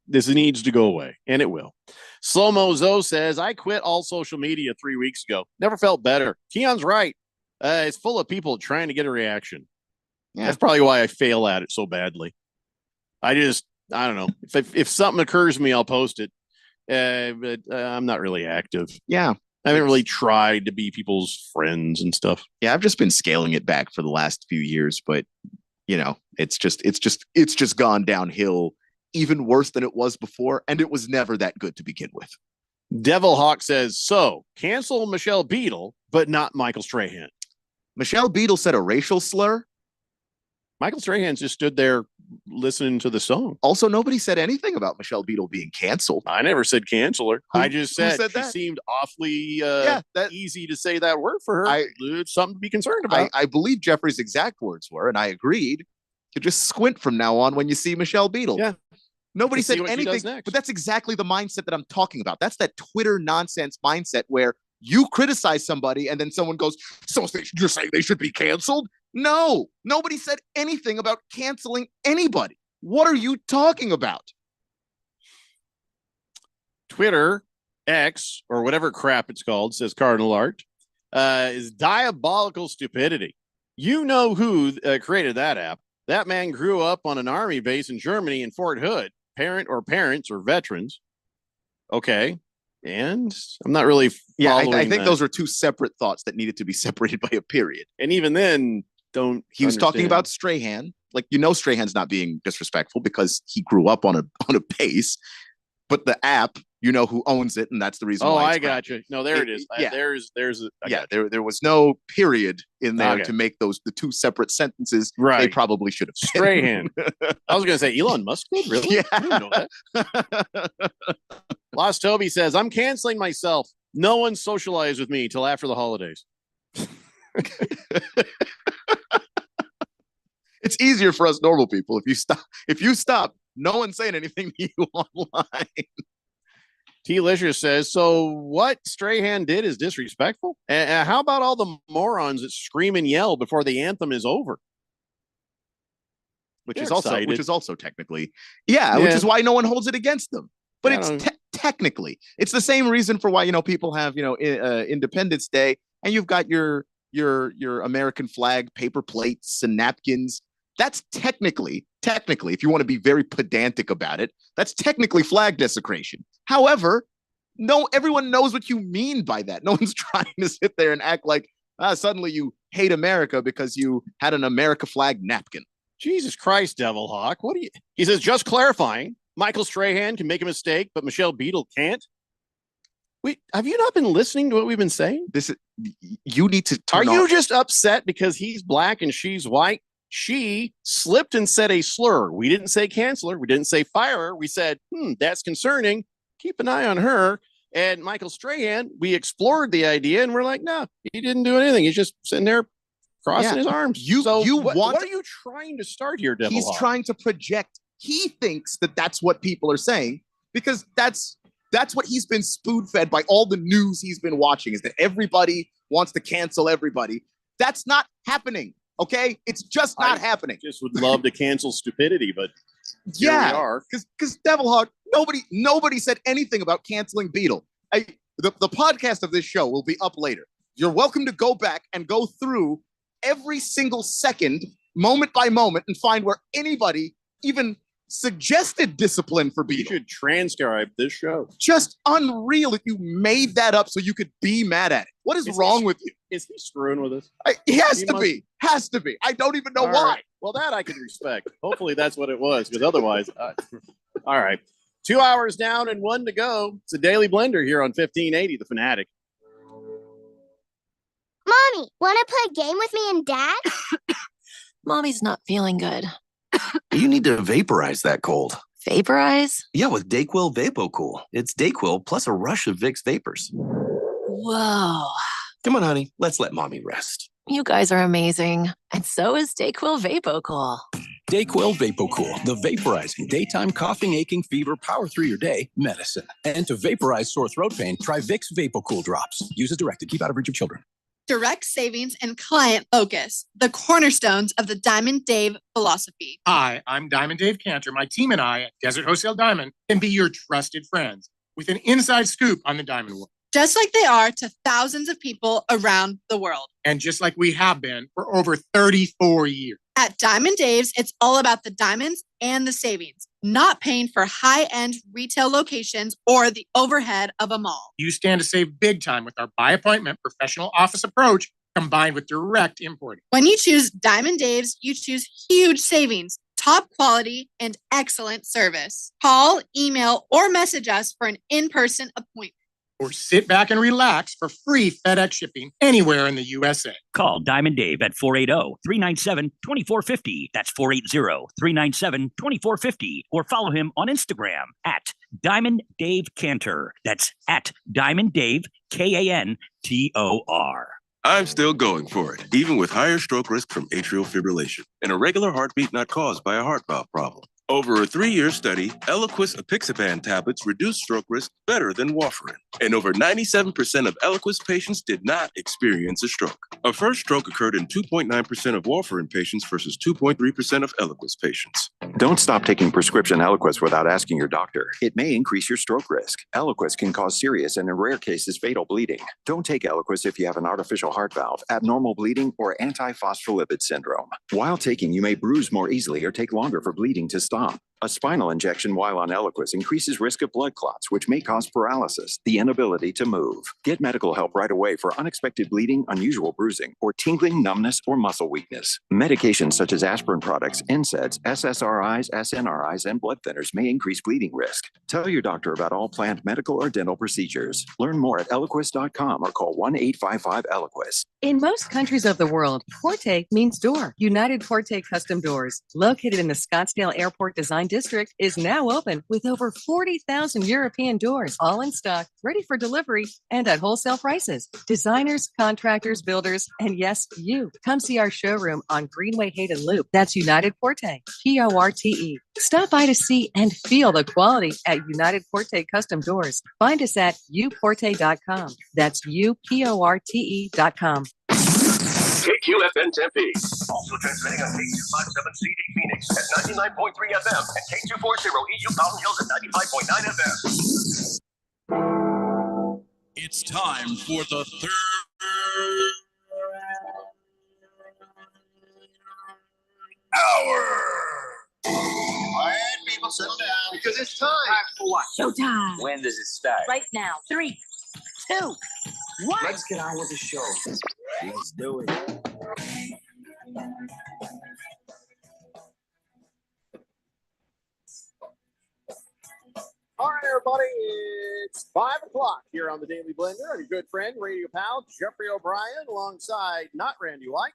this needs to go away, and it will. Slow Mo Zo says, I quit all social media 3 weeks ago. Never felt better. Keon's right. It's full of people trying to get a reaction. Yeah. That's probably why I fail at it so badly. I don't know. If something occurs to me, I'll post it. But I'm not really active. Yeah. I haven't really tried to be people's friends and stuff. Yeah, I've just been scaling it back for the last few years, but it's just gone downhill even worse than it was before, and it was never that good to begin with. Devil Hawk says, so cancel Michelle Beadle, but not Michael Strahan. Michelle Beadle said a racial slur. Michael Strahan just stood there listening to the song. Also, nobody said anything about Michelle Beadle being canceled. I never said cancel her. I just said she seemed awfully easy to say that word for her. It's something to be concerned about. I believe Jeffrey's exact words were, and I agreed, to just squint from now on when you see Michelle Beadle. Yeah. Nobody said anything, but that's exactly the mindset that I'm talking about. That's that Twitter nonsense mindset where you criticize somebody and then someone goes, so you're saying they should be canceled? No, nobody said anything about canceling anybody. What are you talking about? Twitter, X, or whatever crap it's called, says Cardinal Art, is diabolical stupidity. You know who created that app. That man grew up on an army base in Germany in Fort Hood. Parents or veterans. Okay. And I'm not really following I think those are two separate thoughts that needed to be separated by a period. And even then, he was talking about Strahan. Like, Strahan's not being disrespectful because he grew up on a base. But the app, who owns it, and that's the reason. Oh, why I got you. No, there it is. Yeah. There was no period in there to make the two separate sentences. Right. They probably should have. Strahan. I was going to say Elon Musk did, really? Yeah. I didn't know that. Lost Toby says, I'm canceling myself. No one socialized with me till after the holidays. It's easier for us normal people if you stop. No one's saying anything to you online. T-Licious says, so what Strahan did is disrespectful? How about all the morons that scream and yell before the anthem is over? Which is also technically, which is why no one holds it against them. But it's technically, it's the same reason for why, people have, Independence Day, and you've got your American flag, paper plates and napkins. That's technically, if you want to be very pedantic about it, that's technically flag desecration. However, everyone knows what you mean by that. No one's trying to sit there and act like suddenly you hate America because you had an America flag napkin. Jesus Christ, Devil Hawk. He says, just clarifying, Michael Strahan can make a mistake, but Michelle Beadle can't. Wait, have you not been listening to what we've been saying? You need to turn you just upset because he's black and she's white? She slipped and said a slur. We didn't say cancel her. We didn't say fire her. We said, that's concerning. Keep an eye on her. And Michael Strahan, we explored the idea and we're like, no, he didn't do anything. He's just sitting there crossing his arms. What are you trying to start here, Devil Hawk? He's trying to project. He thinks that that's what people are saying because that's That's what he's been spoon-fed by all the news he's been watching, is that everybody wants to cancel everybody. That's not happening, okay? It's just not happening. Just would love to cancel stupidity, but here we are. Because Devil Hawk, nobody said anything about canceling Beetle. The podcast of this show will be up later. You're welcome to go back and go through every single second, moment by moment, and find where anybody even suggested discipline for Beetle. You should transcribe this show. Just unreal that you made that up so you could be mad at it. What is wrong with you? Is he screwing with us? He has to be. Has to be. I don't even know why. Right. Well, that I can respect. Hopefully that's what it was, because otherwise, all right. 2 hours down and 1 to go. It's a Daily Blender here on 1580, The Fanatic. Mommy, want to play a game with me and Dad? Mommy's not feeling good. You need to vaporize that cold. Vaporize? Yeah, with Dayquil VapoCool. It's Dayquil plus a rush of Vicks vapors. Whoa. Come on, honey. Let's let mommy rest. You guys are amazing. And so is Dayquil VapoCool. Dayquil VapoCool, the vaporizing daytime coughing, aching, fever, power through your day medicine. And to vaporize sore throat pain, try Vicks VapoCool drops. Use as directed. Keep out of reach of children. Direct savings and client focus, the cornerstones of the Diamond Dave philosophy. Hi, I'm Diamond Dave Cantor. My team and I at Desert Wholesale Diamond can be your trusted friends with an inside scoop on the diamond world. Just like they are to thousands of people around the world. And just like we have been for over 34 years. At Diamond Dave's, it's all about the diamonds and the savings, not paying for high-end retail locations or the overhead of a mall. You stand to save big time with our by appointment professional office approach combined with direct importing. When you choose Diamond Dave's, you choose huge savings, top quality, and excellent service. Call, email, or message us for an in-person appointment. Or sit back and relax for free FedEx shipping anywhere in the USA. Call Diamond Dave at 480-397-2450. That's 480-397-2450. Or follow him on Instagram at Diamond Dave Cantor. That's at Diamond Dave, Kantor. I'm still going for it, even with higher stroke risk from atrial fibrillation and a regular heartbeat not caused by a heart valve problem. Over a 3-year study, Eliquis apixaban tablets reduced stroke risk better than warfarin. And over 97% of Eliquis patients did not experience a stroke. A first stroke occurred in 2.9% of warfarin patients versus 2.3% of Eliquis patients. Don't stop taking prescription Eliquis without asking your doctor. It may increase your stroke risk. Eliquis can cause serious and in rare cases fatal bleeding. Don't take Eliquis if you have an artificial heart valve, abnormal bleeding, or antiphospholipid syndrome. While taking, you may bruise more easily or take longer for bleeding to stop. A spinal injection while on Eliquis increases risk of blood clots, which may cause paralysis, the inability to move. Get medical help right away for unexpected bleeding, unusual bruising, or tingling, numbness, or muscle weakness. Medications such as aspirin products, NSAIDs, SSRIs, SNRIs, and blood thinners may increase bleeding risk. Tell your doctor about all planned medical or dental procedures. Learn more at Eliquis.com or call 1-855-ELIQUIS. In most countries of the world, Porte means door. United Porte Custom Doors, located in the Scottsdale Airport Design District, is now open with over 40,000 European doors, all in stock, ready for delivery, and at wholesale prices. Designers, contractors, builders, and yes, you. Come see our showroom on Greenway Hayden Loop. That's United Porte, Porte. Stop by to see and feel the quality at United Porte Custom Doors. Find us at uporte.com. That's uporte.com. KQFN Tempe. Also transmitting on K257CD Phoenix at 99.3 FM and K240 EU Mountain Hills at 95.9 FM. It's time for the third hour. Quiet, people, settle down because it's time. For what? Showtime. When does it start? Right now. 3, 2, 1. Let's get on with the show. Let's do it. All right, everybody, it's 5 o'clock here on the Daily Blender. And your good friend, radio pal, Jeffrey O'Brien, alongside not Randy White.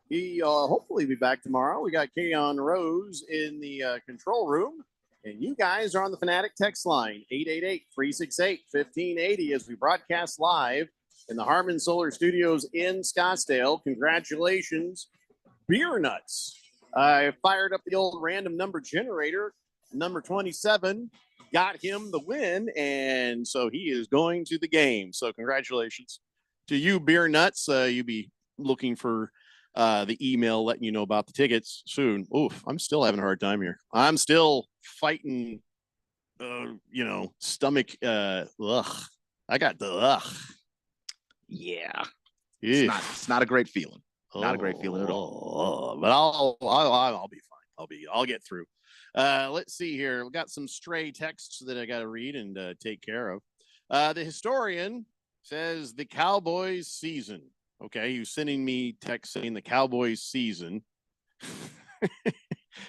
He hopefully be back tomorrow. We got Keon Rose in the control room. And you guys are on the Fanatic text line, 888-368-1580, as we broadcast live in the Harman Solar Studios in Scottsdale. Congratulations, Beer Nuts. I fired up the old random number generator Number 27 got him the win, and so he is going to the game. So congratulations to you, Beer Nuts. You be looking for the email letting you know about the tickets soon. Oof, I'm still having a hard time here. I'm still fighting, stomach. I got the Yeah. Yeah. It's not a great feeling. Not a great feeling at all. But I'll be fine. I'll get through. Let's see here. We got some stray texts that I got to read and take care of. The historian says the Cowboys season. Okay, he's sending me text saying the Cowboys season.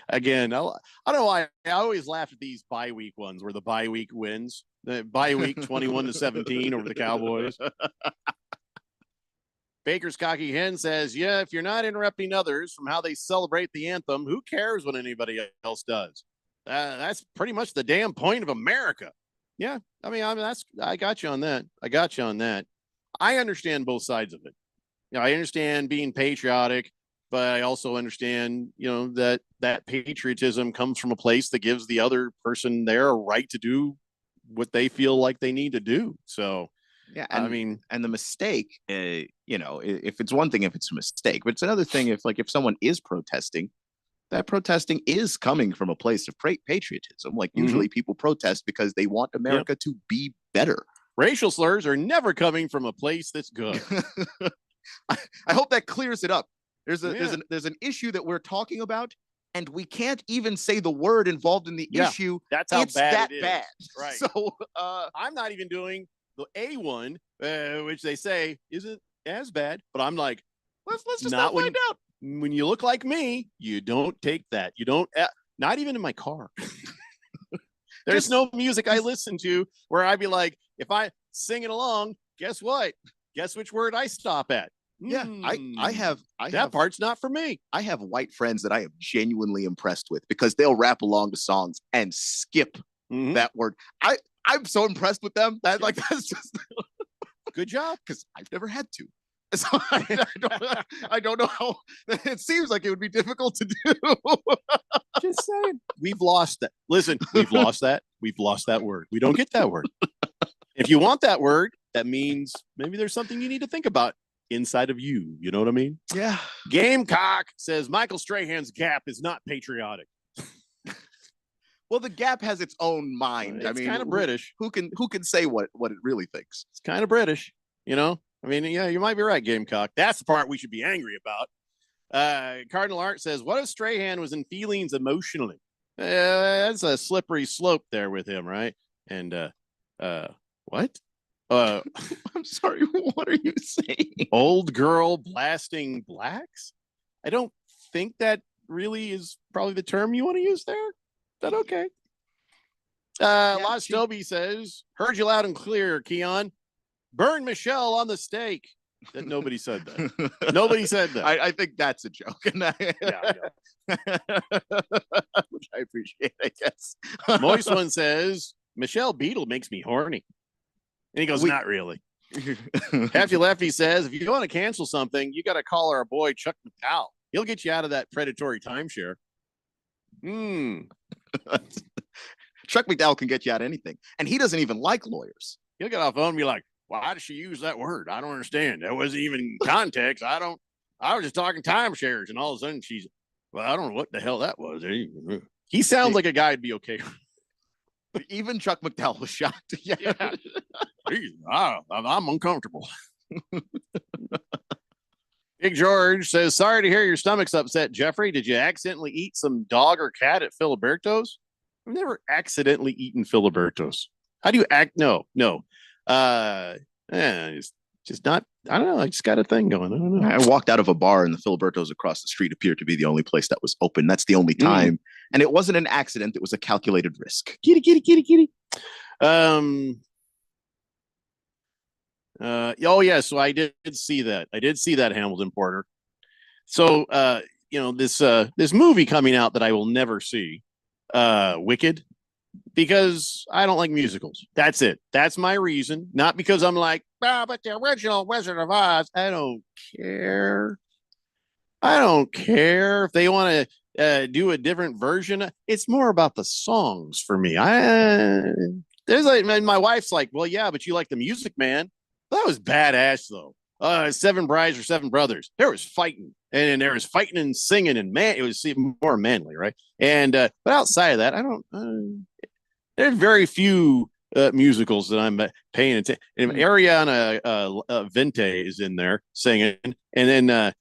Again, I don't know why I always laugh at these bye week ones where the bye week wins. The bye week 21-17 over the Cowboys. Baker's Cocky Hen says, yeah, if you're not interrupting others from how they celebrate the anthem, who cares what anybody else does? That's pretty much the damn point of America. Yeah, I mean, I got you on that. I understand both sides of it. I understand being patriotic, but I also understand, that patriotism comes from a place that gives the other person there a right to do what they feel like they need to do. So, yeah, and the mistake, if it's one thing, if it's a mistake, but it's another thing if someone is protesting, that protesting is coming from a place of patriotism. Like usually people protest because they want America to be better. Racial slurs are never coming from a place that's good. I hope that clears it up. There's an issue that we're talking about, and we can't even say the word involved in the issue. That's how bad it is. Bad. Right. So I'm not even doing the A one, which they say isn't as bad, but I'm like, let's just not find out. When you look like me, you don't take that. You don't, not even in my car. There's no music I listen to where I'd be like, if I singing along, guess what? Guess which word I stop at? Yeah, I have that part's not for me. I have white friends that I am genuinely impressed with because they'll rap along to songs and skip that word. I'm so impressed with them that that's just good job because I've never had to. So I don't know how. It seems like it would be difficult to do. Just saying, we've lost that. Listen, we've lost that. We've lost that word. We don't get that word. If you want that word, that means maybe there's something you need to think about inside of you. You know what I mean? Yeah. Gamecock says Michael Strahan's Gap is not patriotic. Well, the Gap has its own mind. It's kind of British. Who can say what it really thinks? It's kind of British, I mean, yeah, you might be right, Gamecock. That's the part we should be angry about. Cardinal Art says, what if Strahan was in feelings emotionally? That's a slippery slope there with him, right? And what? I'm sorry, what are you saying? Old girl blasting blacks? I don't think that really is probably the term you want to use there. Is that okay? Lost Toby says, heard you loud and clear, Keon. Burn Michelle on the stake. That nobody said that. Nobody said that. I think that's a joke. Yeah. Which I appreciate, I guess. Moist One says, Michelle Beadle makes me horny. And he goes, not really. Hefty Lefty says, if you want to cancel something, you got to call our boy Chuck McDowell. He'll get you out of that predatory timeshare. Chuck McDowell can get you out of anything. And he doesn't even like lawyers. He'll get off the phone and be like, why did she use that word? I don't understand. That wasn't even context. I was just talking timeshares, and all of a sudden she's, well, I don't know what the hell that was. He sounds like a guy would be okay. Even Chuck McDowell was shocked. Yeah. I'm uncomfortable. Big George says, sorry to hear your stomach's upset, Jeffrey. Did you accidentally eat some dog or cat at Filiberto's? I've never accidentally eaten Filiberto's. How do you act? No. Just not, I don't know. I just got a thing going. I don't know. I walked out of a bar and the Filiberto's across the street appeared to be the only place that was open. That's the only time. And it wasn't an accident. It was a calculated risk. Kitty. Oh yeah. So I did see that. Hamilton Porter. So, this movie coming out that I will never see, Wicked, because I don't like musicals. That's it. That's my reason. Not because I'm like, but the original Wizard of Oz. I don't care. If they want to, do a different version. It's more about the songs for me. There's like my wife's like, well, yeah, but you like the music, man. That was badass though. Seven Brides or Seven Brothers. There was fighting, and there was fighting and singing, and man, it was more manly, right? And but outside of that, I don't. There's very few musicals that I'm paying attention. Ariana Vente is in there singing, and then no,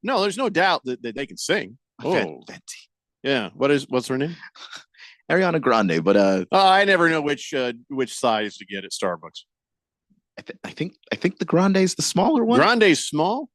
there's no doubt that they can sing. Vente. Yeah. What's her name? Ariana Grande, but I never know which size to get at Starbucks. I think the Grande is the smaller one. Grande's small?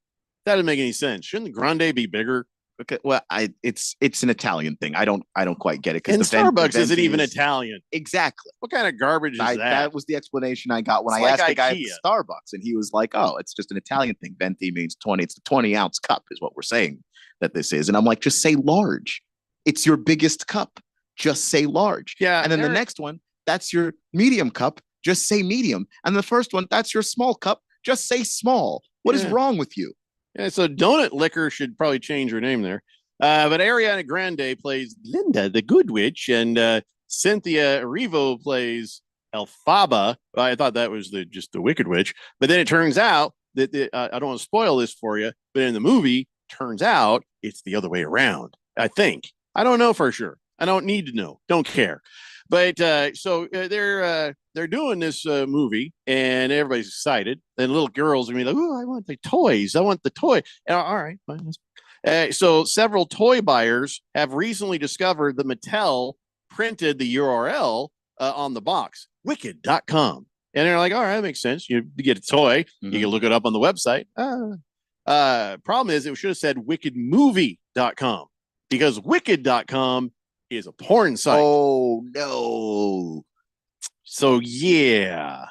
That doesn't make any sense. Shouldn't the Grande be bigger? Okay, well, it's an Italian thing. I don't quite get it. And Starbucks isn't even Italian. Exactly. What kind of garbage is that? That was the explanation I got when I asked the guy at Starbucks, and he was like, "Oh, it's just an Italian thing. Venti means 20. It's the 20-ounce cup, is what we're saying that this is." And I'm like, just say large. It's your biggest cup. Just say large. Yeah. And then the next one, that's your medium cup. Just say medium. And the first one, that's your small cup. Just say small. What is wrong with you? Yeah, so Donut Liquor should probably change her name there. But Ariana Grande plays Linda, the Good Witch, and Cynthia Erivo plays Elphaba. I thought that was just the Wicked Witch. But then it turns out that I don't want to spoil this for you, but in the movie, turns out it's the other way around. I think. I don't know for sure. I don't need to know. Don't care. But so they're doing this movie, and everybody's excited. And little girls are going to be like, "Oh, I want the toys. I want the toy." And, all right, fine. So several toy buyers have recently discovered that Mattel printed the URL on the box, wicked.com. And they're like, all right, that makes sense. You get a toy, you can look it up on the website. Problem is, it should have said wickedmovie.com, because wicked.com is a porn site. Oh, no. So, yeah.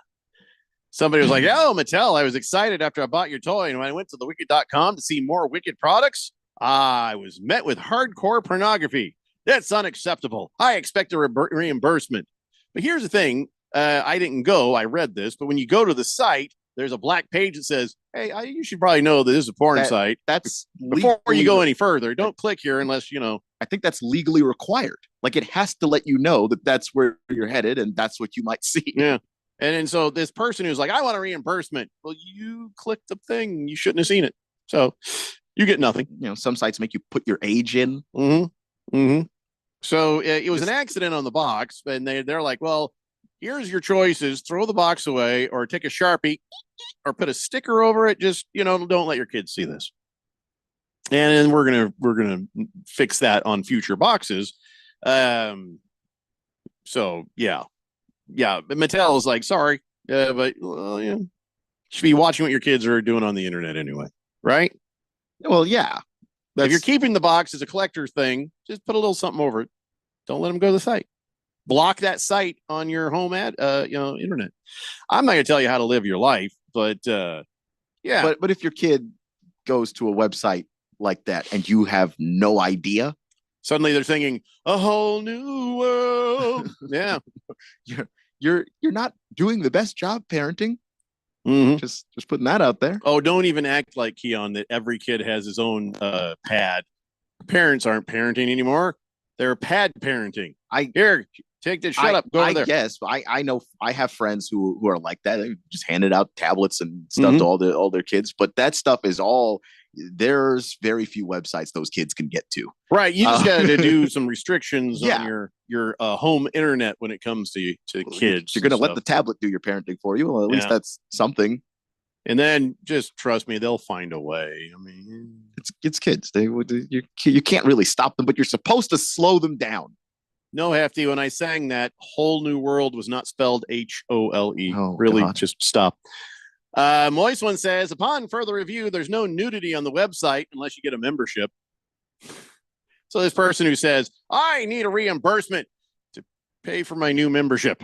Somebody was like, oh, Mattel, I was excited after I bought your toy. And when I went to the wicked.com to see more Wicked products, I was met with hardcore pornography. That's unacceptable. I expect a reimbursement. But here's the thing. I didn't go. I read this. But when you go to the site, there's a black page that says, hey, you should probably know that this is a porn site. That's before you go any further. Don't click here unless, I think that's legally required. Like, it has to let you know that that's where you're headed and that's what you might see. Yeah. And so this person who's like, I want a reimbursement. Well, you clicked the thing. You shouldn't have seen it. So you get nothing. Some sites make you put your age in. Mm-hmm. Mm-hmm. So it was an accident on the box. And they're like, well, here's your choices. Throw the box away or take a Sharpie or put a sticker over it. Just, don't let your kids see this. And then we're going to fix that on future boxes. So yeah. But Mattel is like, sorry, but you should be watching what your kids are doing on the internet anyway. Right. Well, yeah. If you're keeping the box as a collector thing, just put a little something over it. Don't let them go to the site. Block that site on your home internet. I'm not going to tell you how to live your life, but yeah. But if your kid goes to a website like that and you have no idea, suddenly they're thinking a whole new world. Yeah. You're not doing the best job parenting. Mm-hmm. Just putting that out there. Oh, don't even act like, Keon, that every kid has his own pad. Parents aren't parenting anymore. They're pad parenting. Here, take this. Shut up. Go over there. Yes, I know. I have friends who are like that. They just handed out tablets and stuff to all their kids. But that stuff is all. There's very few websites those kids can get to. Right. You just got to do some restrictions on your home internet when it comes to kids. You're going to let the tablet do your parenting for you. Well, at least that's something. And then just trust me, they'll find a way. I mean, it's kids. You can't really stop them, but you're supposed to slow them down. No, Hefty, when I sang that, Whole New World was not spelled HOLE. Oh, really, God. Just stop. Moist One says, upon further review, there's no nudity on the website unless you get a membership. So this person who says, I need a reimbursement to pay for my new membership.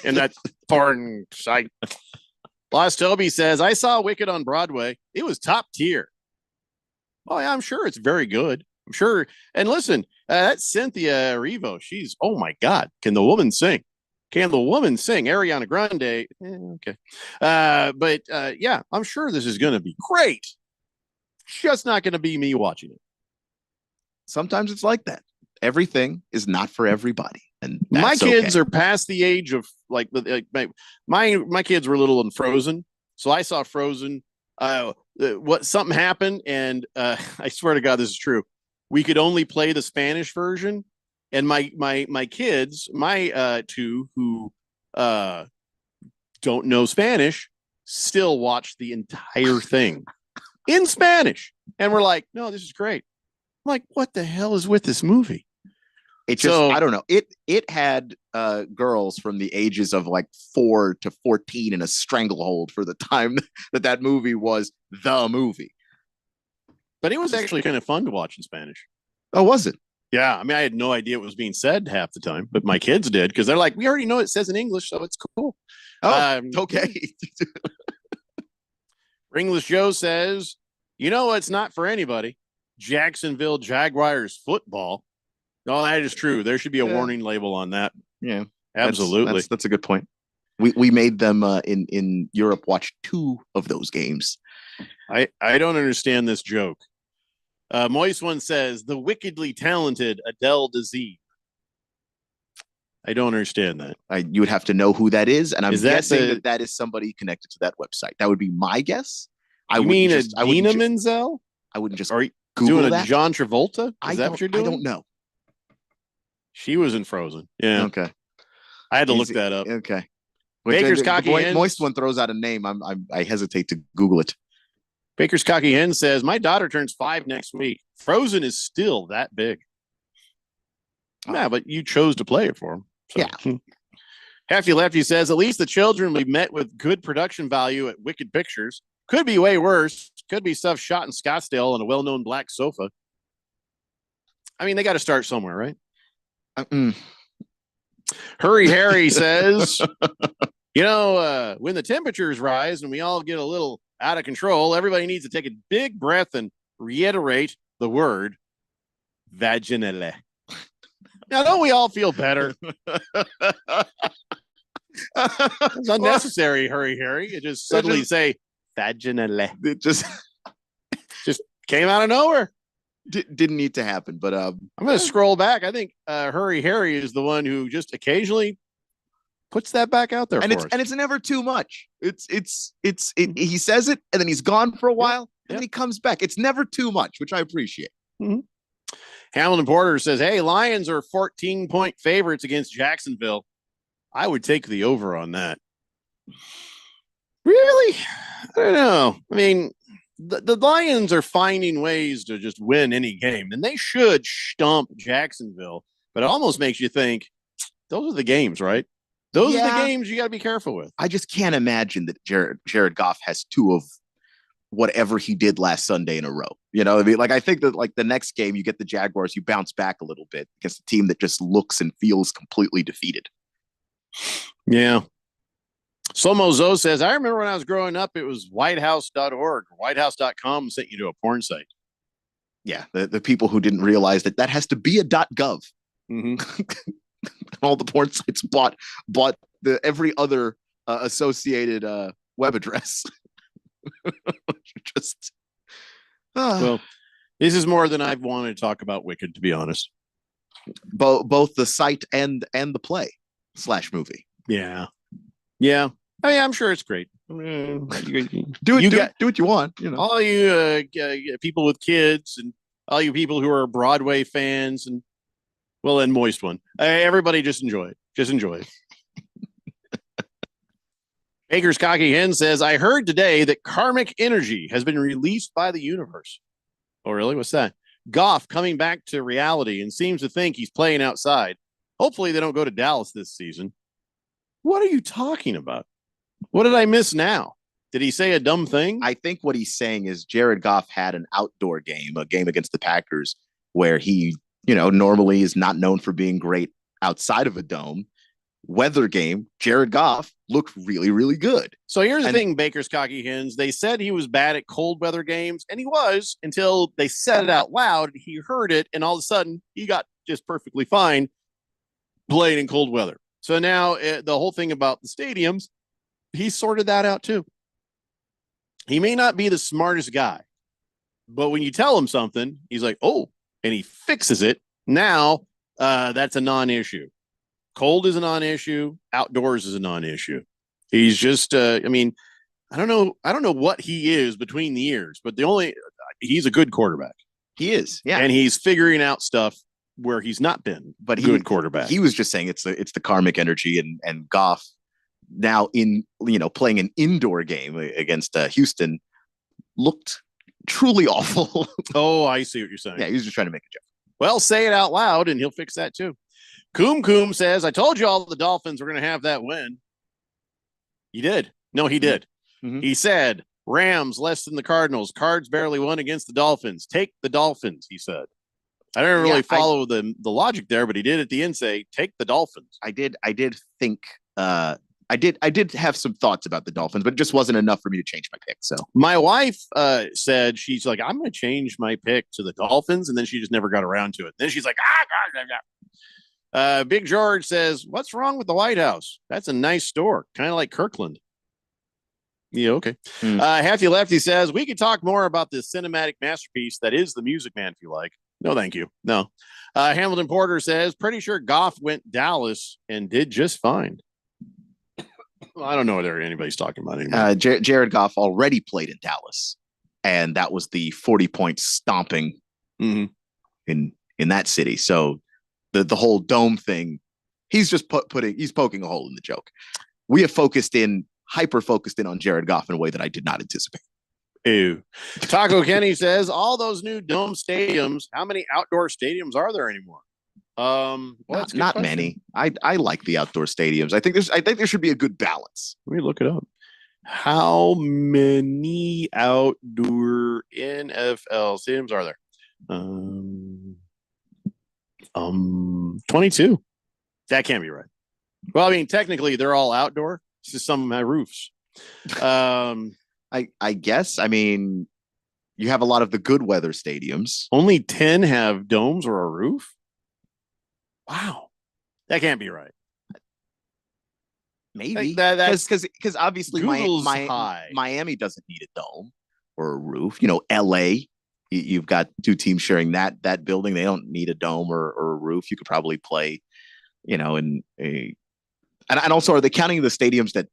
And that foreign site. Lost Toby says, I saw Wicked on Broadway. It was top tier. Oh, yeah, I'm sure it's very good. I'm sure. And listen, that's Cynthia Erivo. She's, oh my God, can the woman sing? Can the woman sing? Ariana Grande. Okay. But yeah, I'm sure this is going to be great. Just not going to be me watching it. sometimes it's like that. Everything is not for everybody. And My that's kids okay. are past the age of like my kids were little and Frozen. So I saw Frozen. Something happened, and I swear to God, this is true. We could only play the Spanish version, and my kids, two who don't know Spanish, still watch the entire thing in Spanish, and we're like, no, this is great. I'm like, what the hell is with this movie? It just, I don't know. It had girls from the ages of like 4 to 14 in a stranglehold for the time that movie was the movie. But it was actually kind of fun to watch in Spanish. Oh, was it? Yeah. I mean, I had no idea what was being said half the time, but my kids did because they're like, we already know it says in English, so it's cool. Oh, okay. Ringless Joe says, you know, it's not for anybody. Jacksonville Jaguars football. No, that is true. There should be a warning label on that. Yeah, absolutely. That's a good point. We made them in Europe watch 2 of those games. I don't understand this joke. Moist One says the wickedly talented Adele Dazeem. I don't understand that. You would have to know who that is, and I'm guessing that that is somebody connected to that website. That would be my guess. I mean Adina Menzel? I wouldn't just. Are you Google doing that? a John Travolta? Is that what you're doing? I don't know. She was in Frozen. Yeah. Okay. I had to look that up. Okay. Baker's Cocky Hens. Moist One throws out a name. I hesitate to Google it. Baker's Cocky Hen says, my daughter turns 5 next week. Frozen is still that big. Yeah, but you chose to play it for him. So. Yeah. Hefty Lefty says, at least the children will be met with good production value at Wicked Pictures. Could be way worse. Could be stuff shot in Scottsdale on a well-known black sofa. I mean, they got to start somewhere, right? Hurry Harry says, when the temperatures rise and we all get a little out of control, everybody needs to take a big breath and reiterate the word vaginale. Now, don't we all feel better? It's unnecessary, Hurry Harry. You just suddenly say vaginale. It just came out of nowhere. Didn't need to happen, but I'm going to scroll back. I think Hurry Harry is the one who just occasionally puts that back out there and it's never too much. He says it and then he's gone for a while and then he comes back. It's never too much, which I appreciate. Mm-hmm. Hamilton Porter says, hey, Lions are 14-point favorites against Jacksonville. I would take the over on that. Really? I don't know. I mean, the Lions are finding ways to just win any game, and they should stomp Jacksonville. But it almost makes you think, those are the games, right? Those are the games you got to be careful with. I just can't imagine that Jared Goff has 2 of whatever he did last Sunday in a row. You know, I mean, like I think that like the next game you get the Jaguars, you bounce back a little bit against a team that just looks and feels completely defeated. Yeah. Slomo Zoe says, I remember when I was growing up, it was whitehouse.org, whitehouse.com sent you to a porn site. Yeah. The people who didn't realize that has to be a .gov. Mm-hmm. All the porn sites bought every other associated web address. Just well, this is more than I've wanted to talk about Wicked, to be honest. Both the site and the play / movie. Yeah. Yeah. I mean, I'm sure it's great. I mean, do what you want. You know, all you people with kids and all you people who are Broadway fans and Moist One. Everybody just enjoy it. Just enjoy it. Baker's Cocky Hen says, I heard today that karmic energy has been released by the universe. Oh, really? What's that? Goff coming back to reality and seems to think he's playing outside. Hopefully they don't go to Dallas this season. What are you talking about? What did I miss now? Did he say a dumb thing? I think what he's saying is Jared Goff had an outdoor game, a game against the Packers, where he, normally is not known for being great outside of a dome. Weather game, Jared Goff looked really, really good. So here's the thing, Baker's Cocky Hens. They said he was bad at cold weather games, and he was until they said it out loud. He heard it, and all of a sudden, he got just perfectly fine playing in cold weather. So now the whole thing about the stadiums, he sorted that out too. He may not be the smartest guy, but when you tell him something, he's like, oh, and he fixes it, now that's a non-issue. Cold is a non-issue. Outdoors is a non-issue. He's just, I don't know what he is between the ears, but he's a good quarterback. He is, yeah. And he's figuring out stuff where he's not been, but good quarterback. He was just saying it's the karmic energy, and Goff now playing an indoor game against Houston looked truly awful. Oh, I see what you're saying. Yeah, he was just trying to make a joke. Well, say it out loud and he'll fix that too. Coom says, I told you all the Dolphins were going to have that win. He did. No, he did. Mm-hmm. He said, Rams less than the Cardinals. Cards barely won against the Dolphins. Take the Dolphins, he said. I didn't really follow the logic there, but he did at the end say, take the Dolphins. I did think I did have some thoughts about the Dolphins, but it just wasn't enough for me to change my pick. So my wife said, she's like, I'm going to change my pick to the Dolphins. And then she just never got around to it. Then she's like, Big George says, what's wrong with the White House? That's a nice store. Kind of like Kirkland. Yeah, okay. Hefty Lefty says, we could talk more about this cinematic masterpiece that is The Music Man if you like. No, thank you. No. Hamilton Porter says, pretty sure Goff went Dallas and did just fine. Well, I don't know whether anybody's talking about anymore. Jared Goff already played in Dallas, and that was the 40-point stomping in that city. So the whole dome thing, he's just he's poking a hole in the joke. We have hyper focused in on Jared Goff in a way that I did not anticipate. Ew. Taco Kenny says, all those new dome stadiums, how many outdoor stadiums are there anymore? Not many. I like the outdoor stadiums. I think there should be a good balance. Let me look it up. How many outdoor NFL stadiums are there? 22. That can't be right. Well, I mean, technically they're all outdoor. It's just some of my roofs. I guess. I mean, you have a lot of the good weather stadiums. Only 10 have domes or a roof. Wow, that can't be right. Maybe because obviously Miami doesn't need a dome or a roof. LA, you've got two teams sharing that building. They don't need a dome or a roof. You could probably play, and also, are they counting the stadiums that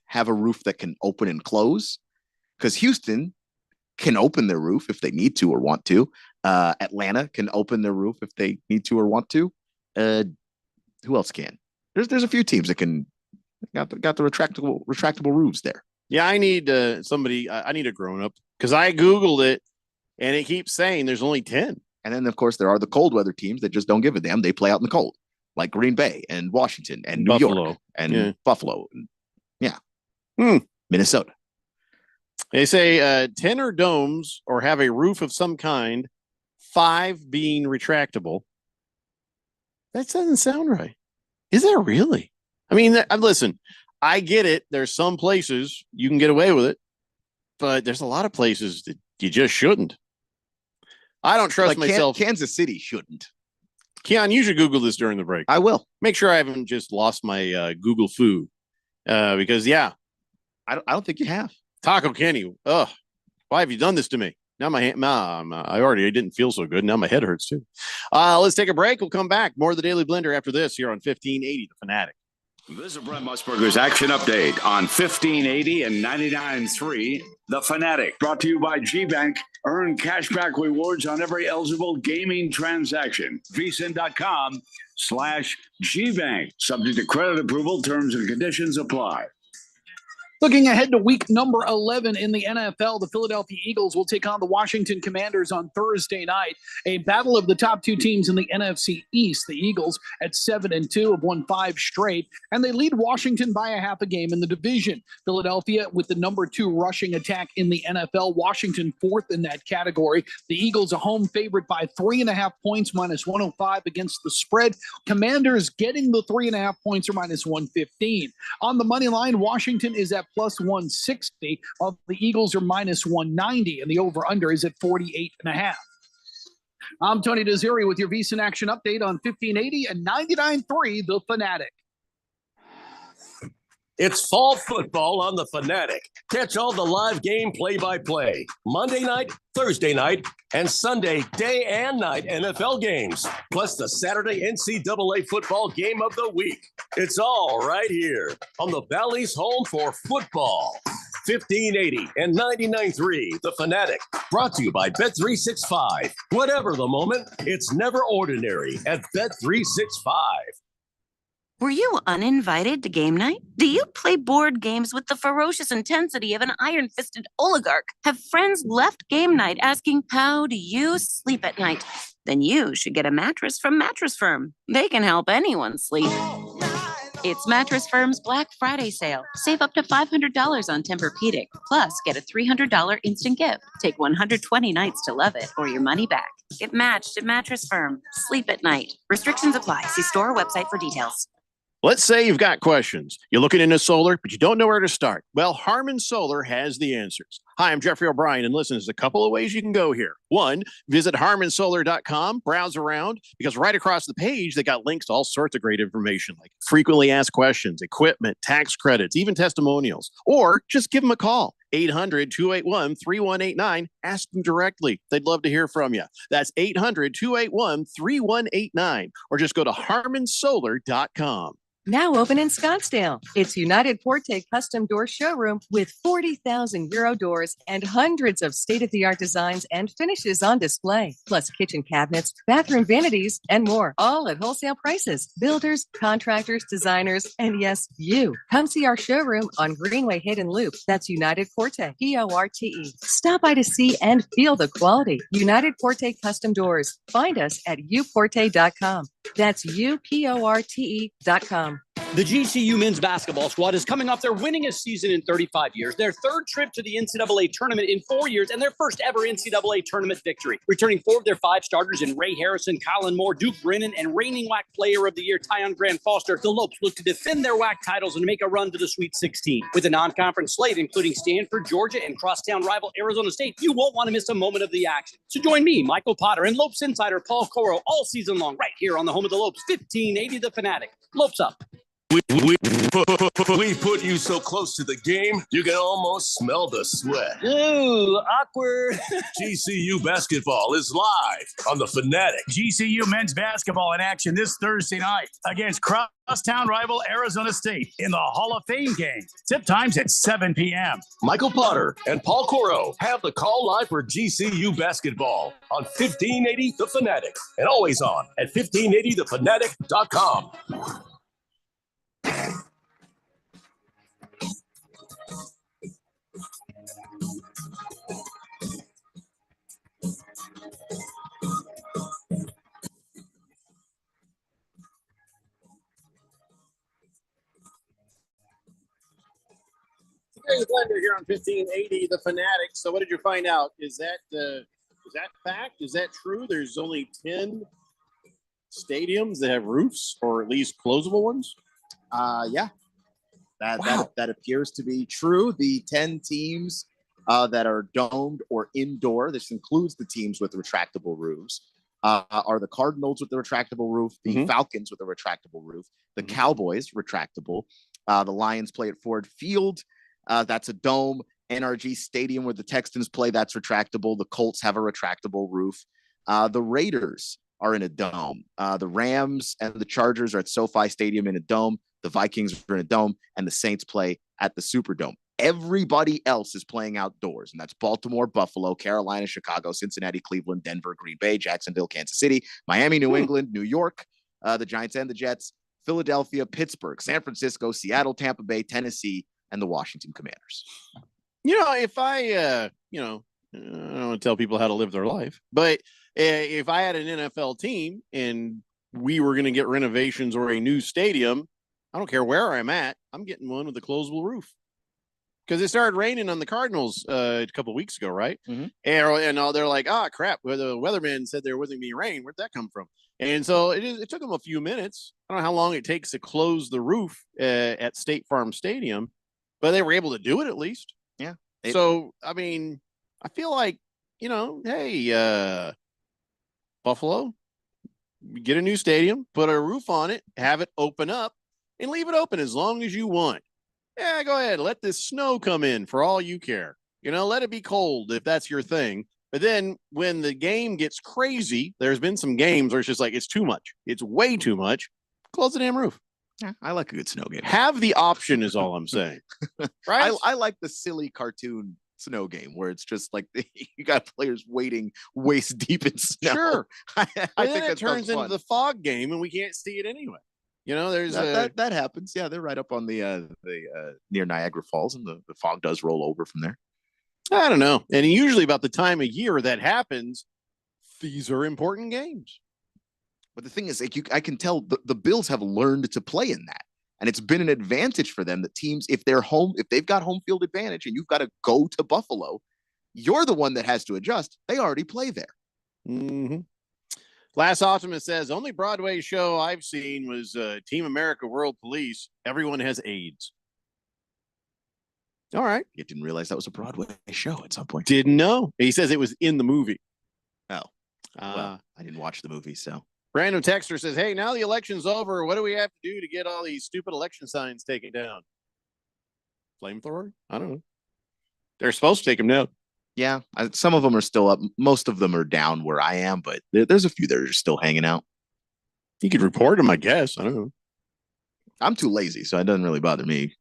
have a roof that can open and close? Because Houston can open their roof if they need to or want to. Atlanta can open their roof if they need to or want to. Who else can? There's a few teams that can got the retractable roofs there. Yeah, I need somebody. I need a grown up because I Googled it and it keeps saying there's only 10. And then of course there are the cold weather teams that just don't give a damn. They play out in the cold, like Green Bay and Washington and New York and Buffalo. Minnesota. They say 10 are domes or have a roof of some kind, 5 being retractable. That doesn't sound right. Is that really? I mean, listen, I get it. There's some places you can get away with it, but there's a lot of places that you just shouldn't. I don't trust myself. Kansas City shouldn't. Keon, you should Google this during the break. I will. Make sure I haven't just lost my Google foo. Because, I don't think you have. Taco Kenny. Ugh. Why have you done this to me? Now I didn't feel so good. Now my head hurts too. Let's take a break. We'll come back. More of the Daily Blender after this here on 1580 The Fanatic. This is Brent Musburger's action update on 1580 and 99.3 The Fanatic. Brought to you by GBank. Earn cashback rewards on every eligible gaming transaction. vsin.com/GBank. Subject to credit approval. Terms and conditions apply. Looking ahead to week number 11 in the NFL, the Philadelphia Eagles will take on the Washington Commanders on Thursday night. A battle of the top two teams in the NFC East. The Eagles at 7-2 have won 5 straight, and they lead Washington by a half a game in the division. Philadelphia with the number 2 rushing attack in the NFL. Washington 4th in that category. The Eagles a home favorite by 3.5 points, -105 against the spread. Commanders getting the 3.5 points or -115. On the money line, Washington is at +160, while the Eagles are -190, and the over-under is at 48.5. I'm Tony Desiri with your VSiN Action Update on 1580 and 99.3 The Fanatic. It's fall football on the Fanatic. Catch all the live game play-by-play, Monday night, Thursday night, and Sunday day and night NFL games, plus the Saturday NCAA football game of the week. It's all right here on the Valley's home for football. 1580 and 99.3, The Fanatic, brought to you by Bet365. Whatever the moment, it's never ordinary at Bet365. Were you uninvited to game night? Do you play board games with the ferocious intensity of an iron-fisted oligarch? Have friends left game night asking, how do you sleep at night? Then you should get a mattress from Mattress Firm. They can help anyone sleep. It's Mattress Firm's Black Friday sale. Save up to $500 on Tempur-Pedic. Plus, get a $300 instant gift. Take 120 nights to love it or your money back. Get matched at Mattress Firm. Sleep at night. Restrictions apply. See store or website for details. Let's say you've got questions. You're looking into solar, but you don't know where to start. Well, Harmon Solar has the answers. Hi, I'm Jeffrey O'Brien, and listen, there's a couple of ways you can go here. One, visit harmonsolar.com, browse around, because right across the page, they got links to all sorts of great information, like frequently asked questions, equipment, tax credits, even testimonials. Or just give them a call, 800-281-3189. Ask them directly. They'd love to hear from you. That's 800-281-3189. Or just go to harmonsolar.com. Now open in Scottsdale. It's United Forte Custom Door Showroom with 40,000 Euro doors and hundreds of state-of-the-art designs and finishes on display. Plus kitchen cabinets, bathroom vanities, and more. All at wholesale prices. Builders, contractors, designers, and yes, you. Come see our showroom on Greenway Hidden Loop. That's United Forte, P-O-R-T-E. Stop by to see and feel the quality. United Forte Custom Doors. Find us at uporte.com. That's uporte.com. The GCU men's basketball squad is coming off their winningest season in 35 years, their third trip to the NCAA tournament in 4 years, and their first ever NCAA tournament victory. Returning 4 of their 5 starters in Ray Harrison, Colin Moore, Duke Brennan, and reigning WAC Player of the Year, Tyon Grant Foster, the Lopes look to defend their WAC titles and make a run to the Sweet 16. With a non-conference slate, including Stanford, Georgia, and crosstown rival Arizona State, you won't want to miss a moment of the action. So join me, Michael Potter, and Lopes insider Paul Coro all season long, right here on the home of the Lopes, 1580 The Fanatic. Lopes up. We put you so close to the game, you can almost smell the sweat. Ooh, awkward. GCU basketball is live on the Fanatic. GCU men's basketball in action this Thursday night against crosstown rival Arizona State in the Hall of Fame game. Tip times at 7 p.m. Michael Potter and Paul Coro have the call live for GCU basketball on 1580 The Fanatic and always on at 1580thefanatic.com. Blender here on 1580 The Fanatic. So what did you find out? Is that fact? Is that true? There's only 10 stadiums that have roofs, or at least closable ones? Yeah. That appears to be true. The 10 teams that are domed or indoor, this includes the teams with retractable roofs, are the Cardinals with the retractable roof, the Falcons with the retractable roof, the Cowboys retractable, the Lions play at Ford Field. That's a dome. NRG Stadium where the Texans play, that's retractable. The Colts have a retractable roof. The Raiders are in a dome. The Rams and the Chargers are at SoFi Stadium in a dome. The Vikings are in a dome, and the Saints play at the Superdome. Everybody else is playing outdoors, and that's Baltimore, Buffalo, Carolina, Chicago, Cincinnati, Cleveland, Denver, Green Bay, Jacksonville, Kansas City, Miami, New England, New York, the Giants and the Jets, Philadelphia, Pittsburgh, San Francisco, Seattle, Tampa Bay, Tennessee, and the Washington Commanders. You know, if I don't want to tell people how to live their life, but if I had an NFL team and we were going to get renovations or a new stadium, I don't care where I'm at, I'm getting one with a closable roof. Because it started raining on the Cardinals a couple of weeks ago, right? And they're like, crap, well, the weatherman said there wasn't going to be rain. Where'd that come from? And so it took them a few minutes. I don't know how long it takes to close the roof at State Farm Stadium, but they were able to do it at least. Yeah. So, I mean, I feel like, hey, Buffalo, get a new stadium, put a roof on it, have it open up, and leave it open as long as you want. Yeah, go ahead. Let this snow come in for all you care. Let it be cold if that's your thing. But then when the game gets crazy, there's been some games where it's just like, it's too much. It's way too much. Close the damn roof. Yeah, I like a good snow game. Have the option is all I'm saying. Right? I like the silly cartoon snow game where it's just like you got players wading waist deep in snow. Sure. I And think then it turns into fun. the fog game and we can't see it anyway. There's that happens. Yeah, they're right up on the near Niagara Falls, and the fog does roll over from there. I don't know. And usually about the time of year that happens, these are important games. But the thing is, like, I can tell the Bills have learned to play in that. And it's been an advantage for them that teams, if they've got home field advantage and you've got to go to Buffalo, you're the one that has to adjust. They already play there. Mm-hmm. Last Optimist says, only Broadway show I've seen was Team America World Police. Everyone has AIDS. All right. You didn't realize that was a Broadway show at some point. Didn't know. He says it was in the movie. Oh. Well, I didn't watch the movie, so. Random Texter says, hey, now the election's over. What do we have to do to get all these stupid election signs taken down? Flamethrower? I don't know. They're supposed to take them down. Yeah, some of them are still up. Most of them are down where I am, but there's a few that are still hanging out. You could report them, I guess. I don't know. I'm too lazy, so it doesn't really bother me.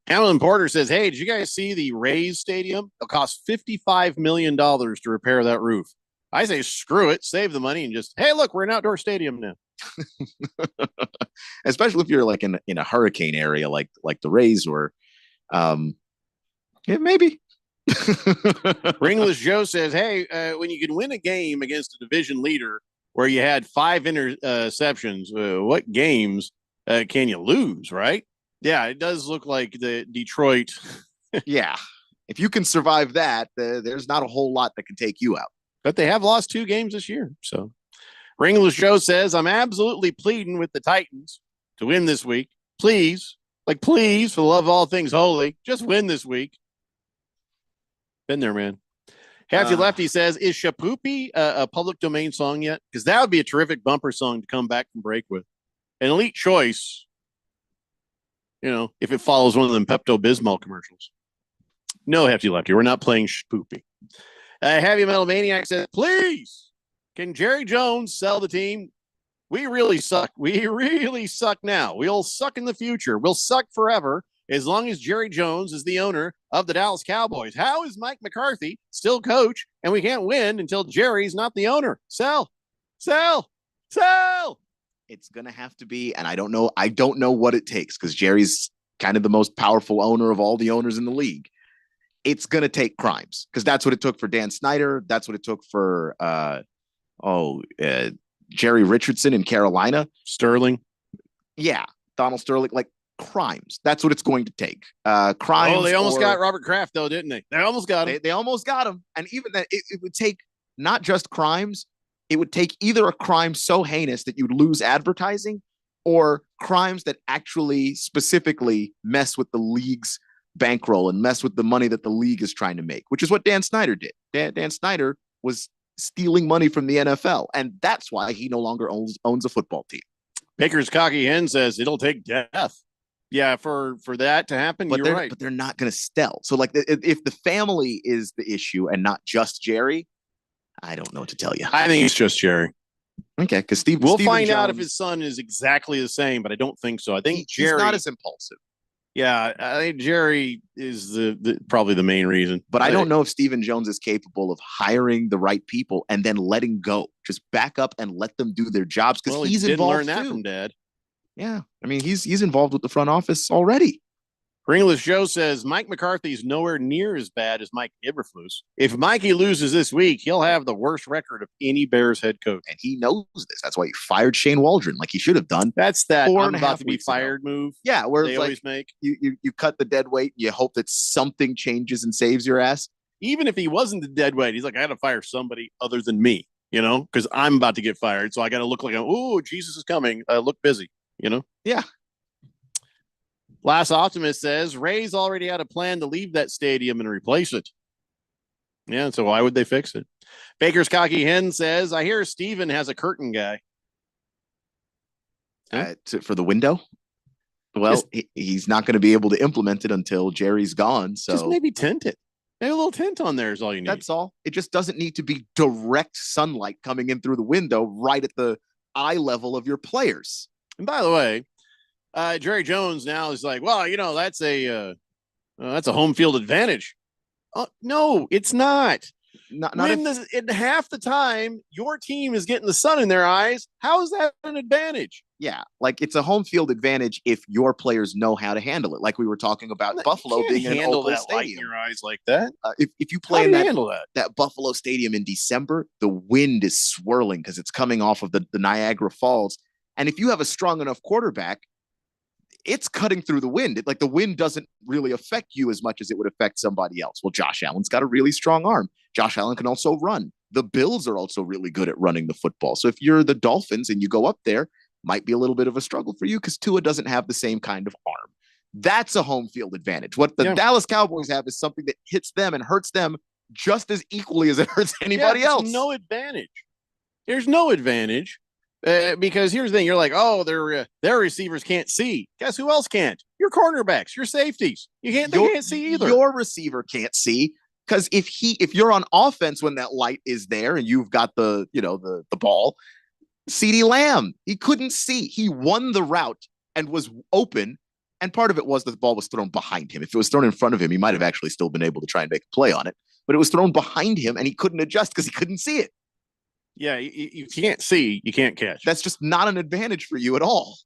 Alan Porter says, hey, did you guys see the Rays Stadium? It'll cost $55 million to repair that roof. I say, screw it, save the money, and just, hey, look, we're an outdoor stadium now. Especially if you're like in a hurricane area like the Rays were. Yeah, maybe. Ringless Joe says, hey, when you can win a game against a division leader where you had 5 interceptions, what games can you lose, right? Yeah, it does look like the Detroit. Yeah. If you can survive that, there's not a whole lot that can take you out. But they have lost 2 games this year. So Ringless Joe says, I'm absolutely pleading with the Titans to win this week. Please, please, for the love of all things holy, just win this week. Been there, man. Hefty Lefty says, is Shapoopy a public domain song yet? Because that would be a terrific bumper song to come back from break with. An elite choice, if it follows one of them Pepto-Bismol commercials. No, Hefty Lefty, we're not playing Shapoopy. Heavy Metal Maniac says, please, can Jerry Jones sell the team? We really suck. We really suck now. We'll suck in the future. We'll suck forever as long as Jerry Jones is the owner of the Dallas Cowboys. How is Mike McCarthy still coach and we can't win until Jerry's not the owner? Sell. It's going to have to be, and I don't know what it takes because Jerry's kind of the most powerful owner of all the owners in the league. It's going to take crimes because that's what it took for Dan Snyder. That's what it took for Jerry Richardson in Carolina. Sterling. Yeah. Donald Sterling, crimes. That's what it's going to take. Crimes. Oh, they almost got Robert Kraft, though, didn't they? They almost got him. They almost got him. And even that, it would take not just crimes. It would take either a crime so heinous that you'd lose advertising or crimes that actually specifically mess with the league's bankroll and mess with the money that the league is trying to make, which is what Dan Snyder did. Dan Snyder was stealing money from the NFL, and that's why he no longer owns a football team. Baker's Cocky Hen says it'll take death. Yeah, for that to happen, you're right. But they're not going to sell. So, if the family is the issue and not just Jerry, I don't know what to tell you. I think it's just Jerry. Okay, because we'll find out if his son is exactly the same, but I don't think so. I think Jerry, he's not as impulsive. Yeah, I think Jerry is the probably the main reason. But I don't know if Stephen Jones is capable of hiring the right people and then letting go. Just back up and let them do their jobs because he's involved. Learn that from Dad. Yeah, I mean he's involved with the front office already. Ringless Joe says Mike McCarthy's nowhere near as bad as Mike Eberflus. If Mikey loses this week, he'll have the worst record of any Bears head coach. And he knows this. That's why he fired Shane Waldron like he should have done. That's that I'm about to be fired move. Yeah, where they always make. You cut the dead weight. You hope that something changes and saves your ass. Even if he wasn't the dead weight, he's like, I got to fire somebody other than me, because I'm about to get fired. So I got to look like, oh, Jesus is coming. Look busy, Yeah. Last Optimist says Rays already had a plan to leave that stadium and replace it. Yeah, so why would they fix it? Baker's Cocky Hen says, I hear Steven has a curtain guy. For the window? Well, he's not going to be able to implement it until Jerry's gone. So just maybe tint it. Maybe a little tint on there is all you need. That's all. It just doesn't need to be direct sunlight coming in through the window right at the eye level of your players. And by the way, Jerry Jones now is like, well, that's a home field advantage. No, it's not. In half the time your team is getting the sun in their eyes, how is that an advantage? Yeah, like it's a home field advantage if your players know how to handle it. Like we were talking about Buffalo being in an Oakland Stadium. Light in your eyes like that. If you play in that Buffalo Stadium in December, the wind is swirling because it's coming off of the Niagara Falls. And if you have a strong enough quarterback, it's cutting through the wind. The wind doesn't really affect you as much as it would affect somebody else. Well, Josh Allen's got a really strong arm. Josh Allen can also run. The Bills are also really good at running the football. So if you're the Dolphins and you go up there, might be a little bit of a struggle for you because Tua doesn't have the same kind of arm. That's a home field advantage. What the Dallas Cowboys have is something that hits them and hurts them just as equally as it hurts anybody else. No advantage. There's no advantage. Because here's the thing, you're like, oh, their receivers can't see. Guess who else can't? Your cornerbacks, your safeties. They can't see either. Your receiver can't see because if you're on offense when that light is there and you've got the ball, CeeDee Lamb, he couldn't see. He won the route and was open. And part of it was that the ball was thrown behind him. If it was thrown in front of him, he might have actually still been able to try and make a play on it. But it was thrown behind him and he couldn't adjust because he couldn't see it. Yeah, you can't see, you can't catch. That's just not an advantage for you at all.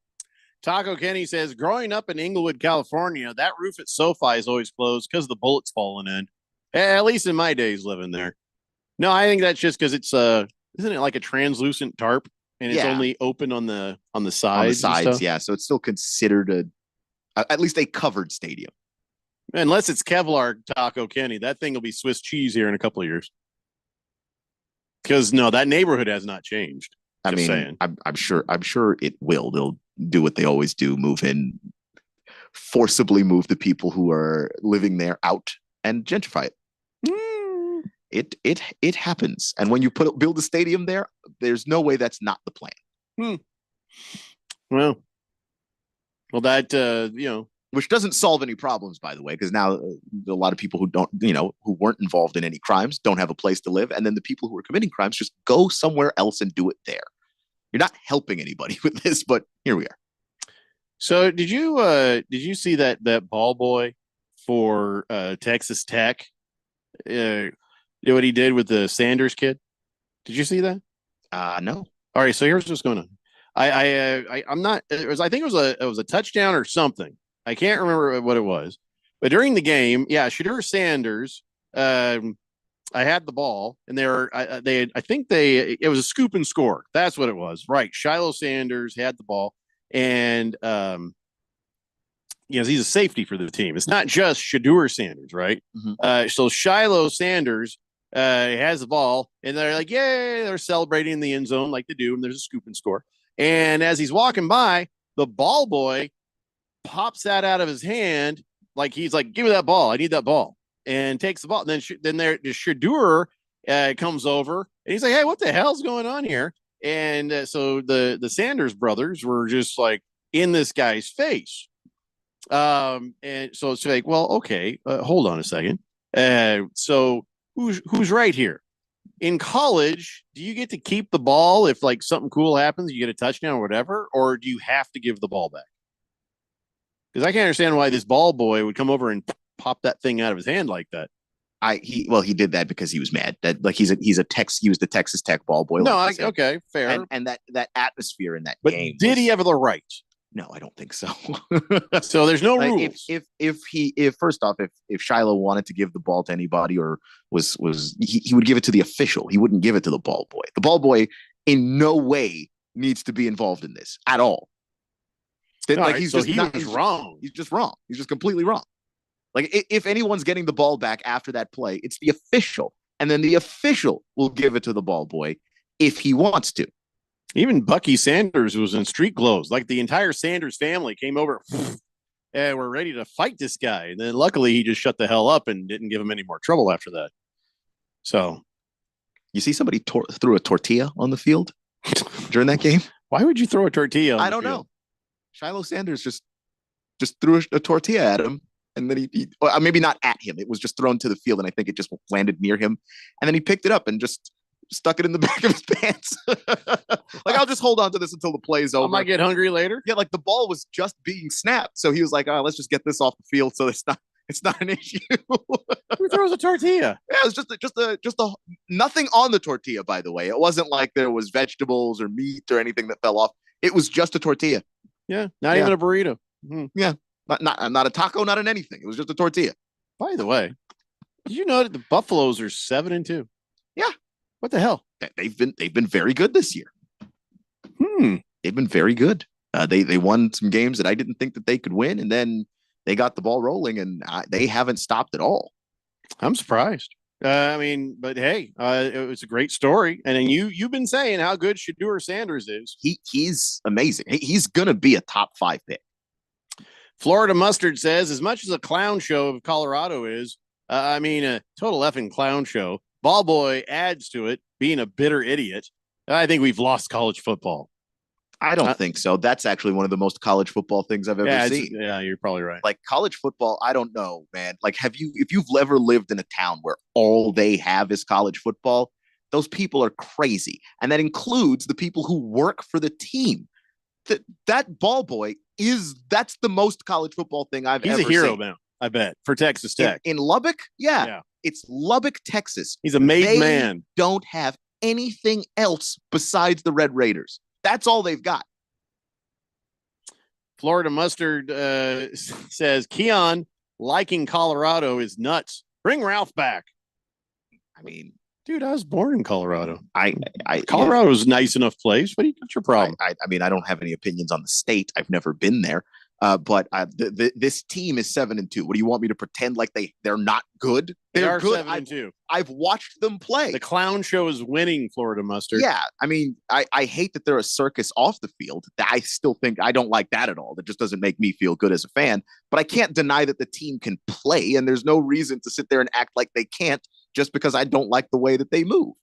Taco Kenny says, growing up in Inglewood, California, that roof at SoFi is always closed because the bullets falling in. At least in my days living there. No, I think that's just because it's isn't it like a translucent tarp and it's only open on the sides? On the sides, yeah. So it's still considered at least a covered stadium. Unless it's Kevlar, Taco Kenny, that thing will be Swiss cheese here in a couple of years. Because that neighborhood has not changed. I'm sure it will. They'll do what they always do: forcibly move the people who are living there out and gentrify it. It happens. And when you build a stadium there, there's no way that's not the plan. Well, that which doesn't solve any problems, by the way, because now a lot of people who weren't involved in any crimes don't have a place to live. And then the people who are committing crimes just go somewhere else and do it there. You're not helping anybody with this, but here we are. So did you see that ball boy for Texas Tech? What he did with the Sanders kid? Did you see that? No. All right. So here's what's going on. I'm not, I think it was a touchdown or something. I can't remember what it was, but during the game, Shedeur Sanders, I had the ball and it was a scoop and score. That's what it was. Right. Shiloh Sanders had the ball and, he's a safety for the team. It's not just Shedeur Sanders, right? Mm-hmm. So Shiloh Sanders has the ball and they're like, yay, they're celebrating in the end zone like they do. And there's a scoop and score. And as he's walking by, the ball boy pops that out of his hand. Like he's like, give me that ball. I need that ball. And takes the ball. And then Shedeur comes over and he's like, hey, what the hell's going on here? And so the Sanders brothers were just like in this guy's face. And so it's like, well, okay, hold on a second. So who's right here? In college, do you get to keep the ball if like something cool happens, you get a touchdown or whatever, or do you have to give the ball back? Because I can't understand why this ball boy would come over and pop that thing out of his hand like that. He did that because he was mad. That like he was the Texas Tech ball boy. No, okay, fair. And that atmosphere in that game. Did he have the right? No, I don't think so. So there's no rules. If first off, if Shiloh wanted to give the ball to anybody or he would give it to the official. He wouldn't give it to the ball boy. The ball boy in no way needs to be involved in this at all. He was wrong. He's just wrong. He's just completely wrong. Like if anyone's getting the ball back after that play, it's the official, and then the official will give it to the ball boy if he wants to. Even Bucky Sanders was in street clothes. Like the entire Sanders family came over and we're ready to fight this guy. And then luckily he just shut the hell up and didn't give him any more trouble after that. So you see somebody threw a tortilla on the field during that game. Why would you throw a tortilla? I don't know. Shiloh Sanders just just threw a tortilla at him. And then he or maybe not at him. It was just thrown to the field, and I think it just landed near him. And then he picked it up and just stuck it in the back of his pants. Like, I'll just hold on to this until the play's over. I might get hungry later. Yeah, like the ball was just being snapped. So he was like, let's just get this off the field so it's not an issue. Who throws a tortilla? Yeah, it was just a nothing on the tortilla, by the way. It wasn't like there was vegetables or meat or anything that fell off. It was just a tortilla. Yeah, not even a burrito. Yeah, not a taco, not an anything. It was just a tortilla. By the way, did you know that the Buffaloes are 7-2? Yeah. What the hell? They've been very good this year. They've been very good. They won some games that I didn't think that they could win, and then they got the ball rolling, and they haven't stopped at all. I'm surprised. But hey, it was a great story. And then you've been saying how good Shedeur Sanders is. He's amazing. He's gonna be a top 5 pick. Florida Mustard says, as much as a clown show of Colorado is, a total effing clown show, Ball Boy adds to it, being a bitter idiot. I think we've lost college football. I don't think so. That's actually one of the most college football things I've ever seen. Yeah, you're probably right. Like college football, I don't know, man. Like, if you've ever lived in a town where all they have is college football, those people are crazy. And that includes the people who work for the team. That Ball Boy that's the most college football thing I've ever seen. He's a hero now, I bet, for Texas Tech. In Lubbock? Yeah. It's Lubbock, Texas. He's a made man. Don't have anything else besides the Red Raiders. That's all they've got. Florida Mustard says, Keon liking Colorado is nuts. Bring Ralph back. Dude, I was born in Colorado. Colorado's a nice enough place. What's your problem? I don't have any opinions on the state. I've never been there. But this team is 7-2. What do you want me to pretend like they're not good? They're good. 7-2. I've watched them play. The clown show is winning, Florida Mustard. Yeah, I hate that they're a circus off the field. I still think I don't like that at all. That just doesn't make me feel good as a fan. But I can't deny that the team can play, and there's no reason to sit there and act like they can't just because I don't like the way that they move.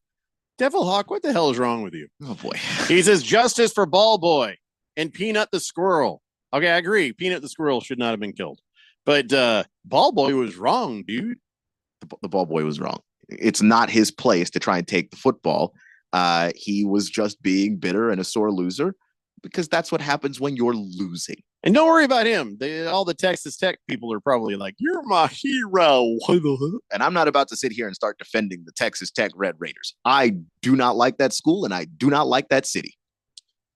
Devil Hawk, what the hell is wrong with you? Oh boy. He says justice for Ball Boy and Peanut the Squirrel. Okay, I agree. Peanut the Squirrel should not have been killed. But Ball Boy was wrong, dude. The Ball Boy was wrong. It's not his place to try and take the football. He was just being bitter and a sore loser because that's what happens when you're losing. And don't worry about him. All the Texas Tech people are probably like, you're my hero. And I'm not about to sit here and start defending the Texas Tech Red Raiders. I do not like that school, and I do not like that city.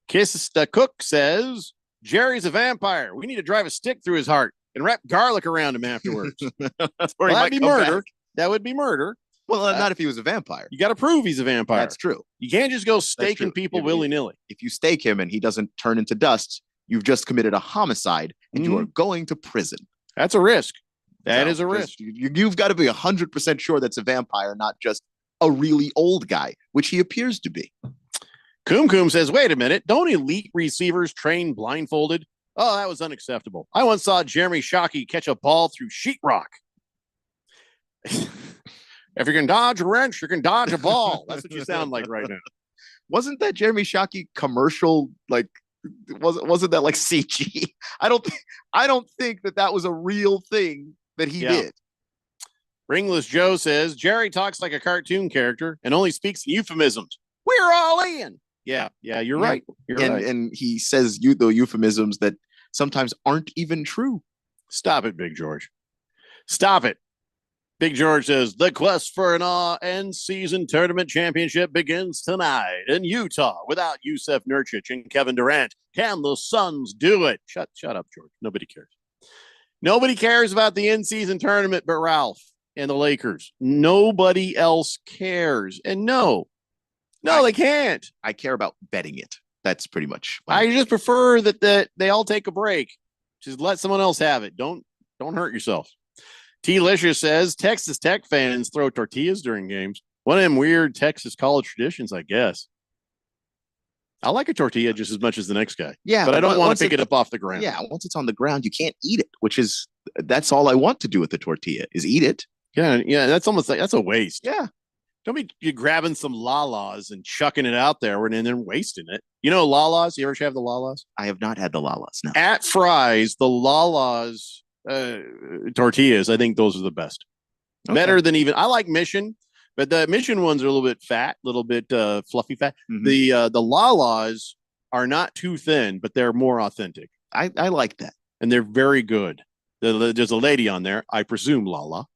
Kiss the Cook says, Jerry's a vampire. We need to drive a stick through his heart and wrap garlic around him afterwards. That'd be murder. Back. That would be murder. Well, not if he was a vampire. You got to prove he's a vampire. That's true. You can't just go staking people willy-nilly. If you stake him and he doesn't turn into dust, you've just committed a homicide and you are going to prison. That's a risk. That is a risk. You've got to be 100% sure that's a vampire, not just a really old guy, which he appears to be. Coom says, wait a minute. Don't elite receivers train blindfolded? Oh, that was unacceptable. I once saw Jeremy Shockey catch a ball through sheetrock. If you can dodge a wrench, you can dodge a ball. That's what you sound like right now. Wasn't that Jeremy Shockey commercial? Like, wasn't that like CG? I don't think that was a real thing that he did. Ringless Joe says, Jerry talks like a cartoon character and only speaks in euphemisms. We're all in. Yeah, you're right. And he says euphemisms that sometimes aren't even true. Stop it, Big George. Stop it. Big George says, the quest for an end-season tournament championship begins tonight in Utah without Yusef Nurkic and Kevin Durant. Can the Suns do it? Shut up, George. Nobody cares. Nobody cares about the end-season tournament but Ralph and the Lakers. Nobody else cares. And no, they can't. I care about betting it. That's pretty much. I just prefer that they all take a break. Just let someone else have it. Don't hurt yourself. T-Licious says Texas Tech fans throw tortillas during games. One of them weird Texas college traditions, I guess. I like a tortilla just as much as the next guy. Yeah, but I don't want to pick it up off the ground. Yeah, once it's on the ground, you can't eat it, that's all I want to do with the tortilla is eat it. Yeah, that's almost like that's a waste. Yeah. Don't be you grabbing some Lalas and chucking it out there and then wasting it. You know Lalas? You ever have the Lalas? I have not had the Lalas. No. At Fry's, the Lalas tortillas, I think those are the best. Okay. Better than even I like Mission, but the Mission ones are a little bit fat, a little bit fluffy fat. Mm-hmm. The Lalas are not too thin, but they're more authentic. I like that, and they're very good. There's a lady on there, I presume Lala.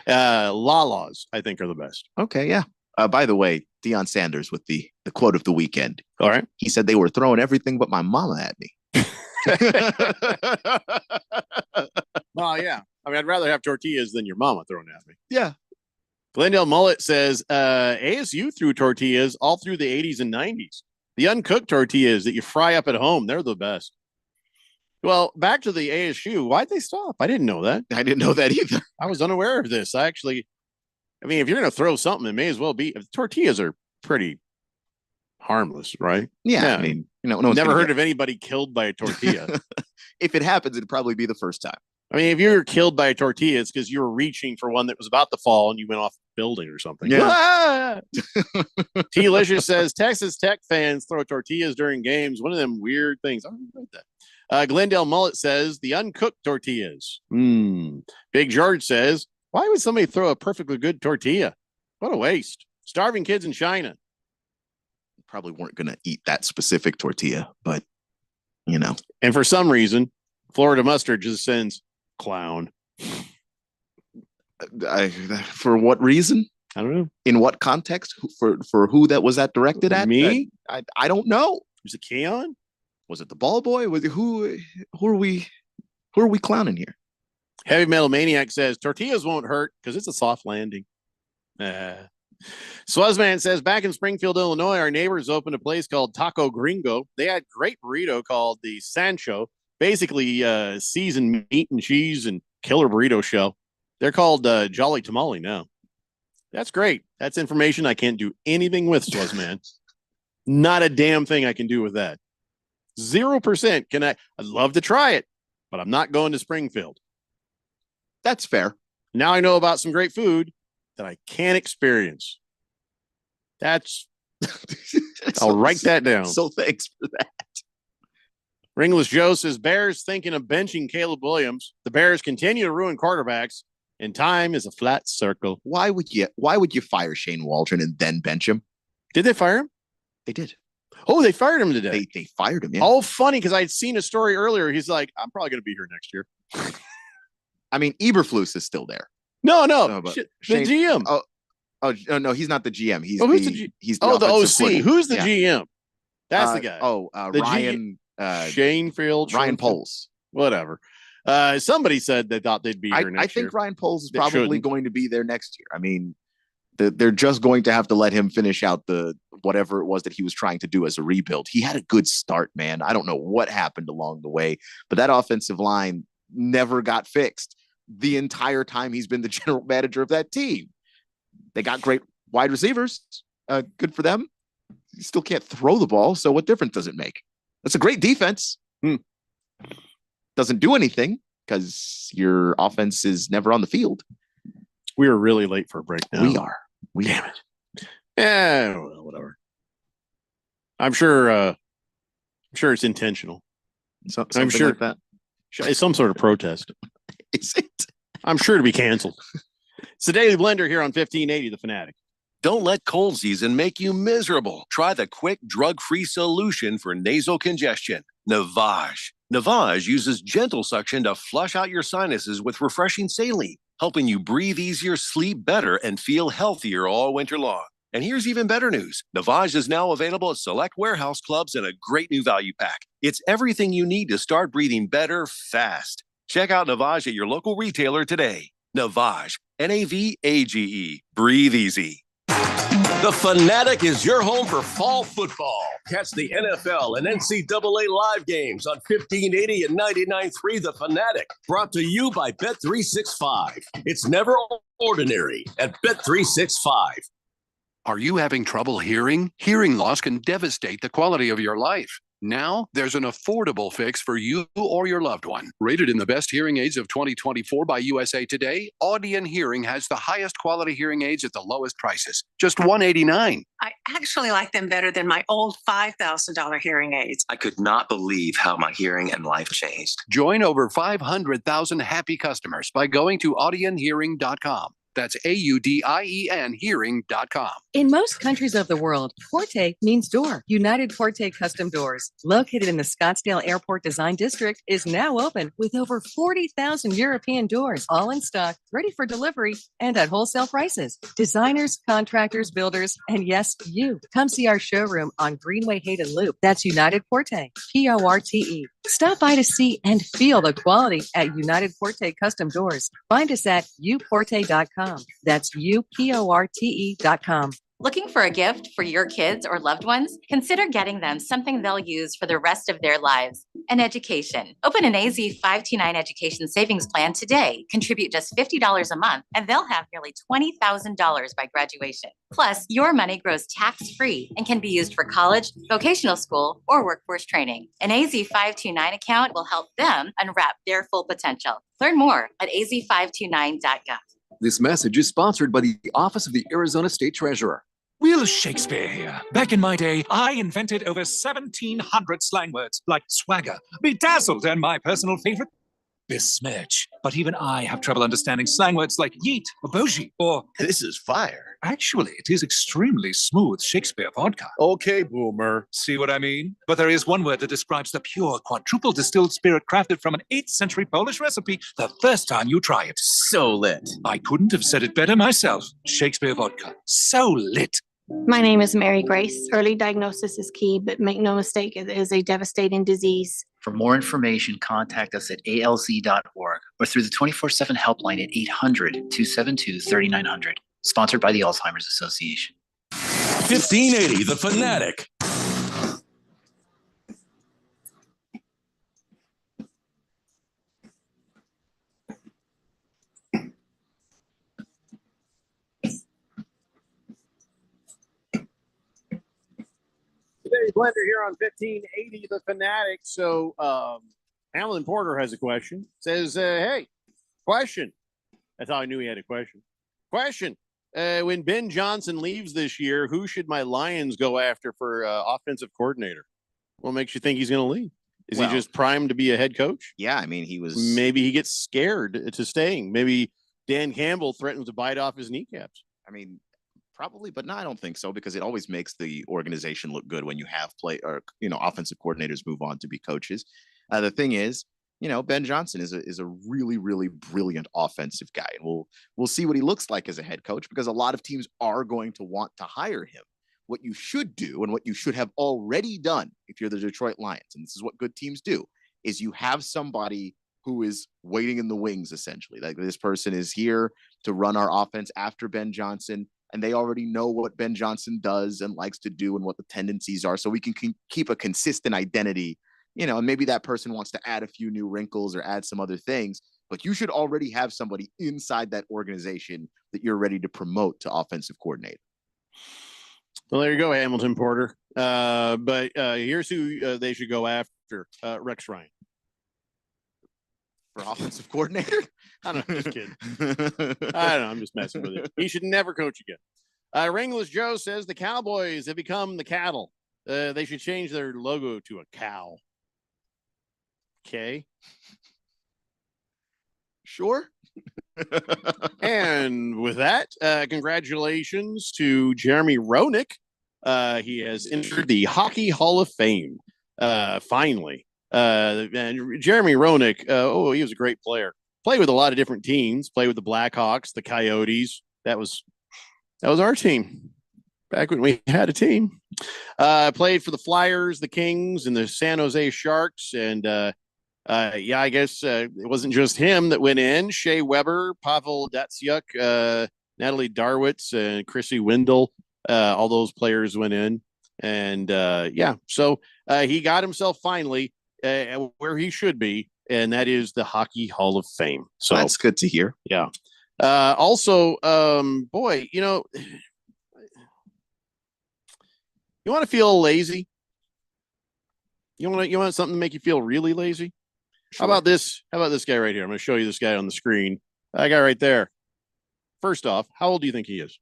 Lalas, I think, are the best. Okay, yeah. By the way, Deion Sanders with the quote of the weekend. All right. He said they were throwing everything but my mama at me. Oh, yeah. I mean, I'd rather have tortillas than your mama thrown at me. Yeah. Glendale Mullet says ASU threw tortillas all through the 80s and 90s. The uncooked tortillas that you fry up at home, they're the best. Well, back to the ASU. Why'd they stop? I didn't know that. I didn't know that either. I was unaware of this. I mean, if you're going to throw something, it may as well be. Tortillas are pretty harmless, right? Yeah. I mean, never heard of anybody killed by a tortilla. If it happens, it'd probably be the first time. I mean, if you were killed by a tortilla, it's because you were reaching for one that was about to fall and you went off the building or something. Yeah. T-Licious says Texas Tech fans throw tortillas during games. One of them weird things. I don't know that. Glendale Mullet says the uncooked tortillas. Big George says, why would somebody throw a perfectly good tortilla? What a waste. Starving kids in China. Probably weren't going to eat that specific tortilla, but And for some reason, Florida Mustard just sends clown. For what reason? I don't know. In what context? For who that was that directed at? Me? I don't know. Was it Keon? Was it the ball boy? Was it who are we clowning here? Heavy Metal Maniac says tortillas won't hurt because it's a soft landing. Swazman says back in Springfield, Illinois, our neighbors opened a place called Taco Gringo. They had great burrito called the Sancho, basically seasoned meat and cheese and killer burrito shell. They're called Jolly Tamale now. That's great. That's information I can't do anything with, Swazman. Not a damn thing I can do with that. 0% can I'd love to try it, but I'm not going to Springfield. That's fair. Now I know about some great food that I can't experience. I'll write that down. So thanks for that. Ringless Joe says Bears thinking of benching Caleb Williams. The Bears continue to ruin quarterbacks, and time is a flat circle. Why would you fire Shane Waldron and then bench him? Did they fire him? They did. Oh, they fired him today. They fired him. Yeah. Oh, funny, because I'd seen a story earlier. He's like, I'm probably going to be here next year. I mean, Eberflus is still there. No, the GM. Oh, no, he's not the GM. He's who's the OC. Who's the GM? That's the guy. Ryan Shanefield, Ryan Poles. Whatever. Somebody said they thought they'd be here next year. I think Ryan Poles is probably going to be there next year. I mean, they're just going to have to let him finish out the whatever it was that he was trying to do as a rebuild. He had a good start, man. I don't know what happened along the way, but that offensive line never got fixed the entire time he's been the general manager of that team. They got great wide receivers. Good for them. You still can't throw the ball, so what difference does it make? That's a great defense. Doesn't do anything because your offense is never on the field. We are really late for a break now. We are. Damn it. Yeah, well, whatever. I'm sure it's intentional. I'm sure like that. It's some sort of protest. Is it? I'm sure to be canceled. It's the Daily Blender here on 1580 The Fanatic. Don't let cold season make you miserable. Try the quick, drug-free solution for nasal congestion, Navage. Navage uses gentle suction to flush out your sinuses with refreshing saline, helping you breathe easier, sleep better, and feel healthier all winter long. And here's even better news. Navage is now available at select warehouse clubs in a great new value pack. It's everything you need to start breathing better fast. Check out Navage at your local retailer today. Navage, Navage. Breathe easy. The Fanatic is your home for fall football. Catch the NFL and NCAA live games on 1580 and 99.3 The Fanatic. Brought to you by Bet365. It's never ordinary at Bet365. Are you having trouble hearing? Hearing loss can devastate the quality of your life. Now, there's an affordable fix for you or your loved one. Rated in the best hearing aids of 2024 by USA Today, Audion Hearing has the highest quality hearing aids at the lowest prices. Just $189. I actually like them better than my old $5,000 hearing aids. I could not believe how my hearing and life changed. Join over 500,000 happy customers by going to audionhearing.com. That's AUDIEN hearing.com. In most countries of the world, Porte means door. United Porte Custom Doors, located in the Scottsdale Airport Design District, is now open with over 40,000 European doors, all in stock, ready for delivery, and at wholesale prices. Designers, contractors, builders, and yes, you. Come see our showroom on Greenway Hayden Loop. That's United Porte, Porte. Stop by to see and feel the quality at United Porte Custom Doors. Find us at uporte.com. That's uporte.com. Looking for a gift for your kids or loved ones? Consider getting them something they'll use for the rest of their lives. An education. Open an AZ 529 education savings plan today. Contribute just $50 a month, and they'll have nearly $20,000 by graduation. Plus, your money grows tax-free and can be used for college, vocational school, or workforce training. An AZ 529 account will help them unwrap their full potential. Learn more at az529.gov. This message is sponsored by the Office of the Arizona State Treasurer. Will Shakespeare here. Back in my day, I invented over 1,700 slang words like swagger, bedazzled, and my personal favorite, besmirch. But even I have trouble understanding slang words like yeet or bougie or this is fire. Actually, it is extremely smooth Shakespeare vodka. Okay, boomer. See what I mean? But there is one word that describes the pure quadruple distilled spirit crafted from an 8th century Polish recipe the first time you try it. So lit. I couldn't have said it better myself. Shakespeare vodka. So lit. My name is Mary Grace. Early diagnosis is key, but make no mistake, it is a devastating disease. For more information, contact us at alz.org or through the 24/7 helpline at 800-272-3900. Sponsored by the Alzheimer's Association. 1580, The Fanatic. Dave Blender here on 1580 The Fanatic. So Hamlin Porter has a question. Says, hey, question. That's how I knew he had a question. Question. When Ben Johnson leaves this year, who should my Lions go after for offensive coordinator? What makes you think he's going to leave? Is he just primed to be a head coach? Yeah, I mean, he was. Maybe he gets scared to staying. Maybe Dan Campbell threatens to bite off his kneecaps. I mean, probably, but no, I don't think so, because it always makes the organization look good when you have offensive coordinators move on to be coaches. The thing is, Ben Johnson is a really, really brilliant offensive guy, and we'll see what he looks like as a head coach, because a lot of teams are going to want to hire him. What you should do, and what you should have already done if you're the Detroit Lions, and this is what good teams do, is you have somebody who is waiting in the wings, essentially. Like, this person is here to run our offense after Ben Johnson, and they already know what Ben Johnson does and likes to do and what the tendencies are, so we can keep a consistent identity, and maybe that person wants to add a few new wrinkles or add some other things, but you should already have somebody inside that organization that you're ready to promote to offensive coordinator. Well, there you go, Hamilton Porter. But here's who they should go after, Rex Ryan. For offensive coordinator? I don't know, just kidding. I don't know, I'm just messing with it. He should never coach again. Ringless Joe says the Cowboys have become the cattle. They should change their logo to a cow. Okay. Sure. And with that, congratulations to Jeremy Roenick. He has entered the Hockey Hall of Fame. Finally. And Jeremy Roenick, he was a great player. Played with a lot of different teams. Played with the Blackhawks, the Coyotes. That was our team back when we had a team. Played for the Flyers, the Kings, and the San Jose Sharks. And I guess it wasn't just him that went in. Shea Weber, Pavel Datsyuk, Natalie Darwitz, and Chrissy Wendell. All those players went in. And so he got himself finally where he should be, and that is the Hockey Hall of Fame. So that's good to hear. Yeah. Also, boy, you want to feel lazy? You want something to make you feel really lazy? Sure. How about this guy right here? I'm going to show you this guy on the screen. That guy right there. First off, how old do you think he is?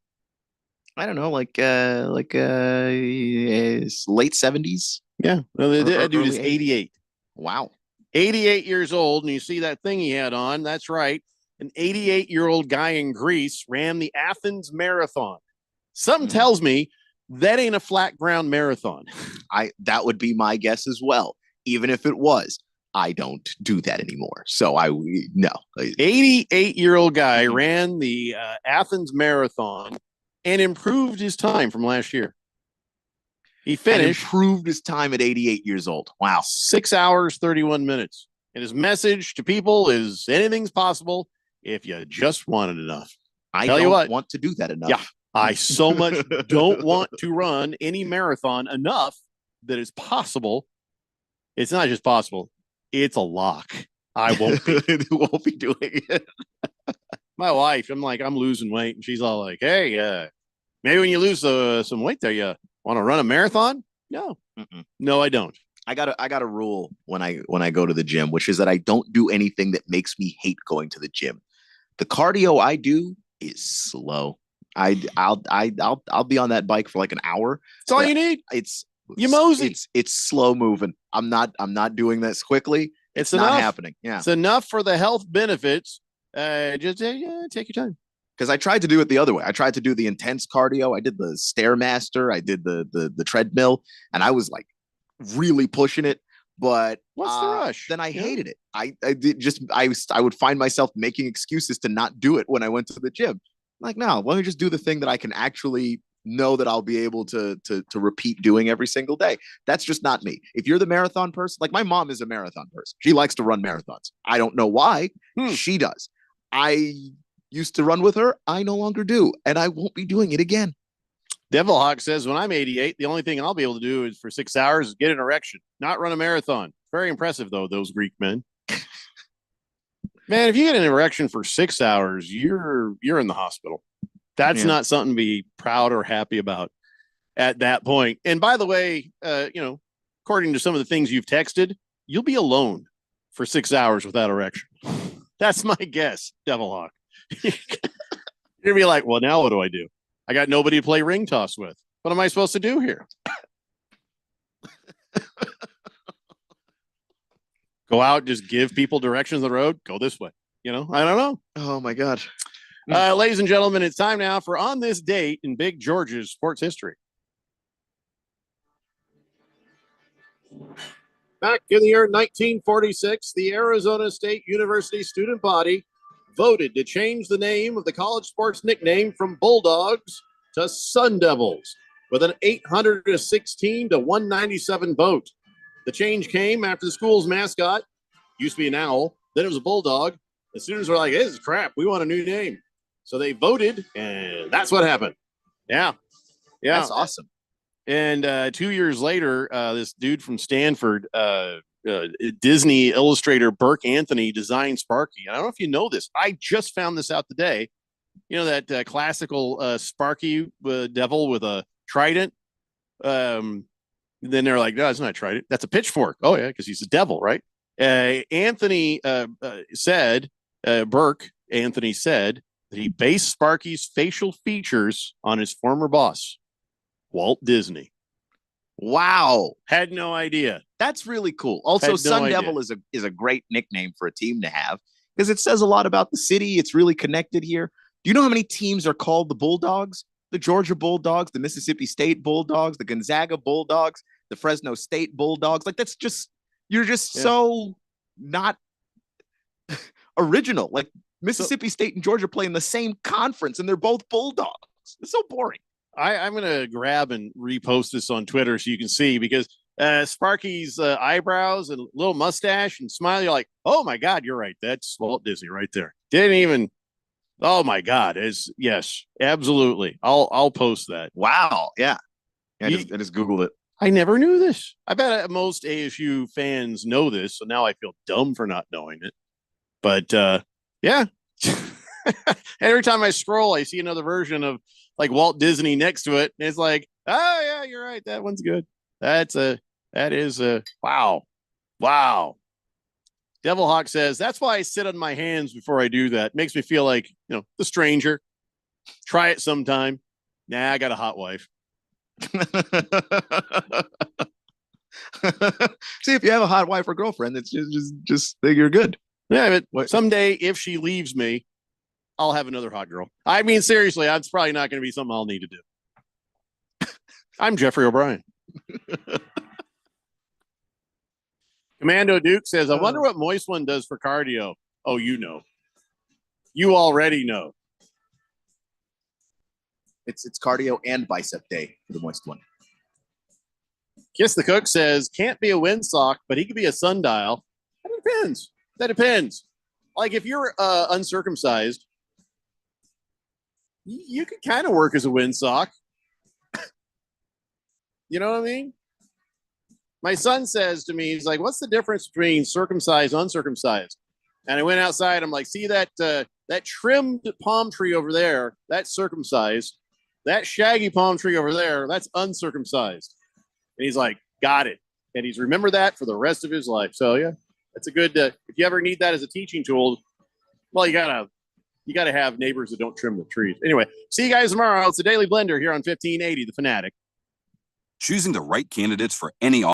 I don't know, like his late 70s. Yeah, that dude is 88. Wow, 88 years old, and you see that thing he had on. That's right, an 88-year-old guy in Greece ran the Athens Marathon. Something tells me that ain't a flat ground marathon. That would be my guess as well. Even if it was, I don't do that anymore. So no. 88-year-old guy ran the Athens Marathon and improved his time from last year. He finished. And improved his time at 88 years old. Wow. 6 hours, 31 minutes. And his message to people is anything's possible if you just want it enough. I don't want to do that enough. Yeah. I so much don't want to run any marathon enough that it's possible. It's not just possible. It's a lock. I won't be doing it. My wife, I'm losing weight, and she's all like, "Hey, maybe when you lose some weight there, you want to run a marathon?" No, no, I don't. I got a rule when I go to the gym, which is that I don't do anything that makes me hate going to the gym. The cardio I do is slow. I'll be on that bike for like an hour. That's all you need. It's mosey. It's slow moving. I'm not doing this quickly. It's not happening. Yeah, it's enough for the health benefits. Just take your time. Because I tried to do it the other way. I tried to do the intense cardio. I did the Stairmaster. I did the treadmill, and I was like really pushing it. But what's the rush? Then I hated it. I would find myself making excuses to not do it when I went to the gym. Like, no, let me just do the thing that I can actually know that I'll be able to repeat doing every single day. That's just not me. If you're the marathon person, like my mom is a marathon person. She likes to run marathons. I don't know why. She does. I used to run with her. I no longer do. And I won't be doing it again. Devil Hawk says, when I'm 88, the only thing I'll be able to do is for 6 hours is get an erection, not run a marathon. Very impressive, though, those Greek men. Man, if you get an erection for 6 hours, you're in the hospital. That's not something to be proud or happy about at that point. And by the way, according to some of the things you've texted, you'll be alone for 6 hours without erection. That's my guess, Devil Hawk. You're gonna be like, well, now what do I do? I got nobody to play ring toss with. What am I supposed to do here? Go out, just give people directions on the road. Go this way. I don't know. Oh my God. Ladies and gentlemen, it's time now for On This Date in Big George's sports history. Back in the year 1946, the Arizona State University student body voted to change the name of the college sports nickname from Bulldogs to Sun Devils with an 816 to 197 vote. The change came after the school's mascot used to be an owl, then it was a bulldog. The students were like, "This is crap. We want a new name." So they voted, and that's what happened. Yeah. That's awesome. And 2 years later, this dude from Stanford, Disney illustrator Burke Anthony designed Sparky. And I don't know if you know this. I just found this out today. You know that classical Sparky devil with a trident? Then they're like, no, it's not a trident. That's a pitchfork. Oh, yeah, because he's a devil, right? Anthony said, Burke Anthony said, that he based Sparky's facial features on his former boss, Walt Disney. Wow. Had no idea. That's really cool. Also, Sun Devil is a great nickname for a team to have because it says a lot about the city. It's really connected here. Do you know how many teams are called the Bulldogs? The Georgia Bulldogs, the Mississippi State Bulldogs, the Gonzaga Bulldogs, the Fresno State Bulldogs. Like you're just so not original. Like Mississippi State and Georgia play in the same conference and they're both Bulldogs. It's so boring. I'm going to grab and repost this on Twitter so you can see because Sparky's eyebrows and little mustache and smile, you're like, oh my God, you're right. That's Walt Disney right there. Didn't even, oh my God. Yes, absolutely. I'll post that. Wow. Yeah. I just Googled it. I never knew this. I bet most ASU fans know this. So now I feel dumb for not knowing it. But yeah. Every time I scroll, I see another version of like Walt Disney next to it. And it's like, oh yeah, you're right. That one's good. That's That is wow. Wow. Devil Hawk says, that's why I sit on my hands before I do that. Makes me feel like, the stranger. Try it sometime. Nah, I got a hot wife. See, if you have a hot wife or girlfriend, it's just think you're good. Yeah, but someday if she leaves me, I'll have another hot girl. I mean, seriously, that's probably not going to be something I'll need to do. I'm Jeffrey O'Brien. Commando Duke says, I wonder what Moist One does for cardio. Oh, you know. You already know. It's cardio and bicep day for the Moist One. Kiss the Cook says, can't be a windsock, but he could be a sundial. That depends. That depends. Like if you're uncircumcised, you could kind of work as a windsock. You know what I mean? My son says to me, he's like, what's the difference between circumcised and uncircumcised? And I went outside. I'm like, see that trimmed palm tree over there? That's circumcised. That shaggy palm tree over there, that's uncircumcised. And he's like, got it. And he's remembered that for the rest of his life. So yeah, that's a good, if you ever need that as a teaching tool, well, you gotta have neighbors that don't trim the trees. Anyway, see you guys tomorrow. It's the Daily Blender here on 1580, The Fanatic. Choosing the right candidates for any